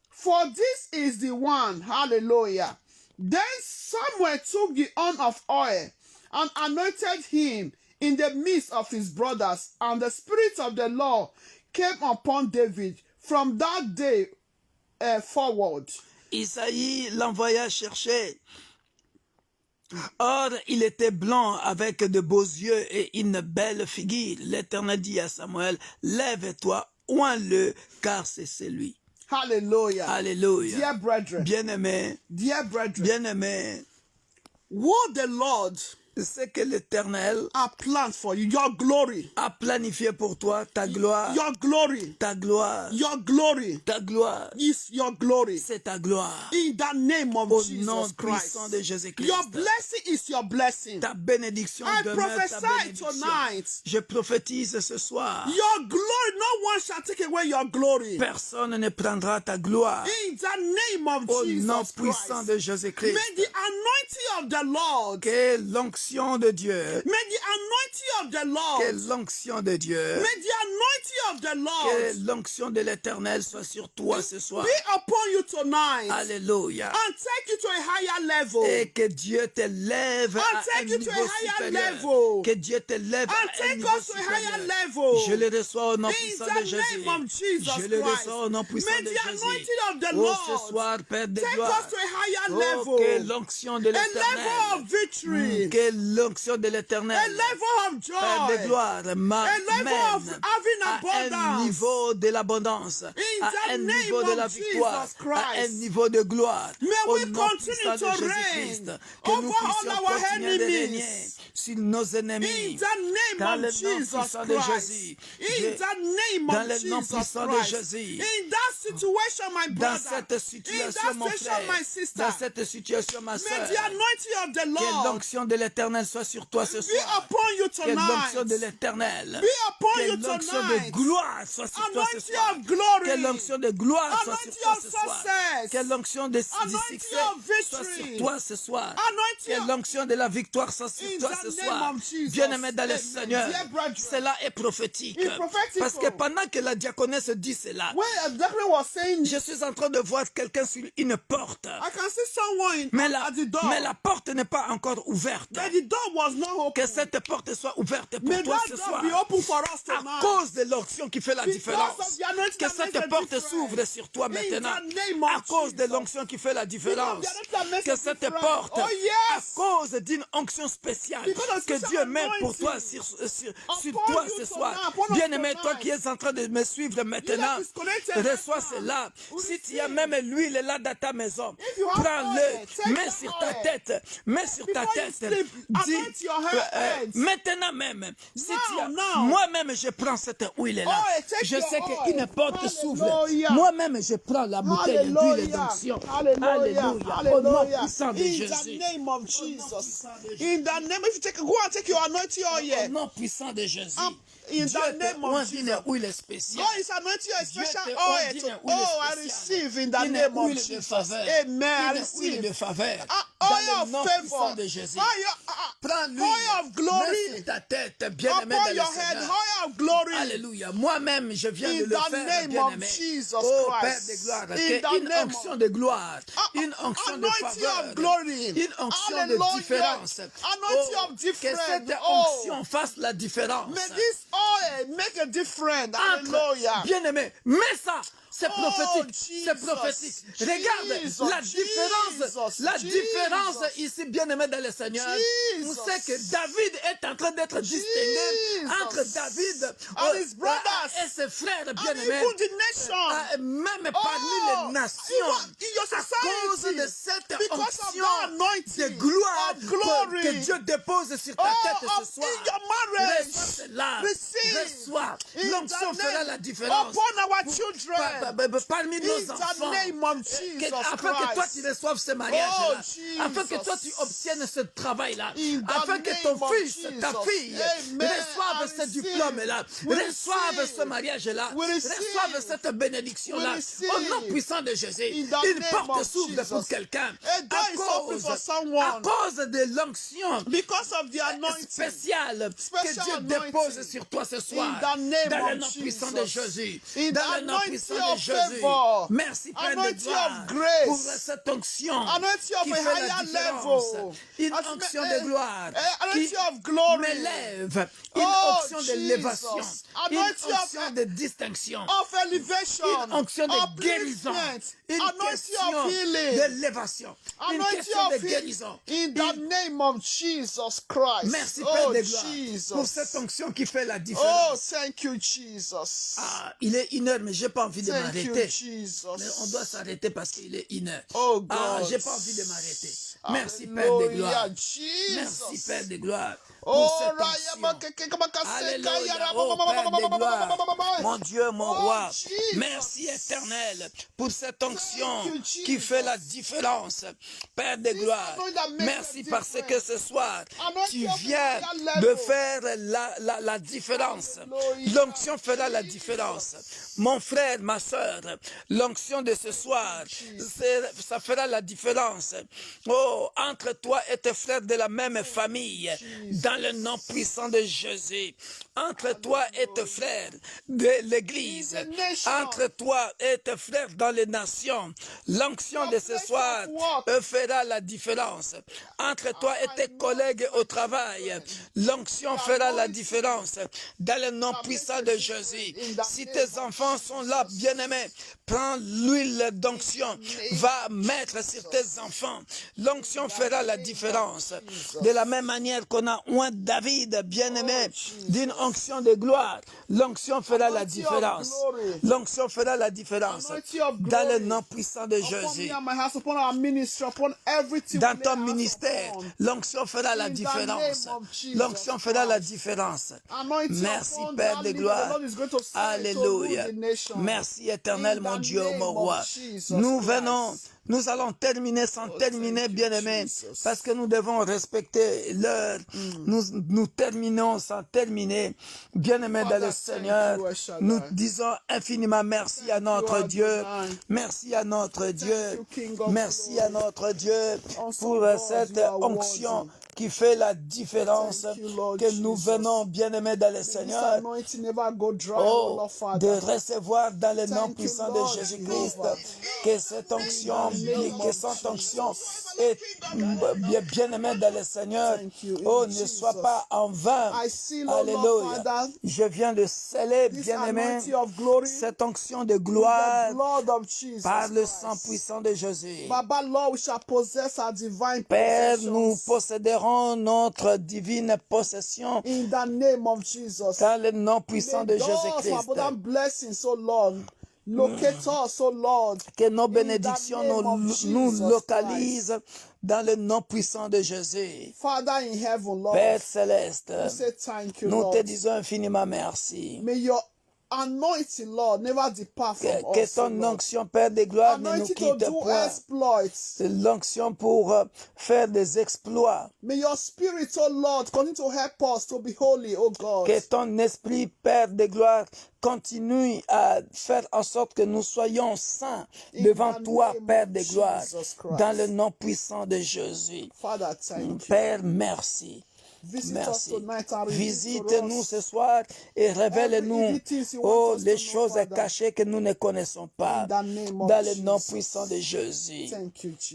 Speaker 2: For this is the one. Hallelujah. Then Samuel took the horn of oil and anointed him in the midst of his brothers. And the Spirit of the Lord came upon David from that day forward.
Speaker 1: Isaïe l'envoya chercher. Or, il était blanc avec de beaux yeux et une belle figure. L'Éternel dit à Samuel, lève-toi, oins-le, car c'est celui.
Speaker 2: Hallelujah.
Speaker 1: Alléluia.
Speaker 2: Dear brethren.
Speaker 1: Bien-aimé,
Speaker 2: Dear brethren.
Speaker 1: bien-aimé,
Speaker 2: What the Lord
Speaker 1: ce que l'Éternel
Speaker 2: has planned for you, your glory,
Speaker 1: a planifié pour toi, ta gloire,
Speaker 2: your glory,
Speaker 1: ta gloire,
Speaker 2: your glory
Speaker 1: ta gloire,
Speaker 2: is your glory.
Speaker 1: c'est ta gloire.
Speaker 2: In the name of
Speaker 1: Au
Speaker 2: Jesus
Speaker 1: nom
Speaker 2: Christ.
Speaker 1: puissant de Jésus-Christ.
Speaker 2: Your blessing is your blessing.
Speaker 1: Ta bénédiction
Speaker 2: I
Speaker 1: demeure ta
Speaker 2: prophesy
Speaker 1: bénédiction.
Speaker 2: tonight.
Speaker 1: Je prophétise ce soir.
Speaker 2: Your glory, no one shall take away your glory.
Speaker 1: Personne ne prendra ta gloire.
Speaker 2: In the name of
Speaker 1: Au nom
Speaker 2: Jesus
Speaker 1: puissant
Speaker 2: Christ.
Speaker 1: de Jésus-Christ.
Speaker 2: May the anointing of the Lord,
Speaker 1: Que l'onction de Dieu,
Speaker 2: may the anointing of the
Speaker 1: que
Speaker 2: Lord,
Speaker 1: l'onction de Dieu,
Speaker 2: may the anointing of the
Speaker 1: que
Speaker 2: Lord
Speaker 1: l'onction de l'Éternel soit sur toi ce soir.
Speaker 2: be upon you tonight
Speaker 1: Alléluia.
Speaker 2: and take you to a higher level.
Speaker 1: Et que Dieu te lève
Speaker 2: And
Speaker 1: à un
Speaker 2: take you to a
Speaker 1: niveau
Speaker 2: higher
Speaker 1: supérieur.
Speaker 2: level.
Speaker 1: Que Dieu te lève
Speaker 2: And
Speaker 1: à un
Speaker 2: take
Speaker 1: niveau
Speaker 2: us to a higher
Speaker 1: supérieur.
Speaker 2: level.
Speaker 1: Je le reçois au nom
Speaker 2: In
Speaker 1: puissant
Speaker 2: the
Speaker 1: de Jésus.
Speaker 2: name of Jesus
Speaker 1: Je le
Speaker 2: Christ.
Speaker 1: reçois au nom puissant
Speaker 2: May
Speaker 1: de
Speaker 2: the
Speaker 1: Jésus.
Speaker 2: anointing of the
Speaker 1: Oh,
Speaker 2: Lord
Speaker 1: ce soir, Père de
Speaker 2: take
Speaker 1: gloire.
Speaker 2: us to a higher
Speaker 1: Oh,
Speaker 2: level.
Speaker 1: que l'onction de
Speaker 2: A level
Speaker 1: l'Éternel.
Speaker 2: of victory.
Speaker 1: Que l'onction de
Speaker 2: A
Speaker 1: l'Éternel.
Speaker 2: level of
Speaker 1: Père de
Speaker 2: joy.
Speaker 1: gloire,
Speaker 2: A level of
Speaker 1: m'amène
Speaker 2: having
Speaker 1: à un
Speaker 2: abundance.
Speaker 1: niveau de l'abondance,
Speaker 2: In
Speaker 1: à
Speaker 2: the
Speaker 1: un
Speaker 2: name
Speaker 1: niveau de la
Speaker 2: of
Speaker 1: victoire,
Speaker 2: Jesus Christ.
Speaker 1: à un niveau de gloire.
Speaker 2: May
Speaker 1: Au
Speaker 2: we
Speaker 1: nom
Speaker 2: continue
Speaker 1: puissant de
Speaker 2: to
Speaker 1: Jésus-Christ,
Speaker 2: reign
Speaker 1: que nous
Speaker 2: over all
Speaker 1: puissions
Speaker 2: our
Speaker 1: continuer de régner
Speaker 2: enemies.
Speaker 1: sur nos
Speaker 2: In
Speaker 1: ennemis.
Speaker 2: the name
Speaker 1: Dans
Speaker 2: of
Speaker 1: le nom
Speaker 2: Jesus
Speaker 1: puissant de
Speaker 2: Christ.
Speaker 1: Jésus.
Speaker 2: In the name
Speaker 1: Dans
Speaker 2: of
Speaker 1: le nom
Speaker 2: Jesus
Speaker 1: puissant de
Speaker 2: Christ.
Speaker 1: Jésus.
Speaker 2: In that situation, my
Speaker 1: Dans
Speaker 2: brother.
Speaker 1: cette
Speaker 2: In
Speaker 1: situation,
Speaker 2: that
Speaker 1: mon
Speaker 2: situation,
Speaker 1: frère,
Speaker 2: my sister.
Speaker 1: dans cette situation, ma
Speaker 2: May
Speaker 1: soeur,
Speaker 2: the anointing of the
Speaker 1: que
Speaker 2: Lord
Speaker 1: l'onction de l'Éternel soit sur toi ce
Speaker 2: be
Speaker 1: soir.
Speaker 2: upon you
Speaker 1: Que l'onction de
Speaker 2: tonight.
Speaker 1: l'Éternel,
Speaker 2: Be upon
Speaker 1: que
Speaker 2: you
Speaker 1: l'onction de
Speaker 2: tonight.
Speaker 1: gloire soit sur toi ce
Speaker 2: Anointing
Speaker 1: soir.
Speaker 2: of glory.
Speaker 1: Que l'onction de gloire soit sur
Speaker 2: Anointing
Speaker 1: toi
Speaker 2: of
Speaker 1: ce soir.
Speaker 2: success.
Speaker 1: Que l'onction de
Speaker 2: Anointing
Speaker 1: succès
Speaker 2: of
Speaker 1: soit
Speaker 2: victory.
Speaker 1: sur toi ce soir.
Speaker 2: Anointing
Speaker 1: Que
Speaker 2: of-
Speaker 1: l'onction de la victoire soit sur
Speaker 2: In
Speaker 1: toi
Speaker 2: the
Speaker 1: ce
Speaker 2: name
Speaker 1: soir.
Speaker 2: of Jesus.
Speaker 1: Bien-aimé dans le
Speaker 2: Amen.
Speaker 1: Seigneur,
Speaker 2: Dear brethren.
Speaker 1: cela est prophétique.
Speaker 2: It's prophetical.
Speaker 1: Parce que pendant que la diaconesse dit cela,
Speaker 2: When Zachary was saying,
Speaker 1: je suis en train de voir quelqu'un sur une porte.
Speaker 2: I can see someone at the door.
Speaker 1: Mais la porte n'est pas encore ouverte.
Speaker 2: But the door was not open.
Speaker 1: Que cette porte soit ouverte pour
Speaker 2: May
Speaker 1: toi
Speaker 2: that
Speaker 1: ce
Speaker 2: door
Speaker 1: soir.
Speaker 2: be open for us
Speaker 1: À
Speaker 2: tonight.
Speaker 1: cause de l'onction qui fait la
Speaker 2: Because
Speaker 1: différence.
Speaker 2: of the anointing
Speaker 1: Que
Speaker 2: that makes
Speaker 1: cette
Speaker 2: a
Speaker 1: porte
Speaker 2: difference.
Speaker 1: s'ouvre sur toi
Speaker 2: In
Speaker 1: maintenant.
Speaker 2: the name of
Speaker 1: À cause de
Speaker 2: Jesus.
Speaker 1: l'onction qui fait la différence.
Speaker 2: Because the anointing that makes
Speaker 1: Que
Speaker 2: a
Speaker 1: cette
Speaker 2: difference.
Speaker 1: porte,
Speaker 2: Oh, yes.
Speaker 1: à cause d'une onction spéciale
Speaker 2: Because of
Speaker 1: que
Speaker 2: special
Speaker 1: Dieu met pour
Speaker 2: anointing
Speaker 1: toi sur
Speaker 2: upon
Speaker 1: toi
Speaker 2: you
Speaker 1: ce
Speaker 2: tonight,
Speaker 1: soir.
Speaker 2: upon us
Speaker 1: Bien-aimé, toi
Speaker 2: tonight.
Speaker 1: qui es en train de me suivre maintenant,
Speaker 2: is connected right
Speaker 1: reçois
Speaker 2: now.
Speaker 1: cela. Si
Speaker 2: Receive.
Speaker 1: tu as même l'huile là dans ta maison,
Speaker 2: If you have
Speaker 1: prends-le,
Speaker 2: oil, take
Speaker 1: mets
Speaker 2: the
Speaker 1: sur ta
Speaker 2: oil.
Speaker 1: tête, mets sur ta
Speaker 2: Before you
Speaker 1: tête.
Speaker 2: sleep,
Speaker 1: Dis,
Speaker 2: anoint your head.
Speaker 1: maintenant même, si tu as,
Speaker 2: now.
Speaker 1: moi-même je prends cette huile là.
Speaker 2: Oil, take
Speaker 1: Je
Speaker 2: your
Speaker 1: sais
Speaker 2: oil.
Speaker 1: qu'une porte s'ouvre.
Speaker 2: Hallelujah.
Speaker 1: Moi-même je prends la bouteille d'huile
Speaker 2: Hallelujah.
Speaker 1: d'onction.
Speaker 2: Hallelujah.
Speaker 1: Au nom
Speaker 2: Hallelujah.
Speaker 1: puissant de
Speaker 2: In
Speaker 1: Jésus.
Speaker 2: the name of Jesus. In the name, if you take, go and take your anointing oil
Speaker 1: Au
Speaker 2: here.
Speaker 1: nom puissant de Jésus.
Speaker 2: In
Speaker 1: Dieu
Speaker 2: the name
Speaker 1: te
Speaker 2: of
Speaker 1: oint
Speaker 2: Jesus.
Speaker 1: d'une huile spéciale.
Speaker 2: God is anointing you a special
Speaker 1: Dieu te
Speaker 2: oil.
Speaker 1: oint d'une huile
Speaker 2: Oh, I
Speaker 1: spéciale.
Speaker 2: receive in the
Speaker 1: Une
Speaker 2: name of
Speaker 1: huile de
Speaker 2: Jesus.
Speaker 1: faveur.
Speaker 2: Amen. I
Speaker 1: Une huile de
Speaker 2: receive.
Speaker 1: faveur.
Speaker 2: Oil
Speaker 1: Dans
Speaker 2: of
Speaker 1: le nom puissant
Speaker 2: favor.
Speaker 1: de Jésus.
Speaker 2: Oil
Speaker 1: Prends l'huile.
Speaker 2: oil of glory.
Speaker 1: Mets sur ta tête, bien-aimé
Speaker 2: upon
Speaker 1: dans
Speaker 2: your
Speaker 1: le
Speaker 2: head.
Speaker 1: Seigneur.
Speaker 2: Oil of glory.
Speaker 1: Alléluia. Moi-même, je viens
Speaker 2: In
Speaker 1: de le
Speaker 2: the
Speaker 1: faire,
Speaker 2: name
Speaker 1: bien-aimé.
Speaker 2: of Jesus
Speaker 1: Oh, Père
Speaker 2: Christ.
Speaker 1: de gloire,
Speaker 2: In
Speaker 1: que
Speaker 2: the
Speaker 1: une
Speaker 2: name
Speaker 1: onction
Speaker 2: of-
Speaker 1: de gloire, une onction de
Speaker 2: Anointing
Speaker 1: faveur,
Speaker 2: of glory.
Speaker 1: une onction de
Speaker 2: Hallelujah.
Speaker 1: différence.
Speaker 2: Anointing
Speaker 1: Oh,
Speaker 2: of difference.
Speaker 1: que cette
Speaker 2: Oh.
Speaker 1: onction fasse la différence.
Speaker 2: May this oil make a difference.
Speaker 1: Entre,
Speaker 2: Hallelujah.
Speaker 1: bien-aimé, mais ça, c'est
Speaker 2: Oh,
Speaker 1: prophétique,
Speaker 2: Jesus,
Speaker 1: c'est prophétique. Regarde
Speaker 2: Jesus,
Speaker 1: la différence,
Speaker 2: Jesus,
Speaker 1: la
Speaker 2: Jesus.
Speaker 1: différence ici, bien-aimé dans le Seigneur.
Speaker 2: Jesus.
Speaker 1: On sait que David est en train d'être distingué
Speaker 2: Jesus.
Speaker 1: entre David
Speaker 2: And his brothers.
Speaker 1: et ses frères,
Speaker 2: And
Speaker 1: bien-aimés.
Speaker 2: even the nation.
Speaker 1: Même parmi les nations,
Speaker 2: even in your
Speaker 1: à cause
Speaker 2: society.
Speaker 1: de cette
Speaker 2: Because of
Speaker 1: onction
Speaker 2: that anointing
Speaker 1: de gloire
Speaker 2: of glory.
Speaker 1: que Dieu dépose sur ta tête
Speaker 2: Oh,
Speaker 1: ce soir.
Speaker 2: in your marriage.
Speaker 1: Reçois cela.
Speaker 2: Receive.
Speaker 1: Reçois.
Speaker 2: In
Speaker 1: L'onction
Speaker 2: the
Speaker 1: fera
Speaker 2: name-
Speaker 1: la différence.
Speaker 2: Upon our children.
Speaker 1: Parmi
Speaker 2: In
Speaker 1: nos
Speaker 2: the
Speaker 1: enfants.
Speaker 2: name of Jesus
Speaker 1: Afin que toi tu
Speaker 2: Christ.
Speaker 1: reçoives ce mariage-là.
Speaker 2: Oh, Jesus.
Speaker 1: Afin que toi tu obtiennes ce travail-là.
Speaker 2: In the
Speaker 1: Afin que ton
Speaker 2: name of
Speaker 1: fils, ta
Speaker 2: Jesus.
Speaker 1: fille
Speaker 2: Amen.
Speaker 1: reçoivent
Speaker 2: I
Speaker 1: ce
Speaker 2: receive.
Speaker 1: diplôme-là.
Speaker 2: We
Speaker 1: Reçoivent
Speaker 2: receive.
Speaker 1: ce mariage-là.
Speaker 2: We receive.
Speaker 1: Reçoivent cette bénédiction-là.
Speaker 2: We receive.
Speaker 1: Au nom puissant de Jésus.
Speaker 2: In the
Speaker 1: Une
Speaker 2: name
Speaker 1: porte
Speaker 2: of
Speaker 1: s'ouvre pour
Speaker 2: Jesus.
Speaker 1: quelqu'un.
Speaker 2: A door is open for someone.
Speaker 1: À cause de l'onction
Speaker 2: Because of the anointing.
Speaker 1: spéciale que
Speaker 2: Special
Speaker 1: Dieu
Speaker 2: anointing.
Speaker 1: dépose sur toi ce soir.
Speaker 2: In the name
Speaker 1: Dans le
Speaker 2: of
Speaker 1: nom puissant
Speaker 2: Jesus.
Speaker 1: de Jésus.
Speaker 2: In
Speaker 1: Dans
Speaker 2: the
Speaker 1: le nom puissant
Speaker 2: anointing
Speaker 1: de
Speaker 2: of
Speaker 1: Jésus.
Speaker 2: favor.
Speaker 1: Merci Père de
Speaker 2: Anointing
Speaker 1: gloire
Speaker 2: of grace.
Speaker 1: pour cette onction
Speaker 2: Anointing of
Speaker 1: qui
Speaker 2: a
Speaker 1: fait la
Speaker 2: higher
Speaker 1: différence.
Speaker 2: level.
Speaker 1: Une
Speaker 2: As-
Speaker 1: onction de gloire
Speaker 2: anointing
Speaker 1: qui
Speaker 2: of glory.
Speaker 1: m'élève. Une
Speaker 2: Oh,
Speaker 1: onction
Speaker 2: Jesus.
Speaker 1: d'élévation. Une
Speaker 2: Anointing of-
Speaker 1: onction de distinction.
Speaker 2: Of elevation.
Speaker 1: Une onction de
Speaker 2: upliftment,
Speaker 1: guérison. Une
Speaker 2: anointing
Speaker 1: question
Speaker 2: of healing.
Speaker 1: de d'élévation, une question de guérison.
Speaker 2: In the name of Jesus Christ.
Speaker 1: Merci Père
Speaker 2: Oh
Speaker 1: de gloire
Speaker 2: Jesus.
Speaker 1: pour cette onction qui fait la
Speaker 2: Oh,
Speaker 1: différence.
Speaker 2: thank you, Jesus.
Speaker 1: Ah, il est 1 heure, mais j'ai pas envie de
Speaker 2: Thank you,
Speaker 1: m'arrêter.
Speaker 2: Jesus.
Speaker 1: Mais on doit s'arrêter parce qu'il est 1 heure.
Speaker 2: Oh,
Speaker 1: Ah,
Speaker 2: God.
Speaker 1: j'ai pas envie de m'arrêter. Merci Père de gloire.
Speaker 2: Hallelujah, Jesus.
Speaker 1: Merci Père de gloire pour
Speaker 2: Oh,
Speaker 1: cette onction. Alléluia. Oh Père de gloire, mon Dieu, mon roi, merci éternel pour cette onction qui fait la différence. Père de gloire, merci parce que ce soir, tu viens de faire la différence. L'onction fera la différence. Mon frère, ma soeur, l'onction de ce soir, ça fera la différence. Oh, entre toi et tes frères de la même famille, dans le nom puissant de Jésus, entre toi et tes frères de l'Église, entre toi et tes frères dans les nations, l'onction de ce soir fera la différence. Entre toi et tes collègues au travail, l'onction fera la différence. Dans le nom puissant de Jésus, si tes enfants sont là, bien-aimés, prends l'huile d'onction, va mettre sur tes enfants. L'onction fera la différence. De la même manière qu'on a oint David, bien-aimé, d'une onction de gloire, l'onction fera la différence. L'onction fera la différence. Dans le nom puissant de Jésus. Dans ton ministère, l'onction fera la différence. L'onction fera la différence. Merci Père de gloire. Alléluia. Merci éternel mon Dieu, mon roi. Nous allons terminer sans terminer, bien-aimés, parce que nous devons respecter l'heure. Nous terminons sans terminer, bien-aimés dans le Seigneur. Nous disons infiniment merci à notre Dieu. Merci à notre Dieu. Merci à notre Dieu pour cette onction qui fait la différence que nous venons, bien-aimés dans le Seigneur, de recevoir dans le nom puissant de Jésus-Christ, que cette onction est bien-aimé dans le Seigneur, ne soit pas en vain. Alléluia. Je viens de sceller, bien-aimé, cette onction de gloire par le sang puissant de Jésus. Père, nous posséderons notre divine possession dans le nom puissant de Jésus-Christ. Que nos bénédictions nous localisent dans le nom puissant de Jésus. Père céleste, nous te disons infiniment merci.
Speaker 2: Anointing, Lord, never depart from us.
Speaker 1: Que ton onction, Père de gloire, ne nous quitte point. L'onction pour faire des exploits.
Speaker 2: May your spirit, oh Lord, continue to help us to be holy, oh God.
Speaker 1: Que ton esprit, Père de gloire, continue à faire en sorte que nous soyons saints devant toi, Père de gloire, dans le nom puissant de Jésus.
Speaker 2: Father, thank you.
Speaker 1: Père, merci. Merci. Visite-nous ce soir et révèle-nous les choses cachées que nous ne connaissons pas. Dans le nom puissant de Jésus.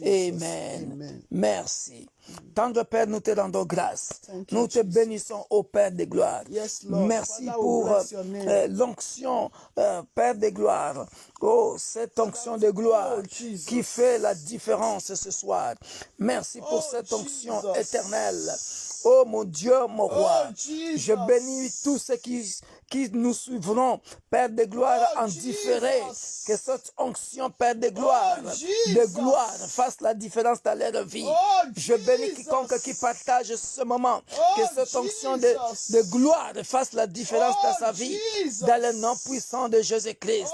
Speaker 1: Amen. Merci. Tendre Père, nous te rendons grâce. Nous te bénissons, ô Père de gloire. Merci pour l'onction, Père de gloire. Oh, cette onction de gloire qui fait la différence ce soir. Merci pour cette onction éternelle. Oh mon Dieu, mon roi, je bénis tous ceux qui nous suivront, Père de gloire, en différé. Que cette onction, Père de gloire, fasse la différence dans leur vie. Je bénis quiconque qui partage ce moment. Que cette onction de gloire fasse la différence dans sa vie, dans le nom puissant de Jésus-Christ.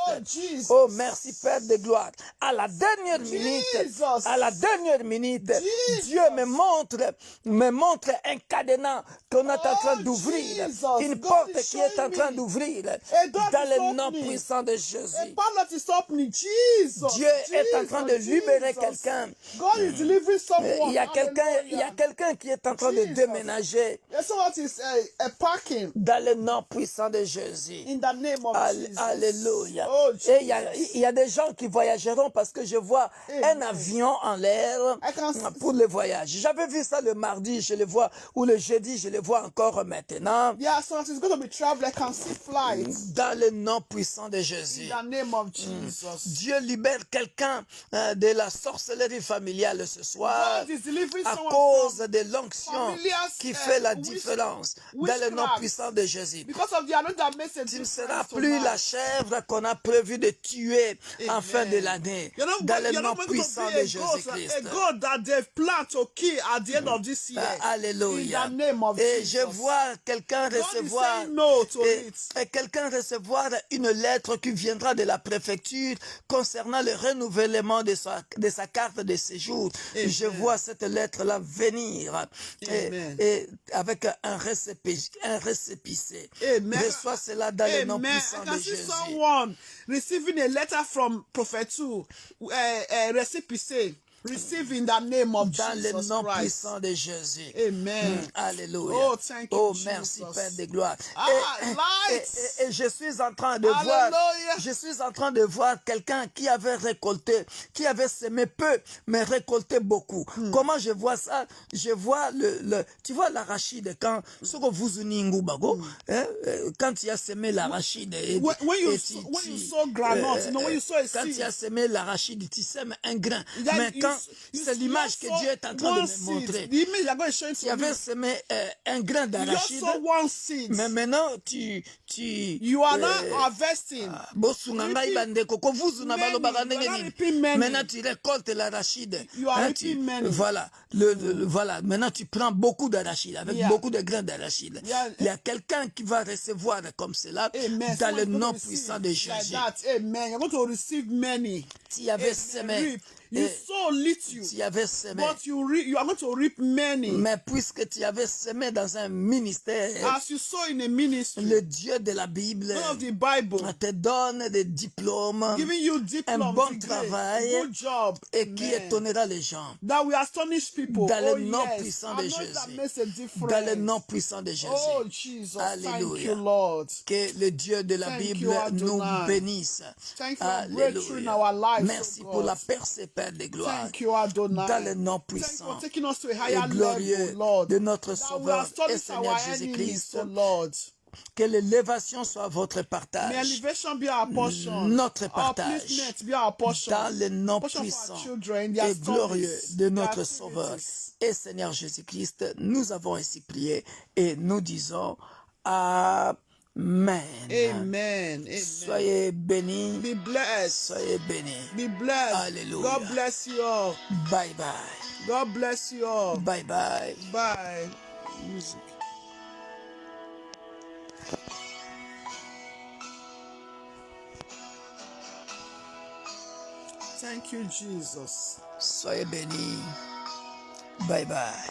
Speaker 1: Oh, merci Père de gloire. À la dernière minute, Dieu me montre un cadenas qu'on est en train d'ouvrir, une porte qui est en train d'ouvrir dans le nom puissant de Jésus. Dieu est en train de libérer quelqu'un. Il y a quelqu'un qui est en train de déménager dans le nom puissant de Jésus. Alléluia. Et il y a des gens qui voyageront parce que je vois un avion en l'air pour le voyage. J'avais vu ça le mardi, je le vois, ou le jeudi, je le vois encore maintenant.
Speaker 2: can see flight.
Speaker 1: Dans le nom puissant de
Speaker 2: In
Speaker 1: Jésus.
Speaker 2: the name of Jesus.
Speaker 1: Dieu libère quelqu'un de la sorcellerie familiale ce soir
Speaker 2: God is delivering
Speaker 1: à
Speaker 2: someone
Speaker 1: cause
Speaker 2: from
Speaker 1: de l'onction
Speaker 2: familiar,
Speaker 1: qui fait la
Speaker 2: witch-
Speaker 1: différence dans le nom
Speaker 2: witchcraft.
Speaker 1: puissant de Jésus.
Speaker 2: because of the anointing that makes a
Speaker 1: Tu ne
Speaker 2: difference
Speaker 1: seras plus la
Speaker 2: tonight.
Speaker 1: chèvre qu'on a prévu de tuer en
Speaker 2: Amen.
Speaker 1: fin de l'année dans le nom puissant de
Speaker 2: a
Speaker 1: Jésus-Christ.
Speaker 2: God that they've planned to kill at the end of this year.
Speaker 1: Alléluia.
Speaker 2: In the name of
Speaker 1: Et
Speaker 2: Jesus.
Speaker 1: je vois quelqu'un
Speaker 2: God is
Speaker 1: recevoir
Speaker 2: saying no to
Speaker 1: et
Speaker 2: it.
Speaker 1: quelqu'un recevoir une lettre qui viendra de la préfecture concernant le renouvellement de sa carte de séjour.
Speaker 2: Amen.
Speaker 1: Je vois cette lettre-là venir et avec un récépissé.
Speaker 2: Amen.
Speaker 1: Reçois cela dans le nom
Speaker 2: Amen.
Speaker 1: puissant
Speaker 2: I
Speaker 1: de
Speaker 2: can see
Speaker 1: Jésus.
Speaker 2: someone receiving a letter from Prophet 2, recipe. Receive in the name of
Speaker 1: Dans le
Speaker 2: Jesus
Speaker 1: nom
Speaker 2: Christ.
Speaker 1: puissant de Jésus.
Speaker 2: Amen.
Speaker 1: Alléluia.
Speaker 2: Oh, thank you,
Speaker 1: Oh,
Speaker 2: Jesus.
Speaker 1: merci, Père de gloire.
Speaker 2: Lights.
Speaker 1: Et je suis en train de voir quelqu'un qui avait récolté, qui avait semé peu, mais récolté beaucoup. Comment je vois ça? Je vois tu vois l'arachide quand, quand tu as semé l'arachide,
Speaker 2: When you sow groundnut, when you sow a
Speaker 1: quand
Speaker 2: seed,
Speaker 1: tu as semé l'arachide, tu sèmes un grain.
Speaker 2: then
Speaker 1: Mais quand c'est l'image que Dieu est en train de me montrer.
Speaker 2: The image I'm going to show you
Speaker 1: Tu avais semé un grain
Speaker 2: you just
Speaker 1: d'arachide,
Speaker 2: sow one seed.
Speaker 1: mais maintenant
Speaker 2: You are not harvesting.
Speaker 1: Maintenant tu récoltes l'arachide.
Speaker 2: You are reaping many.
Speaker 1: Voilà, voilà. Maintenant tu prends beaucoup d'arachide avec beaucoup de grains d'arachide. Il y a quelqu'un qui va recevoir comme cela
Speaker 2: Amen.
Speaker 1: dans le
Speaker 2: Someone's going
Speaker 1: nom
Speaker 2: to receive
Speaker 1: puissant de
Speaker 2: like
Speaker 1: Jésus.
Speaker 2: that. Amen. You're going to receive many.
Speaker 1: Tu avais semé.
Speaker 2: You sow little,
Speaker 1: Tu avais semé.
Speaker 2: but you are going to reap many.
Speaker 1: Mais puisque tu avais semé dans un ministère,
Speaker 2: As you sow in a ministry,
Speaker 1: le Dieu de la Bible
Speaker 2: God of the Bible,
Speaker 1: te donne des diplômes,
Speaker 2: giving you diploma,
Speaker 1: un bon
Speaker 2: degree,
Speaker 1: travail,
Speaker 2: good job,
Speaker 1: et qui
Speaker 2: amen,
Speaker 1: étonnera les gens.
Speaker 2: that will astonish people.
Speaker 1: Dans
Speaker 2: Oh
Speaker 1: le nom
Speaker 2: yes,
Speaker 1: puissant de
Speaker 2: I know that
Speaker 1: Jésus.
Speaker 2: makes a difference.
Speaker 1: Dans le nom puissant de Jésus.
Speaker 2: Oh Jesus,
Speaker 1: Alléluia.
Speaker 2: thank you, Lord.
Speaker 1: Que le Dieu de la
Speaker 2: Thank
Speaker 1: Bible
Speaker 2: you, Adonai.
Speaker 1: nous bénisse.
Speaker 2: Thank you for breakthrough in our
Speaker 1: Alléluia.
Speaker 2: lives,
Speaker 1: Merci
Speaker 2: oh
Speaker 1: pour
Speaker 2: God.
Speaker 1: la percée, Père de gloire.
Speaker 2: Thank you, Adonai.
Speaker 1: Dans le nom
Speaker 2: Thank you
Speaker 1: puissant
Speaker 2: for taking us to a
Speaker 1: et
Speaker 2: higher
Speaker 1: glorieux
Speaker 2: level, Lord.
Speaker 1: de notre
Speaker 2: That we
Speaker 1: Sauveur et
Speaker 2: astonish
Speaker 1: Seigneur
Speaker 2: our enemies,
Speaker 1: Jésus-Christ.
Speaker 2: oh Lord.
Speaker 1: Que l'élévation soit votre
Speaker 2: May
Speaker 1: partage.
Speaker 2: elevation be our portion.
Speaker 1: Notre partage.
Speaker 2: Upliftment be our portion.
Speaker 1: Dans le nom
Speaker 2: Portion for
Speaker 1: puissant
Speaker 2: our children, their
Speaker 1: et glorieux
Speaker 2: studies,
Speaker 1: de
Speaker 2: their
Speaker 1: notre Sauveur
Speaker 2: activities.
Speaker 1: et Seigneur Jésus-Christ, nous avons ainsi prié et nous disons Amen.
Speaker 2: Amen. Amen.
Speaker 1: Soyez bénis.
Speaker 2: Be blessed.
Speaker 1: Soyez bénis.
Speaker 2: Be blessed.
Speaker 1: Alléluia.
Speaker 2: God bless you all.
Speaker 1: Bye bye.
Speaker 2: God bless you all.
Speaker 1: Bye bye.
Speaker 2: Bye. Music. Thank you, Jesus.
Speaker 1: Soyez bénis. Bye bye.